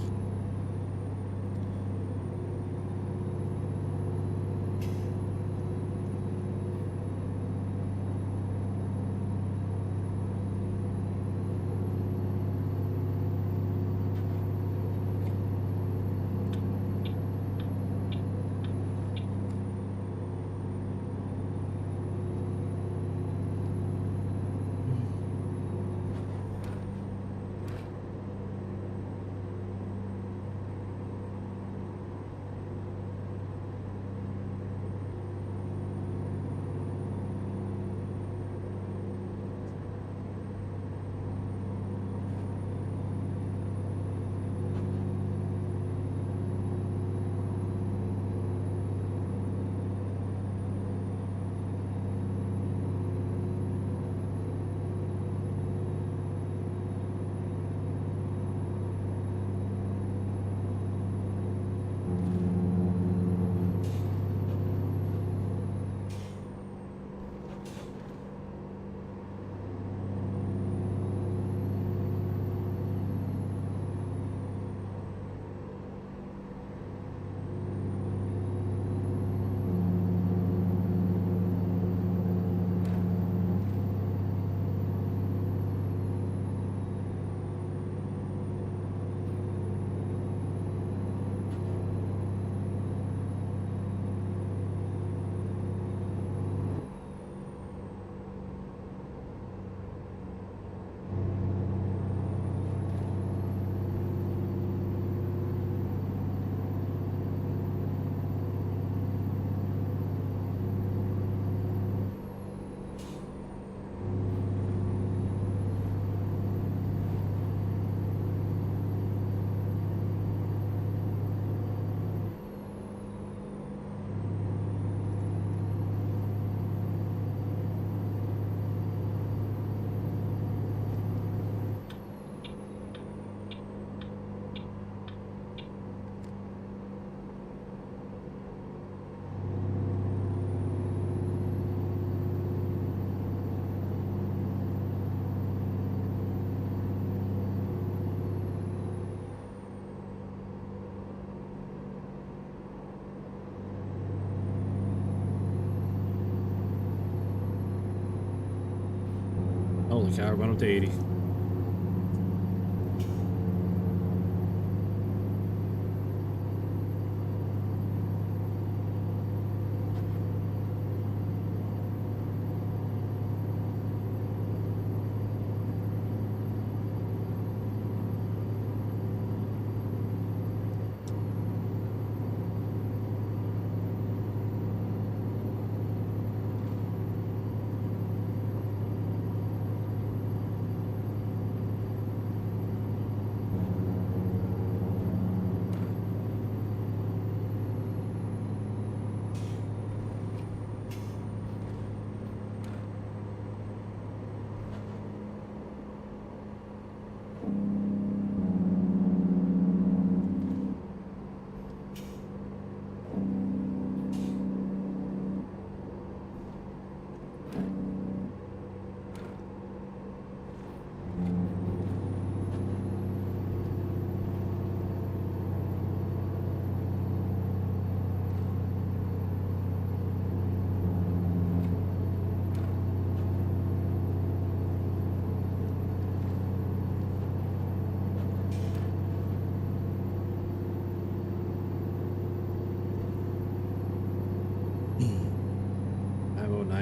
[SPEAKER 1] Holy cow, went up to 80.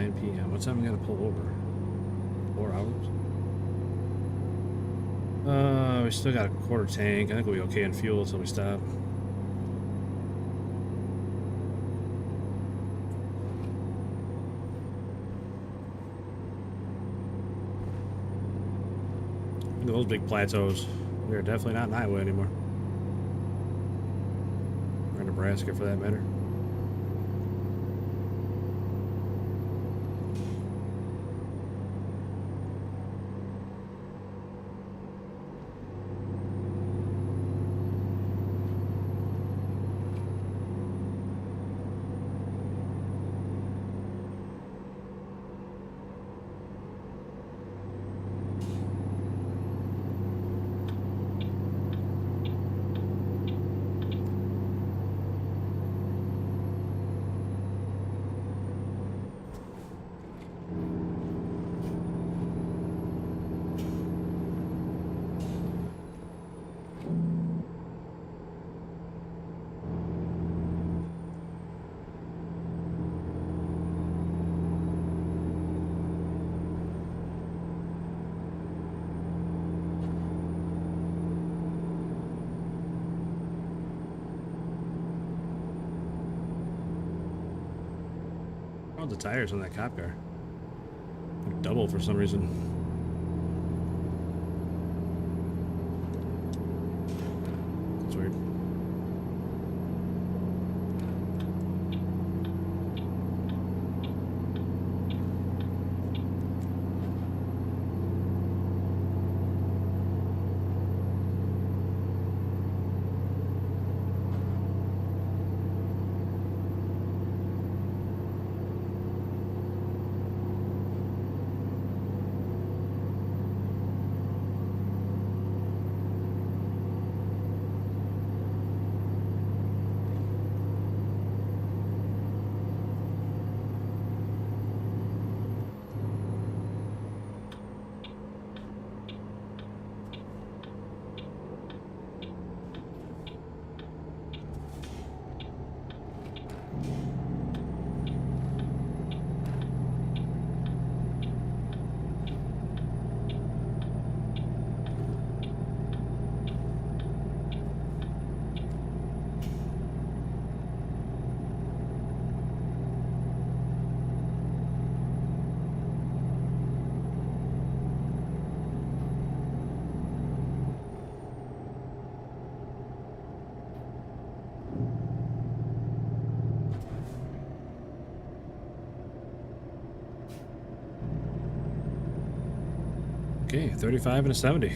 [SPEAKER 1] 9 p.m. What time we gotta pull over? 4 hours? We still got a quarter tank. I think we'll be okay in fuel until we stop. Look at those big plateaus. We are definitely not in Iowa anymore. Or Nebraska for that matter. Oh, the tires on that cop car. They're double for some reason. That's weird. Okay, 35 and a 70.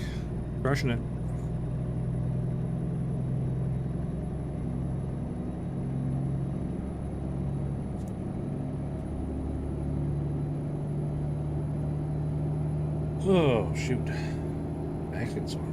[SPEAKER 1] Crushing it. Oh, shoot. Back's getting sore.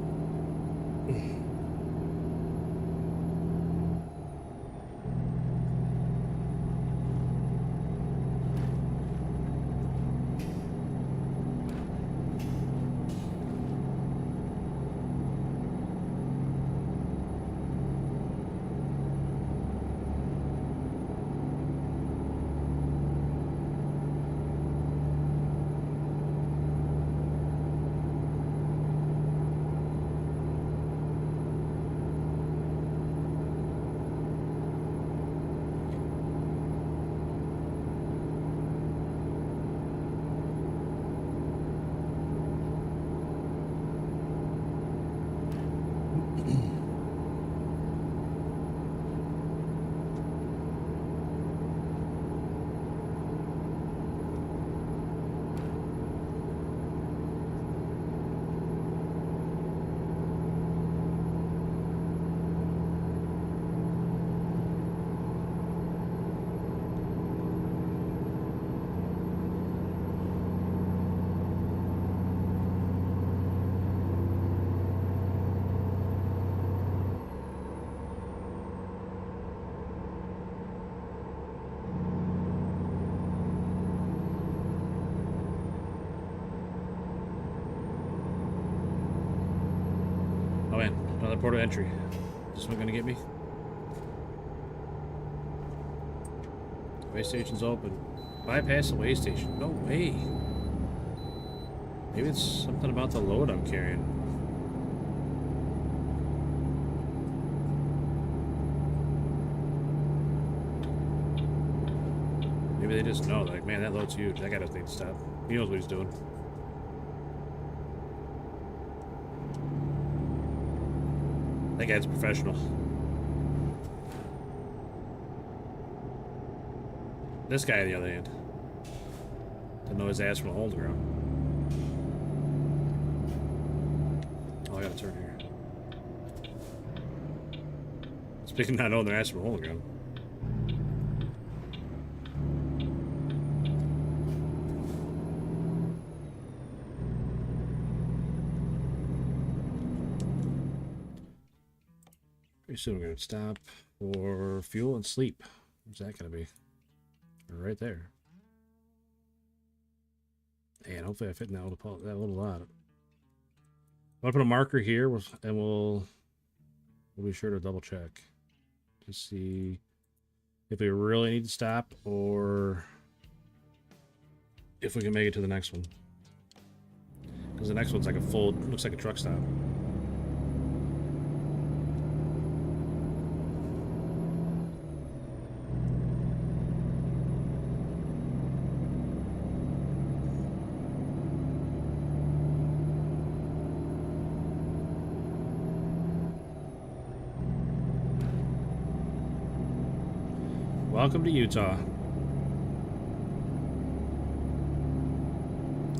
[SPEAKER 1] Oh man, another port of entry. Is this one gonna get me? Way station's open. Bypass the way station. No way. Maybe it's something about the load I'm carrying. Maybe they just know, like, man, that load's huge. That guy doesn't need to stop. He knows what he's doing. That guy's a professional. This guy, on the other hand, didn't know his ass from a hole in the ground. Oh, I gotta turn here. Speaking of not knowing their ass from a hole in the ground. Pretty soon we're gonna stop for fuel and sleep. Where's that gonna be? Right there. And hopefully I fit in that little lot. I'll put a marker here, and we'll be sure to double check to see if we really need to stop or if we can make it to the next one. Because the next one's like a full, looks like a truck stop. Welcome to Utah.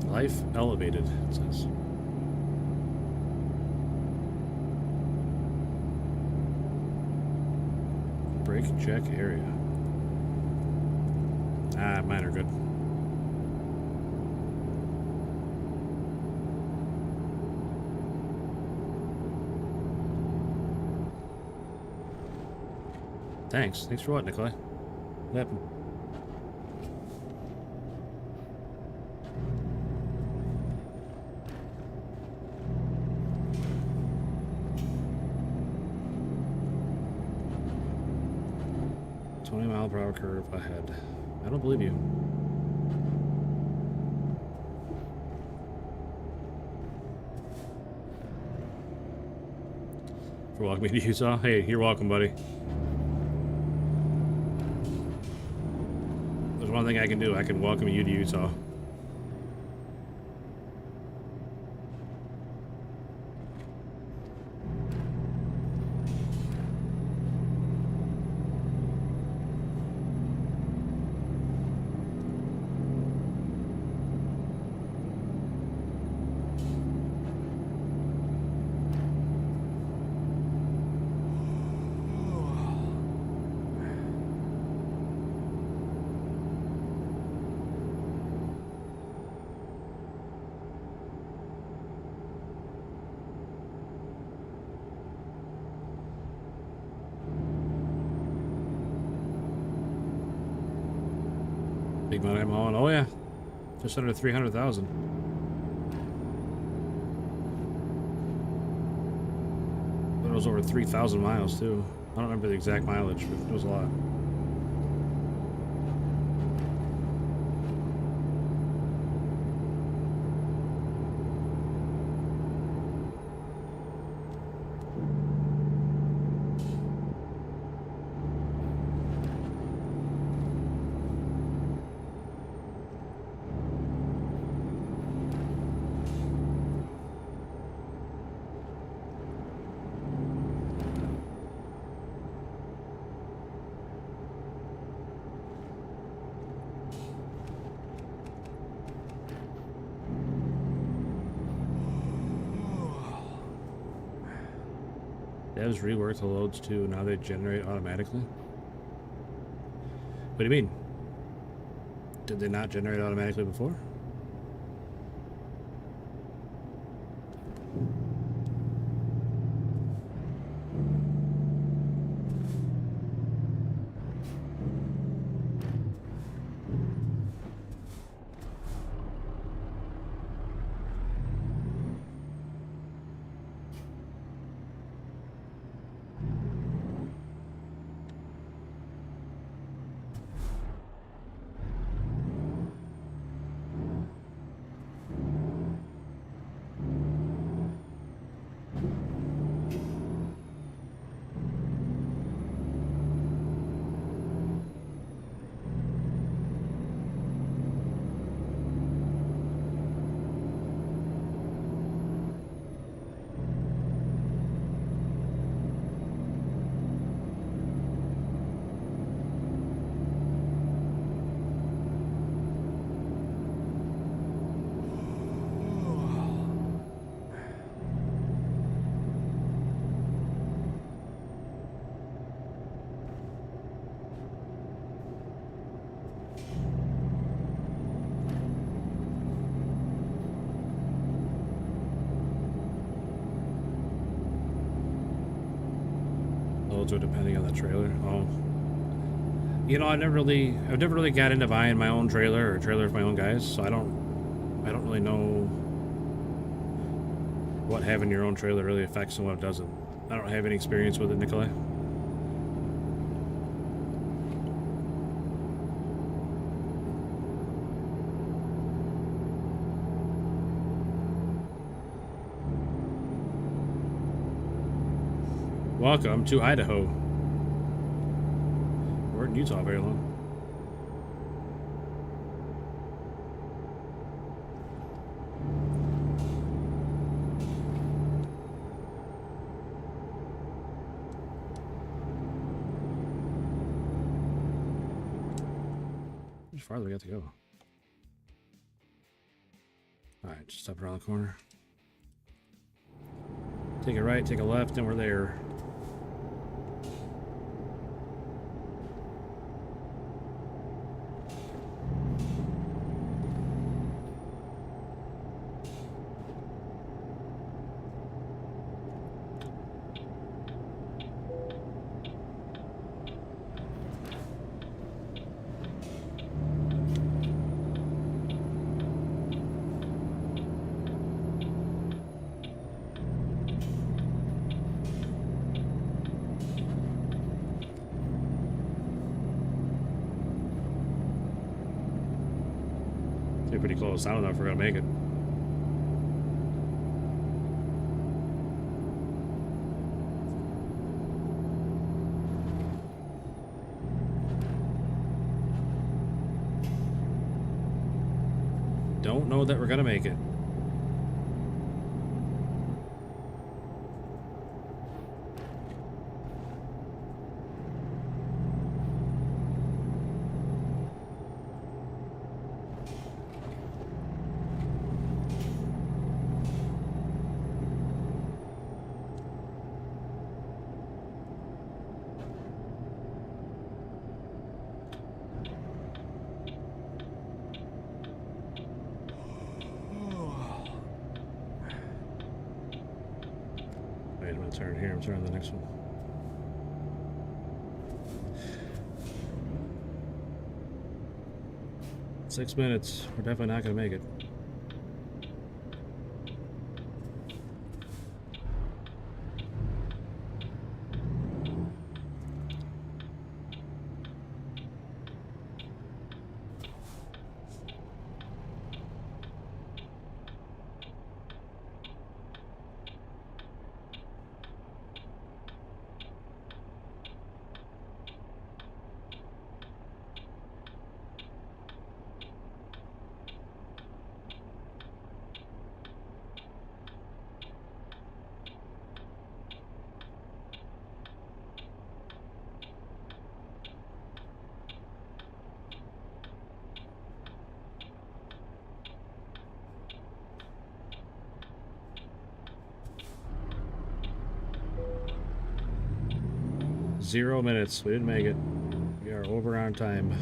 [SPEAKER 1] Life elevated, it says. Brake check area. Ah, mine are good. Thanks. Thanks for what, Nikolai? What happened? .20-mile-per-hour curve ahead. I don't believe you. For welcoming to Utah. Hey, you're welcome, buddy. There's one thing I can do. I can welcome you to Utah. Big money I'm hauling. Oh yeah, just under 300,000. But it was over 3,000 miles too. I don't remember the exact mileage, but it was a lot. Devs reworked the loads too. Now they generate automatically. What do you mean? Did they not generate automatically before? loads are depending on the trailer. Oh. You know, I've never really got into buying my own trailer or a trailer of my own guys, so I don't really know what having your own trailer really affects and what it doesn't. I don't have any experience with it, Nikolai. Welcome to Idaho. We're in Utah very long. How much farther we got to go? Alright, just step around the corner. Take a right, take a left, and we're there. Pretty close. I don't know if we're gonna make it. Don't know that we're gonna make it. Wait, I'm gonna turn here. I'm turning the next one. Six minutes. We're definitely not gonna make it. Zero minutes. We didn't make it. We are over on time.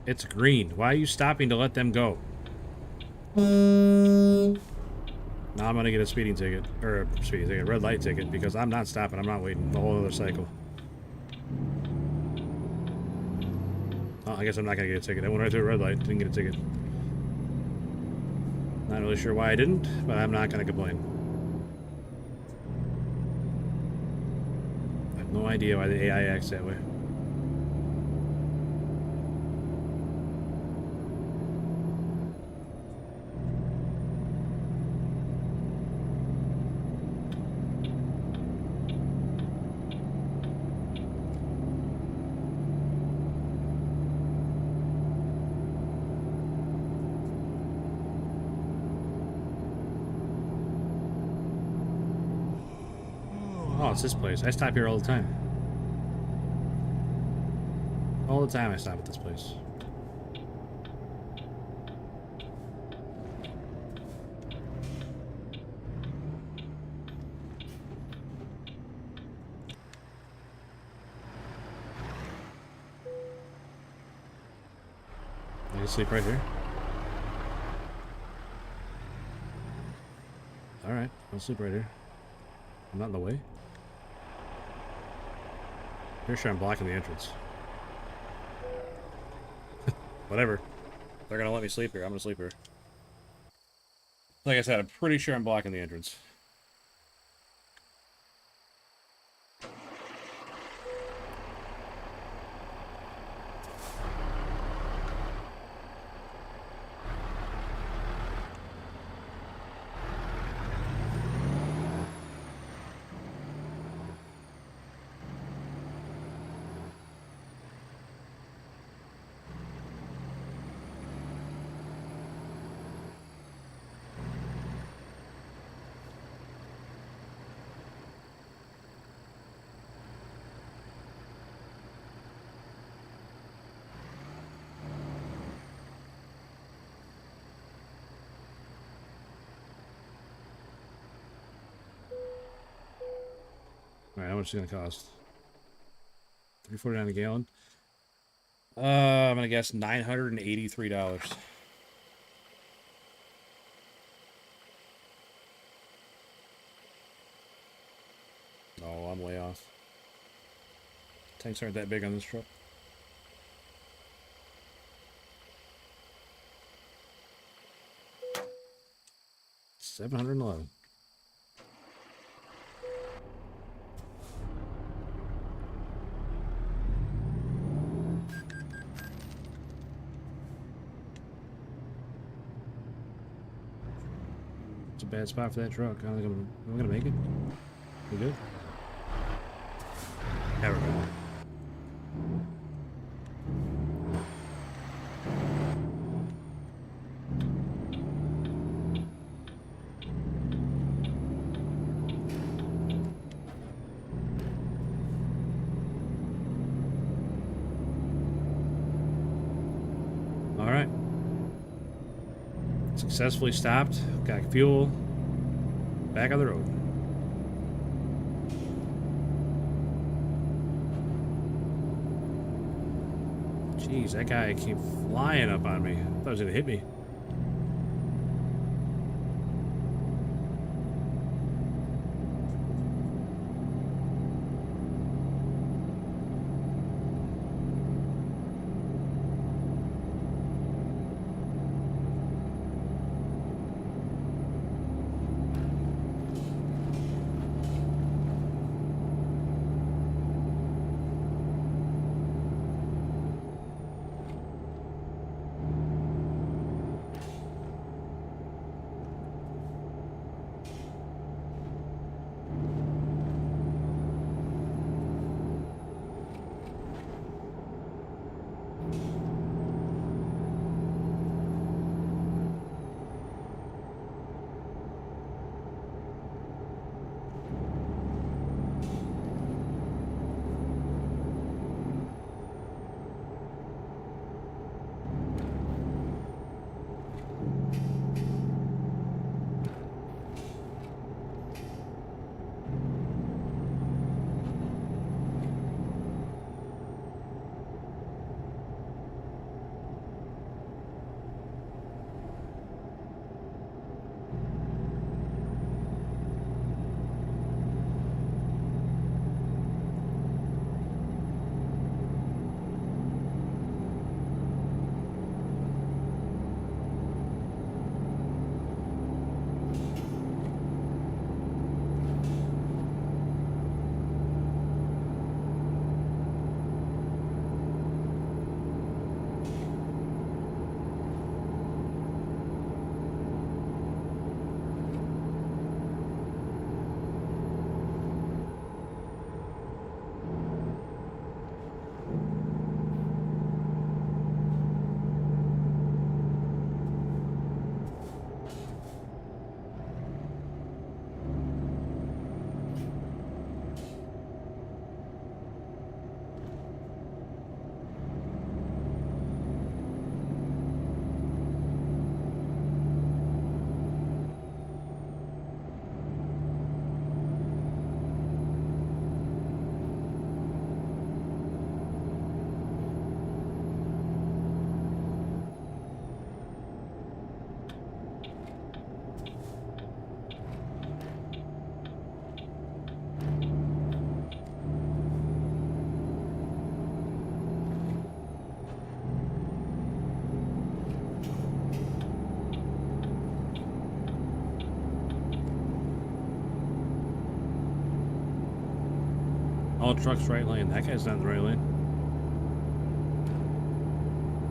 [SPEAKER 1] It's green. Why are you stopping to let them go? Now I'm gonna get a speeding ticket. Or a speeding ticket, red light ticket, because I'm not stopping. I'm not waiting the whole other cycle. Oh, I guess I'm not gonna get a ticket. I went right through a red light. Didn't get a ticket. Not really sure why I didn't, but I'm not gonna complain. I have no idea why the AI acts that way. Oh, it's this place. I stop here all the time. All the time I stop at this place. I can sleep right here. Alright. Alright, I'll sleep right here. I'm not in the way. Pretty sure I'm blocking the entrance. Whatever. They're gonna let me sleep here. I'm gonna sleep here. Like I said, I'm pretty sure I'm blocking the entrance. Alright, how much is it gonna cost? $3.49 a gallon. I'm gonna guess $983. No, I'm way off. Tanks aren't that big on this truck. $711. It's a bad spot for that truck. I don't think I'm gonna make it. We good? Yeah, we're good. Alright. Successfully stopped. Got fuel. Back on the road. Jeez, that guy came flying up on me. I thought he was gonna hit me. All trucks right lane. That guy's not in the right lane.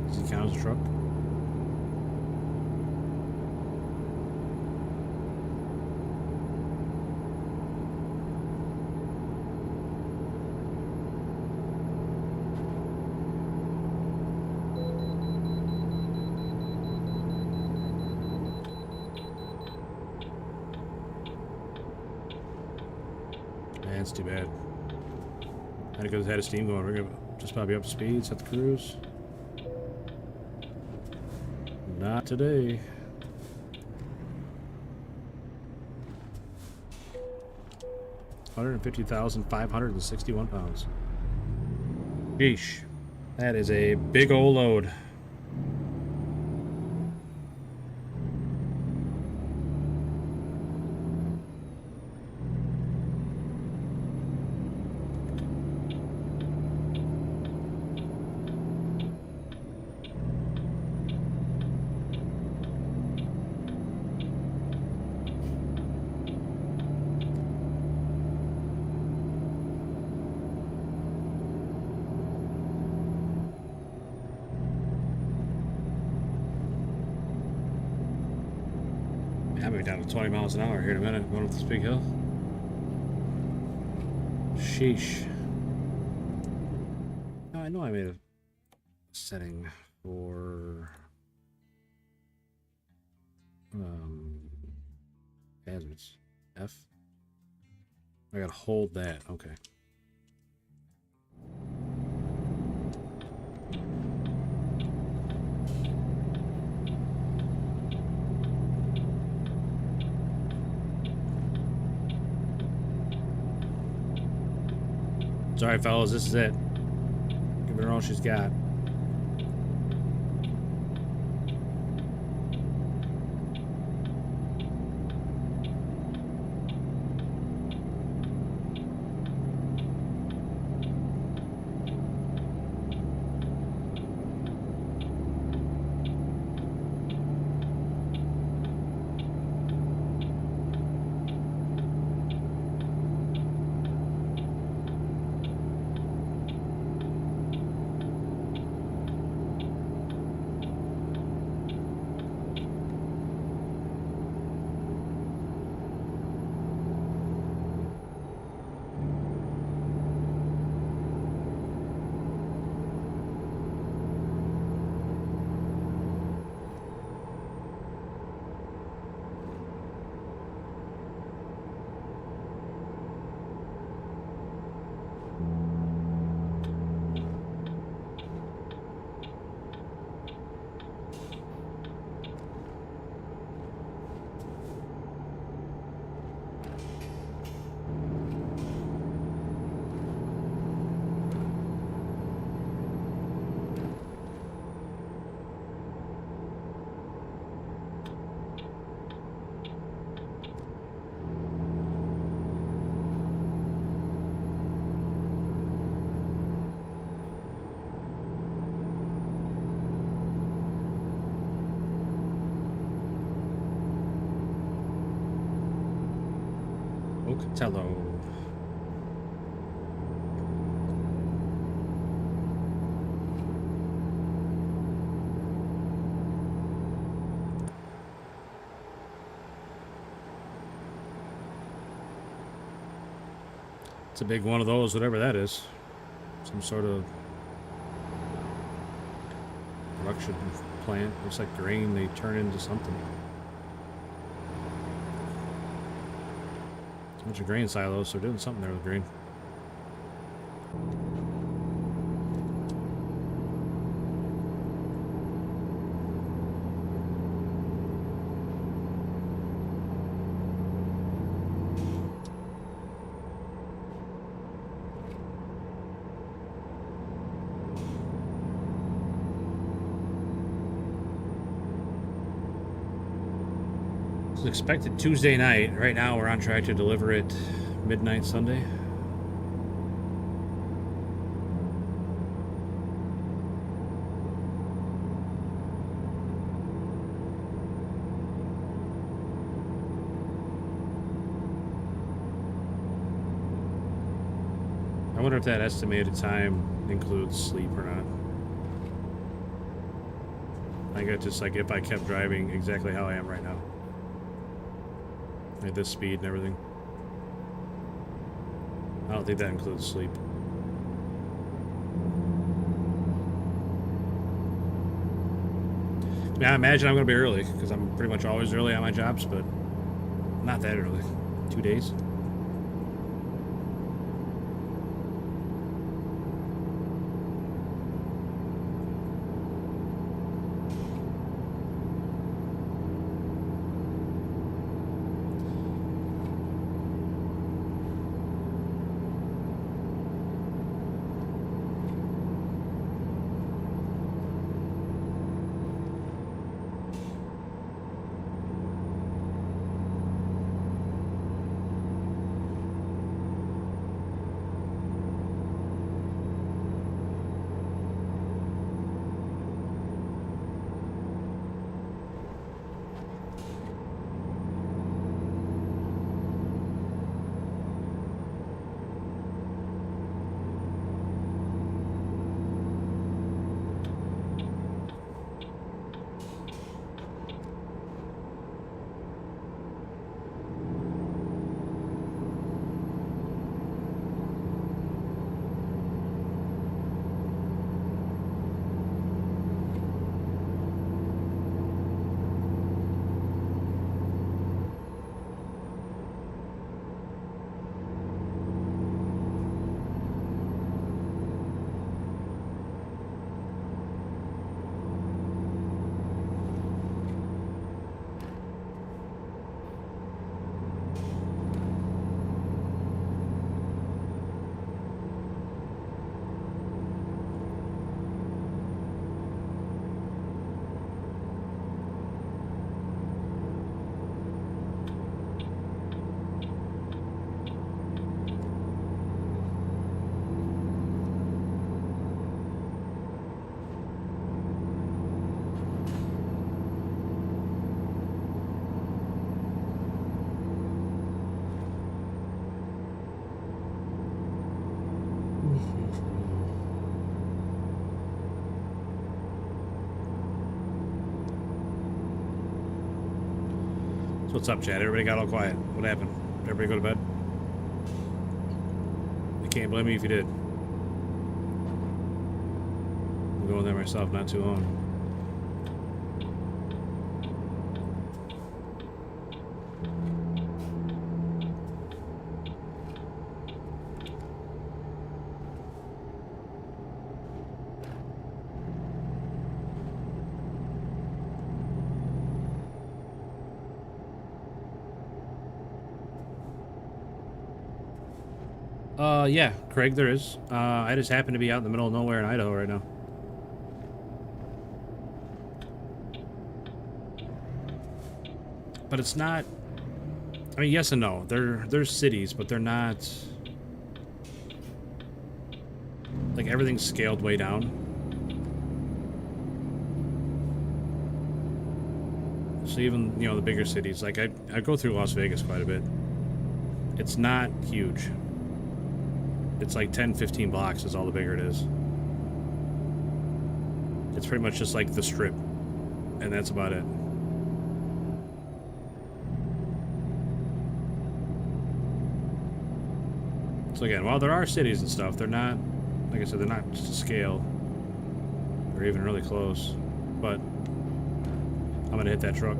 [SPEAKER 1] Does he count as a truck? That's too bad. Had to go ahead of steam going. We're gonna just about be up to speed, set the cruise. Not today. £150,561. Sheesh. That is a big old load. I'm going down to 20 miles an hour here in a minute, going up this big hill. Sheesh. Now, I know I made a setting for hazards. F. I gotta hold that. Okay. Sorry, fellas, this is it. Give her all she's got. Ocatello. It's a big one of those, whatever that is. Some sort of production plant. Looks like grain they turn into something. A bunch of grain silos, so they're doing something there with grain. It's expected Tuesday night. Right now we're on track to deliver it midnight Sunday. I wonder if that estimated time includes sleep or not. I got just like if I kept driving exactly how I am right now. At this speed and everything. I don't think that includes sleep. Yeah, I imagine I'm going to be early, because I'm pretty much always early on my jobs, but not that early. 2 days. So what's up, Chad? Everybody got all quiet. What happened? Everybody go to bed? I can't blame you if you did. I'm going there myself not too long. Yeah, Craig, there is. I just happen to be out in the middle of nowhere in Idaho right now. But it's not... I mean, yes and no. There's cities, but they're not... Like, everything's scaled way down. So even, you know, the bigger cities, like, I go through Las Vegas quite a bit. It's not huge. It's like 10, 15 blocks is all the bigger it is. It's pretty much just like the Strip. And that's about it. So again, while there are cities and stuff, they're not, like I said, they're not just to scale. Or even really close. But I'm gonna hit that truck.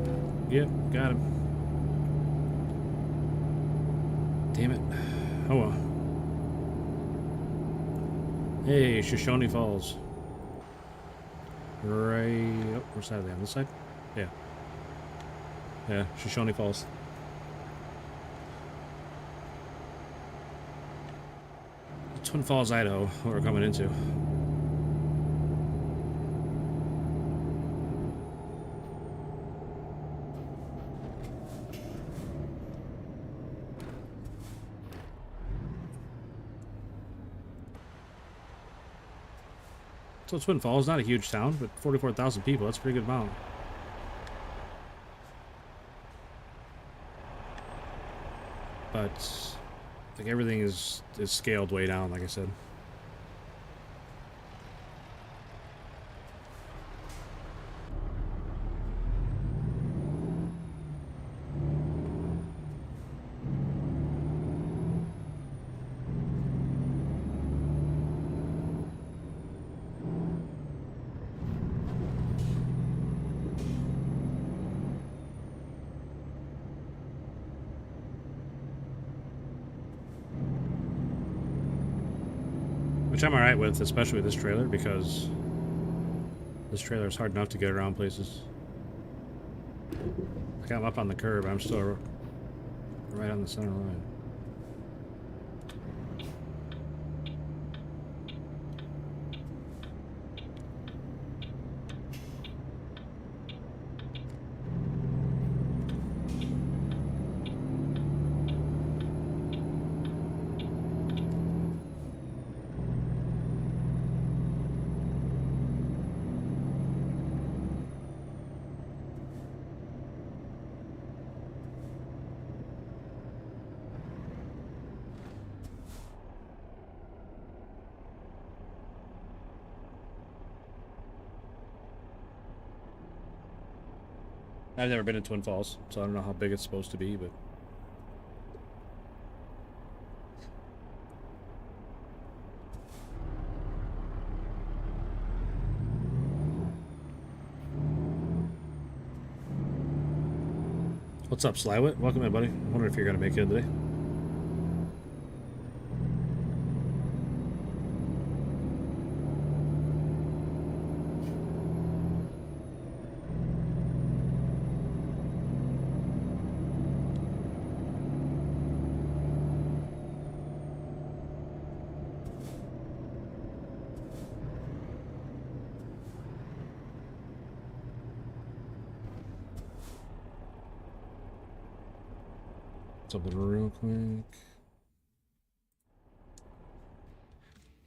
[SPEAKER 1] Yep, got him. Damn it. Oh well. Hey, Shoshone Falls. Right... Oh, which side are they on? This side? Yeah. Yeah, Shoshone Falls. Twin Falls, Idaho, what we're coming into. So Twin Falls, not a huge town, but 44,000 people, that's a pretty good amount. But Like everything is scaled way down, like I said. Which I'm alright with, especially with this trailer, because this trailer is hard enough to get around places. Like I'm up on the curb, I'm still right on the center line. I've never been to Twin Falls, so I don't know how big it's supposed to be, but... What's up, Slywit? Welcome in, buddy. I wonder if you're gonna make it in today. Something real quick.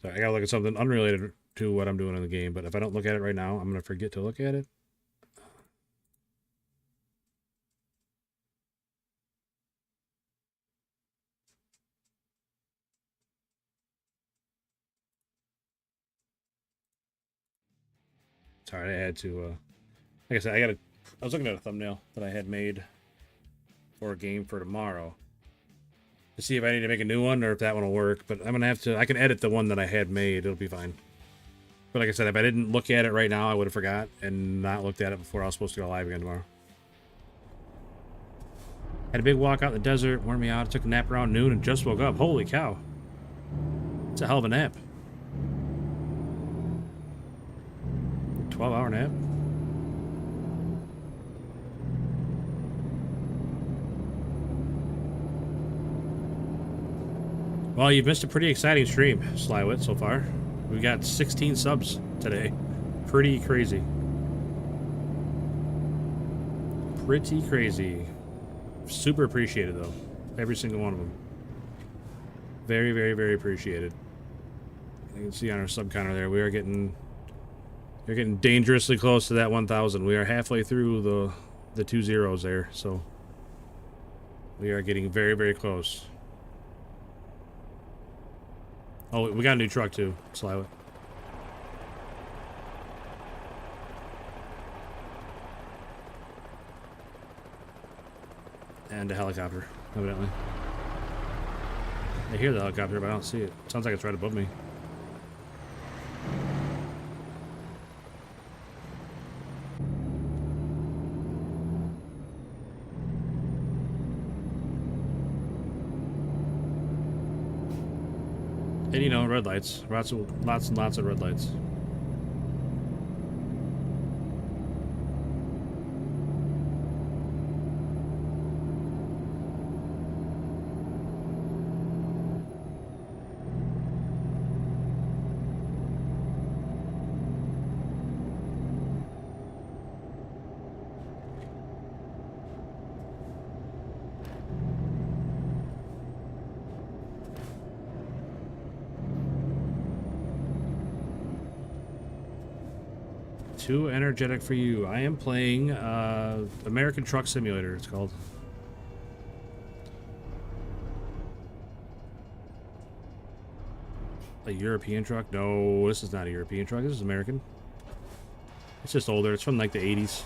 [SPEAKER 1] Sorry, I gotta look at something unrelated to what I'm doing in the game, but if I don't look at it right now, I'm gonna forget to look at it. Sorry, I had to, like I said, I was looking at a thumbnail that I had made for a game for tomorrow to see if I need to make a new one or if that one will work, but I'm gonna have to, I can edit the one that I had made, it'll be fine. But like I said, if I didn't look at it right now, I would have forgot and not looked at it before I was supposed to go live again tomorrow. Had a big walk out in the desert, warmed me out, took a nap around noon, and just woke up. Holy cow. It's a hell of a nap. 12-hour nap. Well, you've missed a pretty exciting stream, Slywit, so far. We got 16 subs today. Pretty crazy. Pretty crazy. Super appreciated, though. Every single one of them. Very, very, very appreciated. You can see on our sub counter there, we're getting dangerously close to that 1,000. We are halfway through the 2 zeros there, so we are getting very, very close. Oh, we got a new truck too, Slywit. And a helicopter, evidently. I hear the helicopter, but I don't see it. Sounds like it's right above me. And you know, red lights. Lots and lots of red lights. Too energetic for you. I am playing American Truck Simulator, it's called. A European truck? No, this is not a European truck. This is American. It's just older. It's from like the 80s.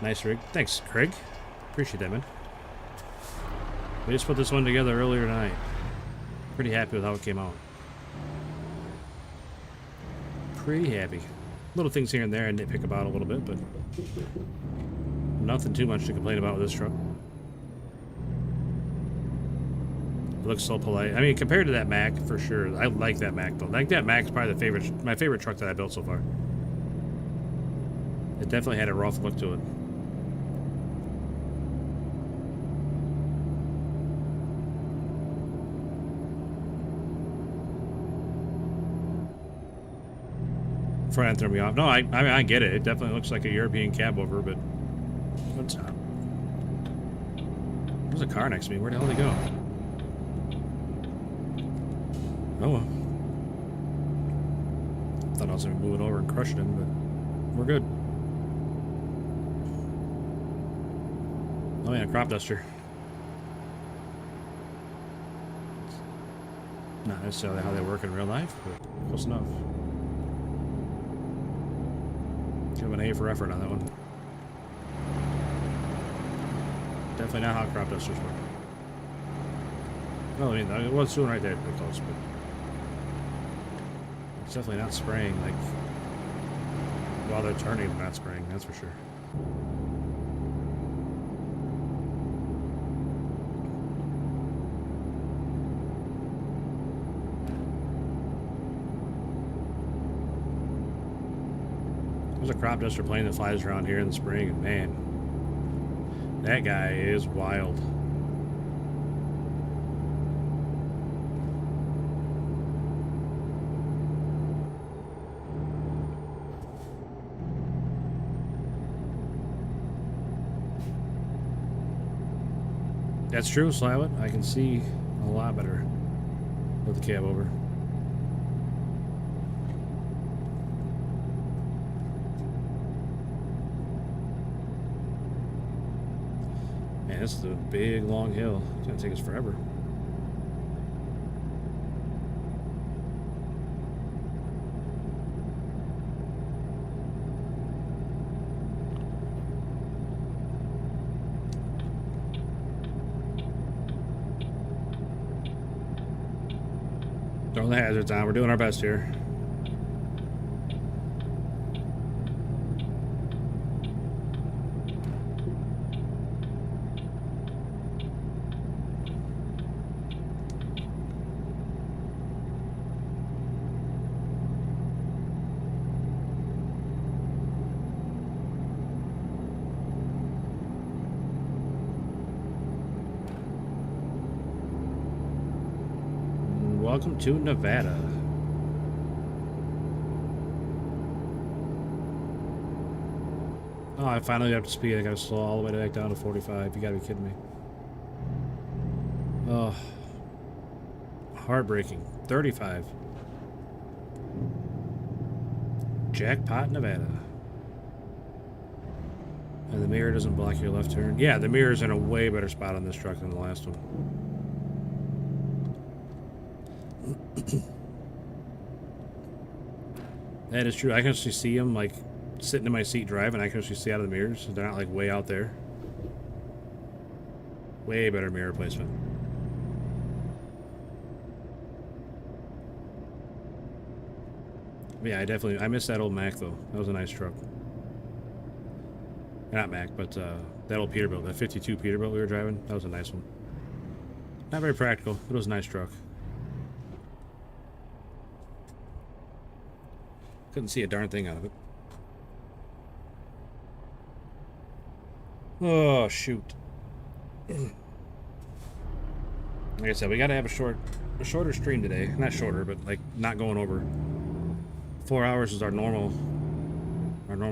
[SPEAKER 1] Nice rig. Thanks, Craig. Appreciate that, man. We just put this one together earlier tonight. Pretty happy with how it came out. Pretty happy. Little things here and there I nitpick about a little bit, but nothing too much to complain about with this truck. It looks so polite. I mean, compared to that Mac, for sure. I like that Mac, though. Like, that Mac's probably my favorite truck that I built so far. It definitely had a rough look to it. Front end threw me off. No, I mean, I get it. It definitely looks like a European cab over, but what's up? There's a car next to me. Where the hell did he go? Oh well. Thought I was gonna move it over and crush him, but we're good. Oh yeah, crop duster. Not necessarily how they work in real life, but close enough. Give an A for effort on that one. Definitely not how crop dusters work. Well, I mean, it was doing right there pretty close, but it's definitely not spraying like while they're turning, not spraying, that's for sure. There's a crop duster plane that flies around here in the spring, and man, that guy is wild. That's true, Sliwit. I can see a lot better with the cab over. Man, this is a big, long hill. It's gonna take us forever. Throwing the hazards on. We're doing our best here. Welcome to Nevada. Oh, I finally got up to speed. I gotta slow all the way back down to 45. You gotta be kidding me. Oh. Heartbreaking. 35. Jackpot, Nevada. And the mirror doesn't block your left turn. Yeah, the mirror's in a way better spot on this truck than the last one. That is true. I can actually see them like sitting in my seat driving. I can actually see out of the mirrors. They're not like way out there. Way better mirror placement. But yeah, I miss that old Mac though. That was a nice truck. Not Mac, but that old Peterbilt, that 52 Peterbilt we were driving. That was a nice one. Not very practical, but it was a nice truck. Couldn't see a darn thing out of it. Oh, shoot. Like I said, we gotta have a shorter stream today. Not shorter, but like not going over. 4 hours is our normal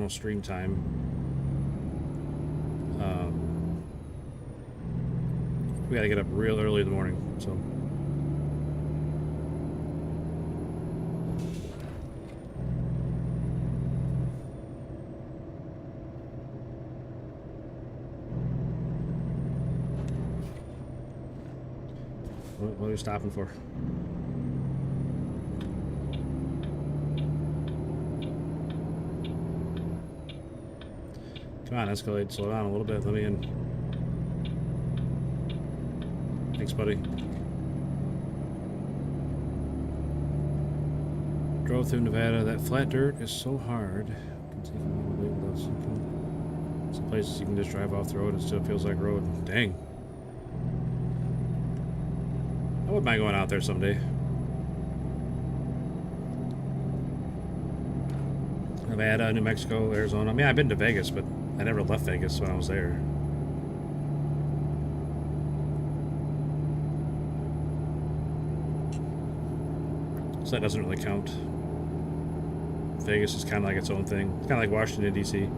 [SPEAKER 1] stream time. We gotta get up real early in the morning, so. What are you stopping for? Come on, Escalade. Slow down a little bit. Let me in. Thanks, buddy. Drove through Nevada. That flat dirt is so hard. Can take a little bit without sinking. Some places you can just drive off the road and it still feels like road. Dang. I wouldn't mind going out there someday. Nevada, New Mexico, Arizona. I mean, I've been to Vegas, but I never left Vegas when I was there. So that doesn't really count. Vegas is kind of like its own thing. It's kind of like Washington, D.C.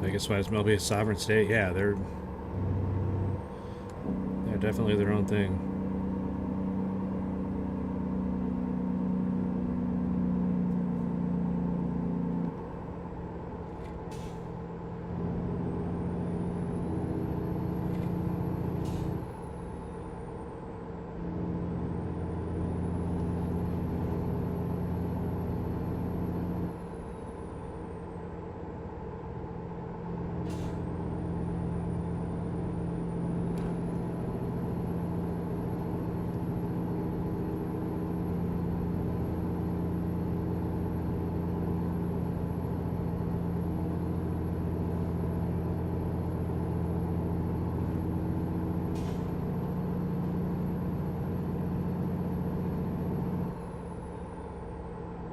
[SPEAKER 1] Vegas might as well be a sovereign state. Yeah, they're definitely their own thing.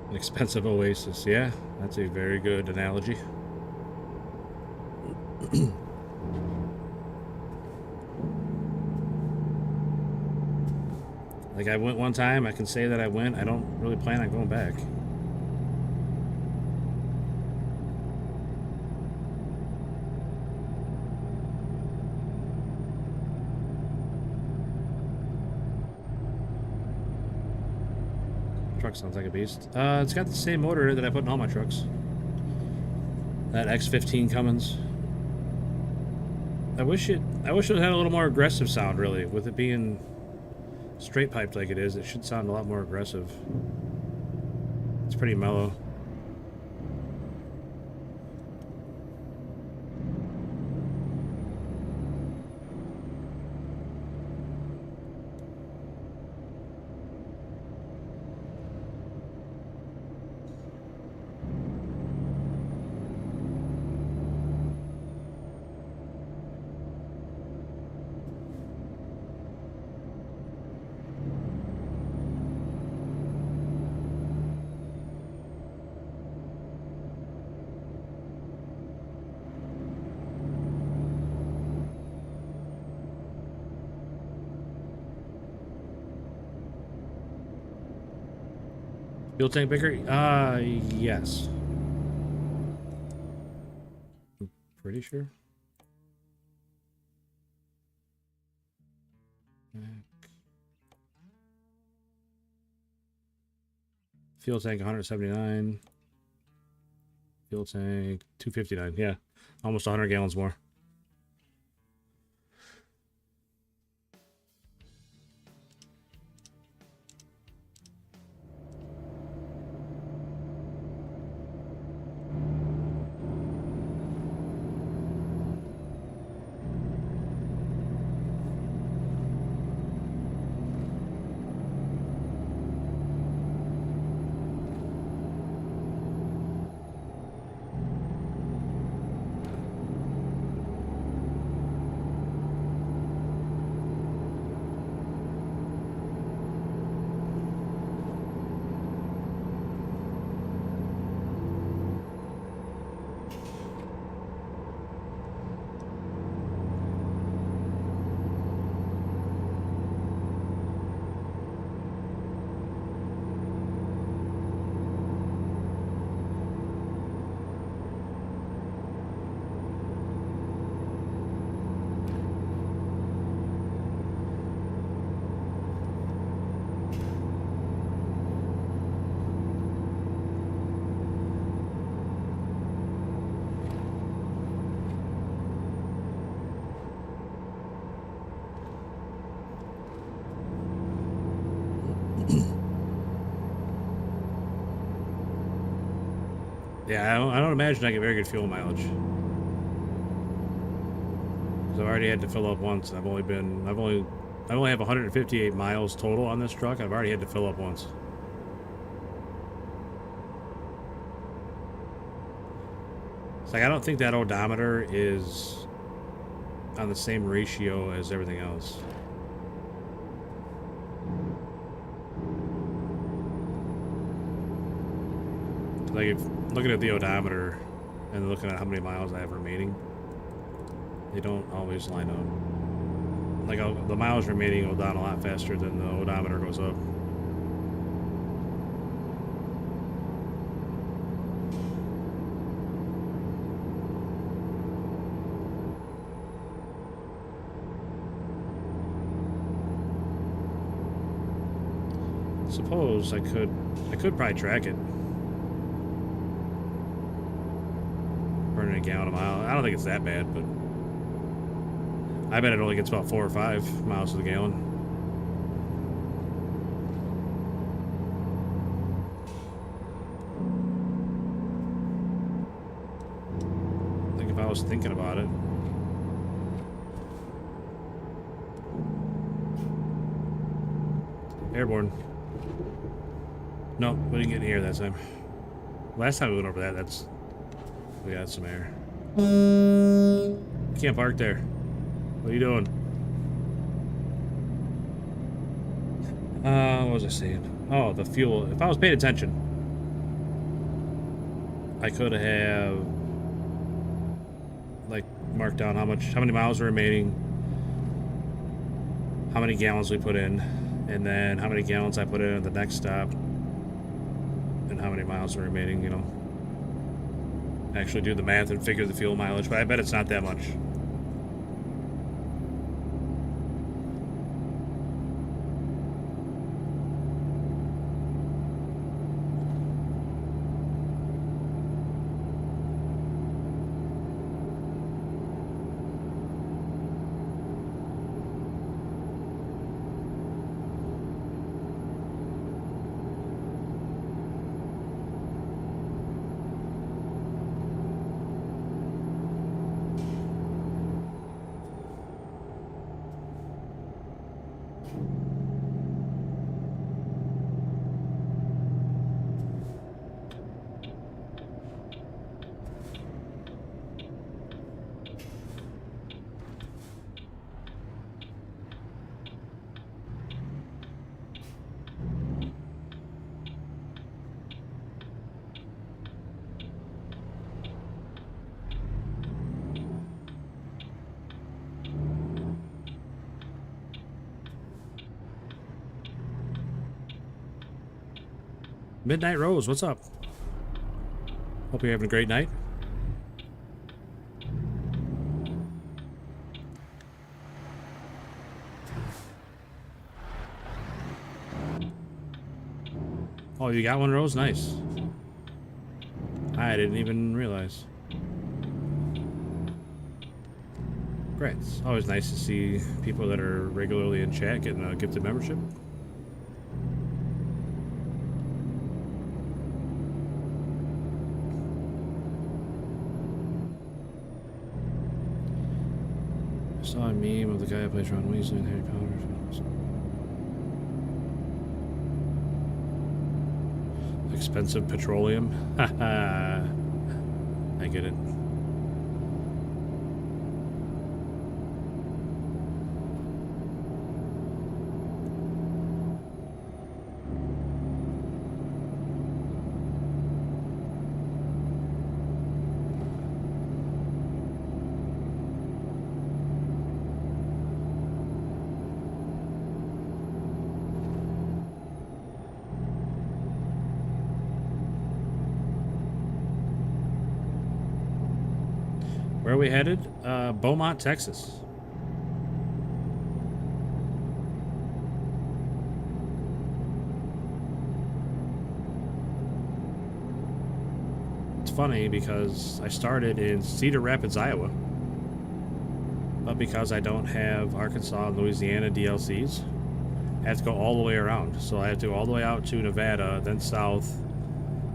[SPEAKER 1] An expensive oasis. Yeah, that's a very good analogy. Like, I went one time, I can say that I went. I don't really plan on going back. Truck sounds like a beast. It's got the same motor that I put in all my trucks. That X15 Cummins. I wish it had a little more aggressive sound, really. With it being straight piped like it is, it should sound a lot more aggressive. It's pretty mellow. Fuel tank bigger? Yes. I'm pretty sure. Fuel tank 179. Fuel tank 259. Yeah, almost 100 gallons more. Yeah, I don't imagine I get very good fuel mileage. Because I've already had to fill up once. I only have 158 miles total on this truck. I've already had to fill up once. It's like I don't think that odometer is on the same ratio as everything else. Like if looking at the odometer and looking at how many miles I have remaining, they don't always line up. Like the miles remaining go down a lot faster than the odometer goes up. Suppose I could probably track it. Burning a gallon a mile. I don't think it's that bad, but I bet it only gets about 4 or 5 miles to the gallon. I think if I was thinking about it. Airborne. No, we didn't get in here that time. Last time we went over that, we got some air. You can't park there. What are you doing? What was I saying? Oh, the fuel. If I was paying attention, I could have like marked down how many miles are remaining, how many gallons we put in, and then how many gallons I put in at the next stop, and how many miles are remaining, you know. Actually do the math and figure the fuel mileage, but I bet it's not that much. Midnight Rose, what's up? Hope you're having a great night. Oh, you got one, Rose? Nice. I didn't even realize. Great. It's always nice to see people that are regularly in chat getting a gifted membership. I saw a meme of the guy who plays Ron Weasley in Harry Potter. Expensive petroleum. Haha. I get it. Where are we headed? Beaumont, Texas. It's funny because I started in Cedar Rapids, Iowa. But because I don't have Arkansas and Louisiana DLCs, I have to go all the way around. So I have to go all the way out to Nevada, then south,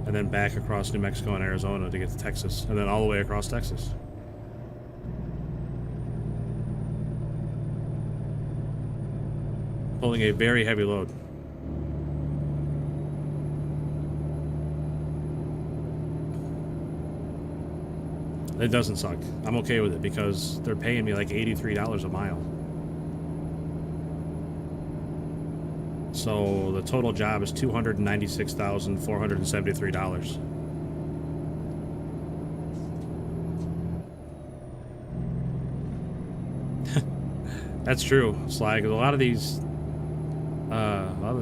[SPEAKER 1] and then back across New Mexico and Arizona to get to Texas, and then all the way across Texas. Pulling a very heavy load. It doesn't suck. I'm okay with it because they're paying me like $83 a mile. So the total job is $296,473. That's true, Sly, because a lot of the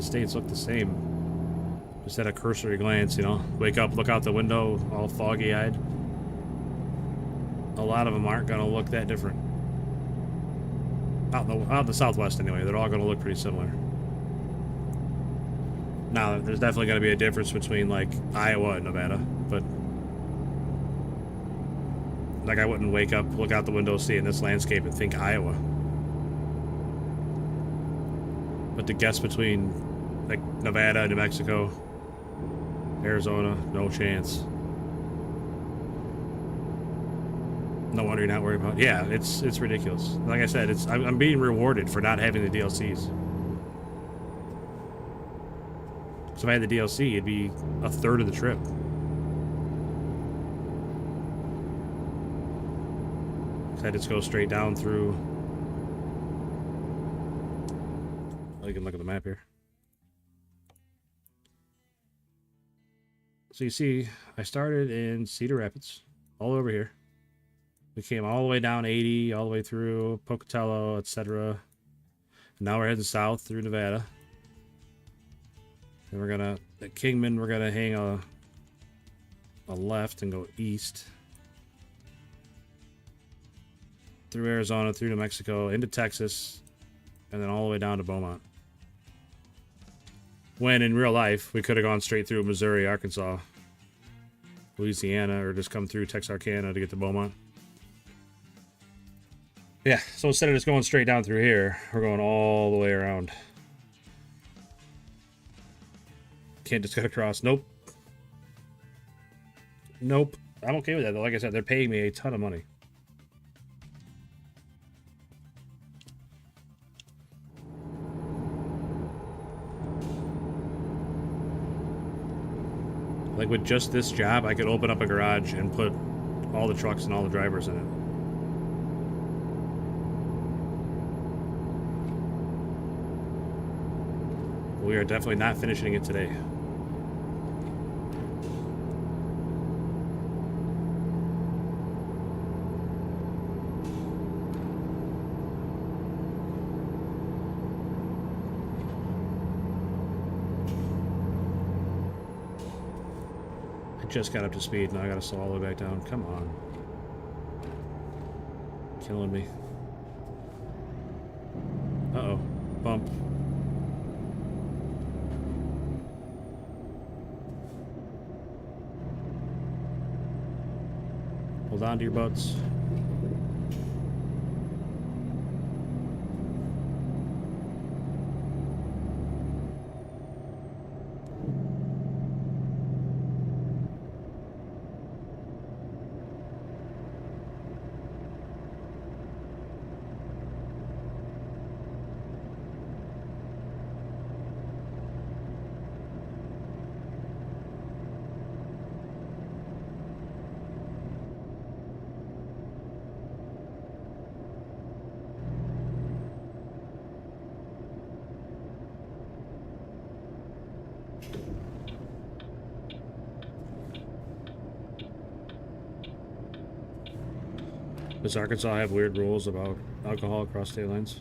[SPEAKER 1] states look the same. Just at a cursory glance, you know. Wake up, look out the window, all foggy-eyed. A lot of them aren't going to look that different. Out in the Southwest, anyway, they're all going to look pretty similar. Now, there's definitely going to be a difference between, like, Iowa and Nevada, but... Like, I wouldn't wake up, look out the window, see in this landscape, and think Iowa. But to guess between, like, Nevada, New Mexico, Arizona, no chance. No wonder you're not worried about it. Yeah, it's ridiculous. Like I said, I'm being rewarded for not having the DLCs. So if I had the DLC, it'd be a third of the trip. I just go straight down through. You can look at the map here. So you see, I started in Cedar Rapids, all over here. We came all the way down 80, all the way through Pocatello, etc. Now we're heading south through Nevada. And we're gonna, at Kingman, we're gonna hang a left and go east. Through Arizona, through New Mexico, into Texas, and then all the way down to Beaumont. When in real life, we could have gone straight through Missouri, Arkansas, Louisiana, or just come through Texarkana to get to Beaumont. Yeah, so instead of just going straight down through here, we're going all the way around. Can't just cut across. Nope. Nope. I'm okay with that, though. Like I said, they're paying me a ton of money. Like with just this job, I could open up a garage and put all the trucks and all the drivers in it. We are definitely not finishing it today. I just got up to speed, now I gotta slow all the way back down. Come on. Killing me. Uh-oh. Bump. Hold on to your butts. Does Arkansas have weird rules about alcohol across state lines?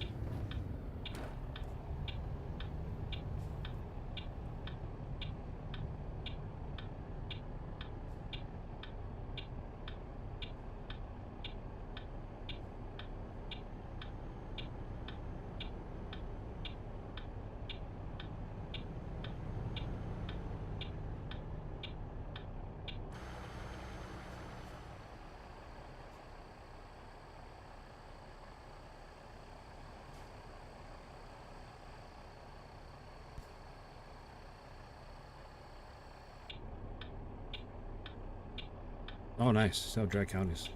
[SPEAKER 1] Oh, nice. So dry counties.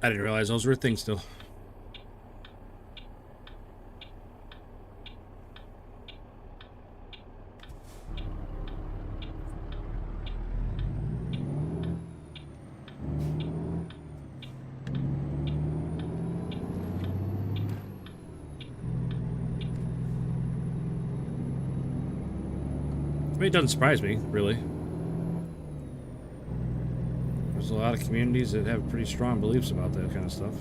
[SPEAKER 1] I didn't realize those were things still. I mean, it doesn't surprise me, really. There's a lot of communities that have pretty strong beliefs about that kind of stuff.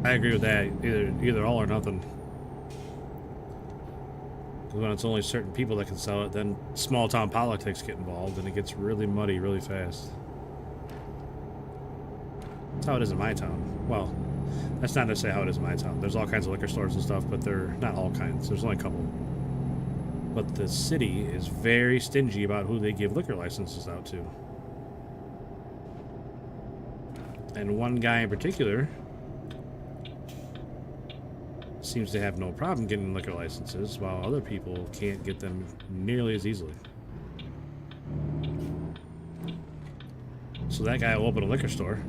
[SPEAKER 1] I agree with that. Either all or nothing. Because when it's only certain people that can sell it, then small town politics get involved, and it gets really muddy really fast. That's how it is in my town. Well, that's not necessarily how it is in my town. There's all kinds of liquor stores and stuff, but they're not all kinds. There's only a couple. But the city is very stingy about who they give liquor licenses out to. And one guy in particular seems to have no problem getting liquor licenses, while other people can't get them nearly as easily. So that guy will open a liquor store,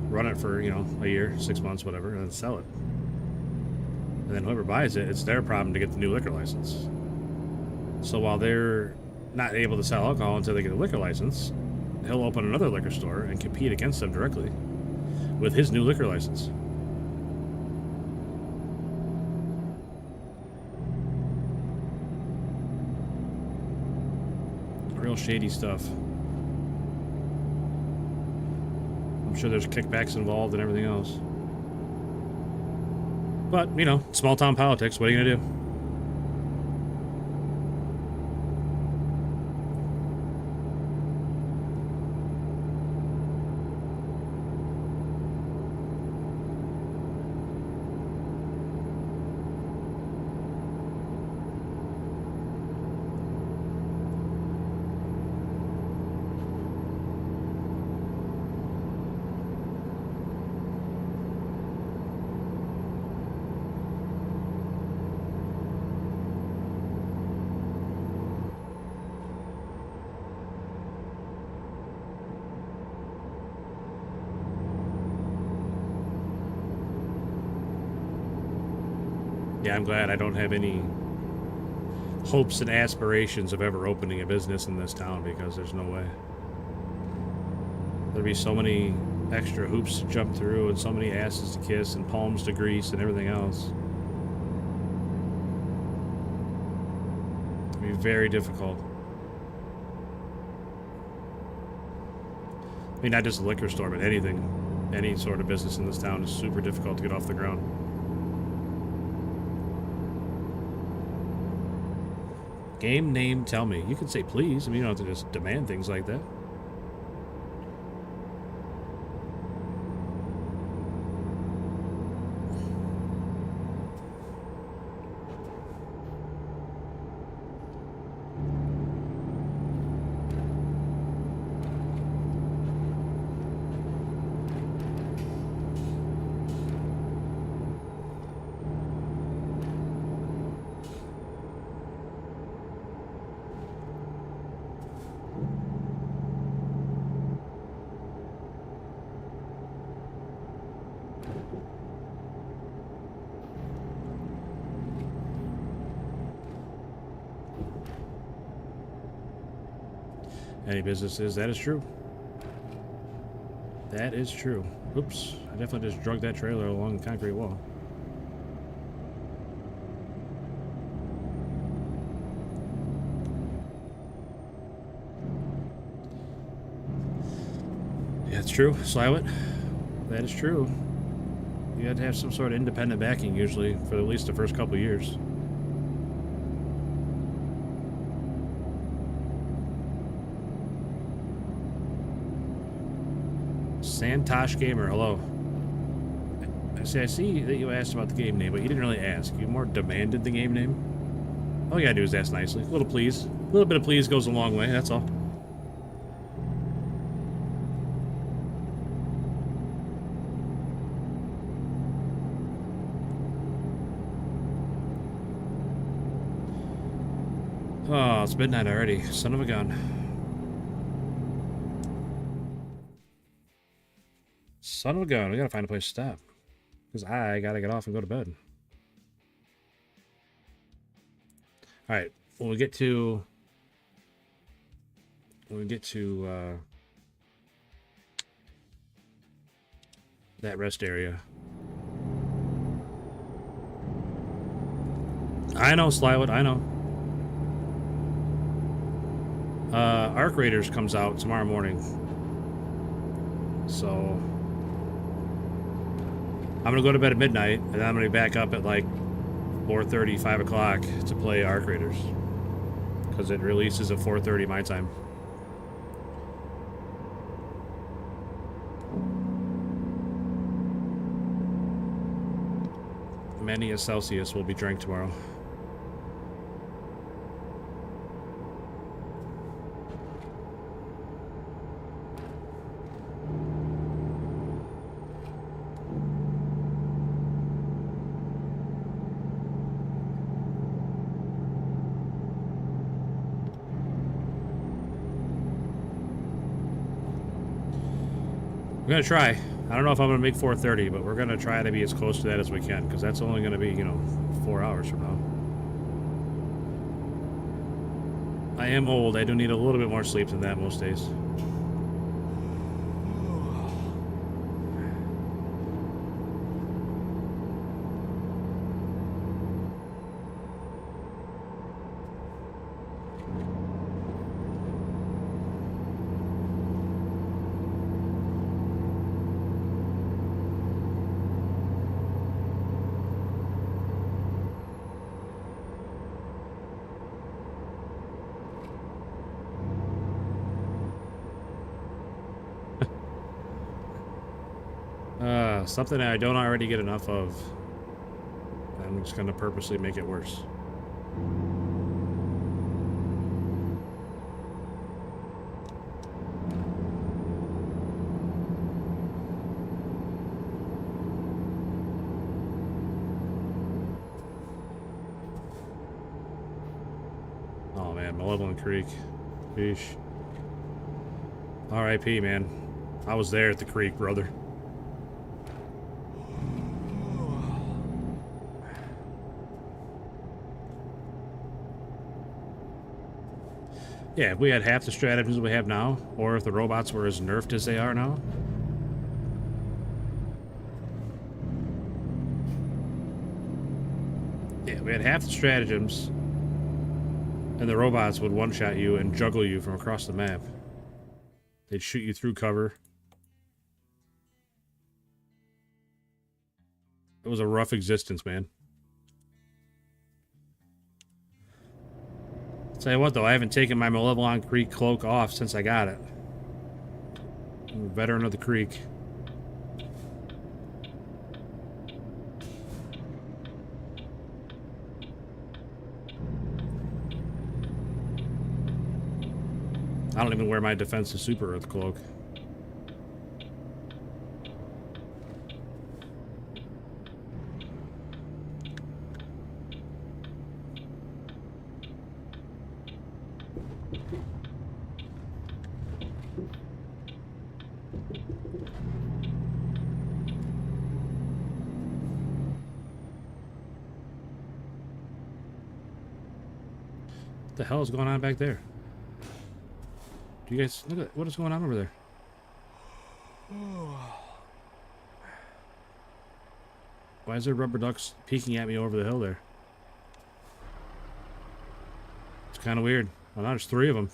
[SPEAKER 1] run it for, you know, a year, 6 months, whatever, and then sell it. And then whoever buys it, it's their problem to get the new liquor license. So while they're not able to sell alcohol until they get a liquor license, he'll open another liquor store and compete against them directly with his new liquor license. Real shady stuff. I'm sure there's kickbacks involved and everything else. But, you know, small town politics, what are you gonna do? Yeah, I'm glad I don't have any hopes and aspirations of ever opening a business in this town, because there's no way. There'd be so many extra hoops to jump through and so many asses to kiss and palms to grease and everything else. It'd be very difficult. I mean, not just a liquor store, but anything. Any sort of business in this town is super difficult to get off the ground. Game name, tell me. You can say please. I mean, you don't have to just demand things like that. any businesses. That is true. That is true. Oops. I definitely just drug that trailer along the concrete wall. Yeah, it's true. Silent. That is true. You had to have some sort of independent backing usually for at least the first couple of years. Santosh Gamer, hello. I see that you asked about the game name, but you didn't really ask. You more demanded the game name. All you gotta do is ask nicely. A little please. A little bit of please goes a long way, that's all. Oh, it's midnight already. Son of a gun. Son of a gun. We gotta find a place to stop. Because I gotta get off and go to bed. Alright. When we get to that rest area. I know, Slywood, I know. Arc Raiders comes out tomorrow morning. So I'm gonna go to bed at midnight, and then I'm gonna be back up at like 4:30, 5 o'clock to play Arc Raiders. Because it releases at 4:30 my time. Many a Celsius will be drank tomorrow. We're gonna try. I don't know if I'm gonna make 4:30, but we're gonna try to be as close to that as we can, because that's only gonna be, you know, 4 hours from now. I am old. I do need a little bit more sleep than that most days. Something I don't already get enough of. I'm just gonna purposely make it worse. Oh man, Malevolent Creek. Sheesh. R.I.P. man. I was there at the creek, brother. Yeah, if we had half the stratagems we have now, or if the robots were as nerfed as they are now. Yeah, we had half the stratagems, and the robots would one-shot you and juggle you from across the map. They'd shoot you through cover. It was a rough existence, man. Tell you what, though, I haven't taken my Malevolent Creek cloak off since I got it. I'm a veteran of the creek. I don't even wear my defensive Super Earth cloak. What the hell is going on back there? Do you guys look at what is going on over there? Why is there rubber ducks peeking at me over the hill there? It's kind of weird. Well, now there's 3 of them.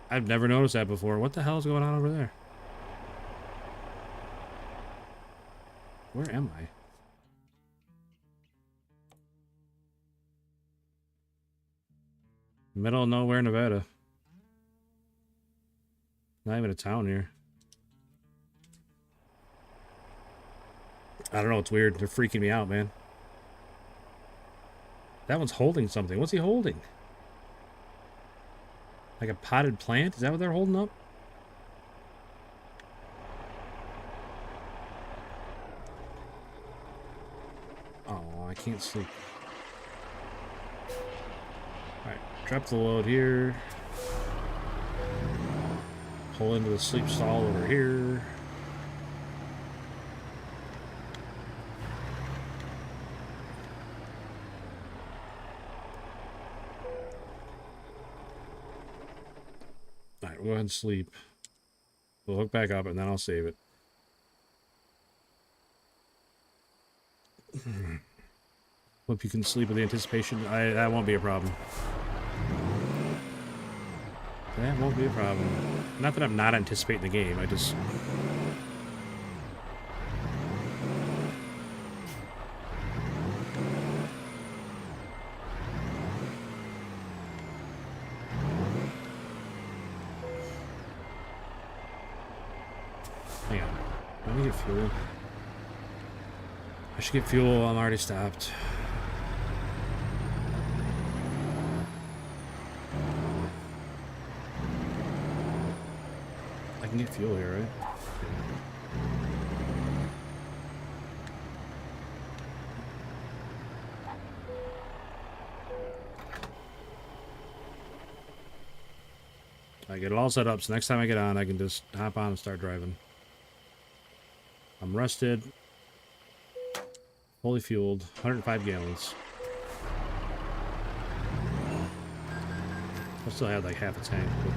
[SPEAKER 1] I've never noticed that before. What the hell is going on over there? Where am I? Middle of nowhere, Nevada. Not even a town here. I don't know, it's weird. They're freaking me out, man. That one's holding something. What's he holding? Like a potted plant? Is that what they're holding up? Oh, I can't sleep. Alright, drop the load here. Pull into the sleep stall over here. Alright, we'll go ahead and sleep. We'll hook back up and then I'll save it. Hope you can sleep with the anticipation. That won't be a problem. That won't be a problem. Not that I'm not anticipating the game, I just... Hang on. Let me get fuel. I should get fuel. I'm already stopped. I can get fuel here, right? I get it all set up, so next time I get on, I can just hop on and start driving. I'm rested. Fully fueled. 105 gallons. I still had like half a tank. But...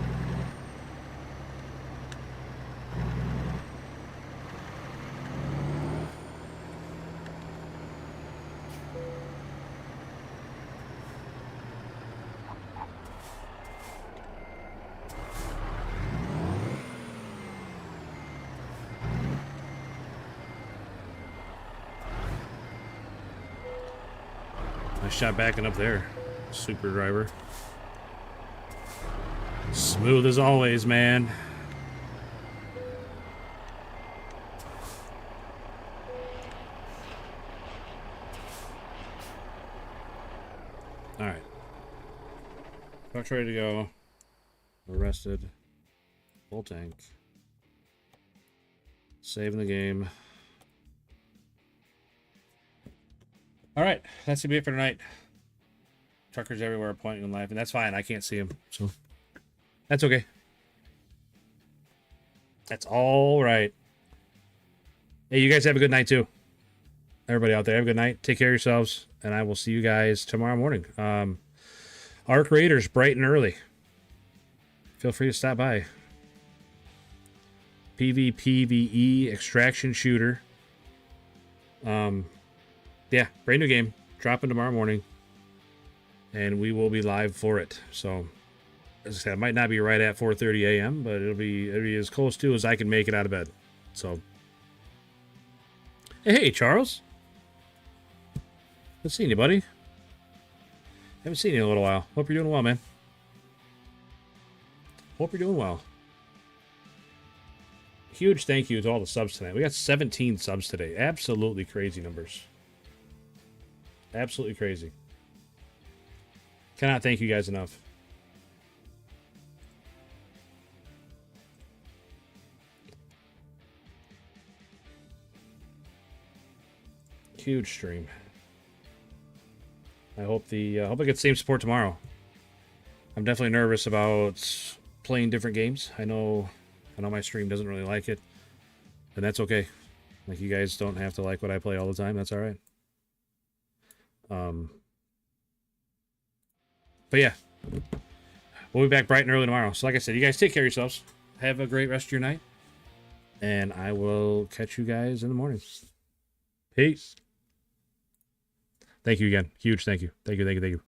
[SPEAKER 1] Nice shot backing up there. Super driver. Smooth as always, man. Alright. Truck's ready to go. Arrested. Full tank. Saving the game. Alright, that's gonna be it for tonight. Truckers everywhere are pointing and laughing. That's fine, I can't see them, so that's okay. That's all right. Hey, you guys have a good night too. Everybody out there, have a good night. Take care of yourselves, and I will see you guys tomorrow morning. Arc Raiders, bright and early. Feel free to stop by. PvPvE extraction shooter. Yeah, brand new game. Dropping tomorrow morning. And we will be live for it. So, as I said, it might not be right at 4:30 a.m., but it'll be as close to as I can make it out of bed. So, hey, Charles. Haven't seen you, buddy. Haven't seen you in a little while. Hope you're doing well, man. Hope you're doing well. Huge thank you to all the subs tonight. We got 17 subs today. Absolutely crazy numbers. Absolutely crazy. Cannot thank you guys enough. Huge stream. I hope I get the same support tomorrow. I'm definitely nervous about playing different games. I know my stream doesn't really like it, and that's okay. Like, you guys don't have to like what I play all the time. That's all right. But yeah, we'll be back bright and early tomorrow. So like I said, you guys take care of yourselves. Have a great rest of your night. And I will catch you guys in the morning. Peace. Thank you again. Huge thank you. Thank you, thank you, thank you.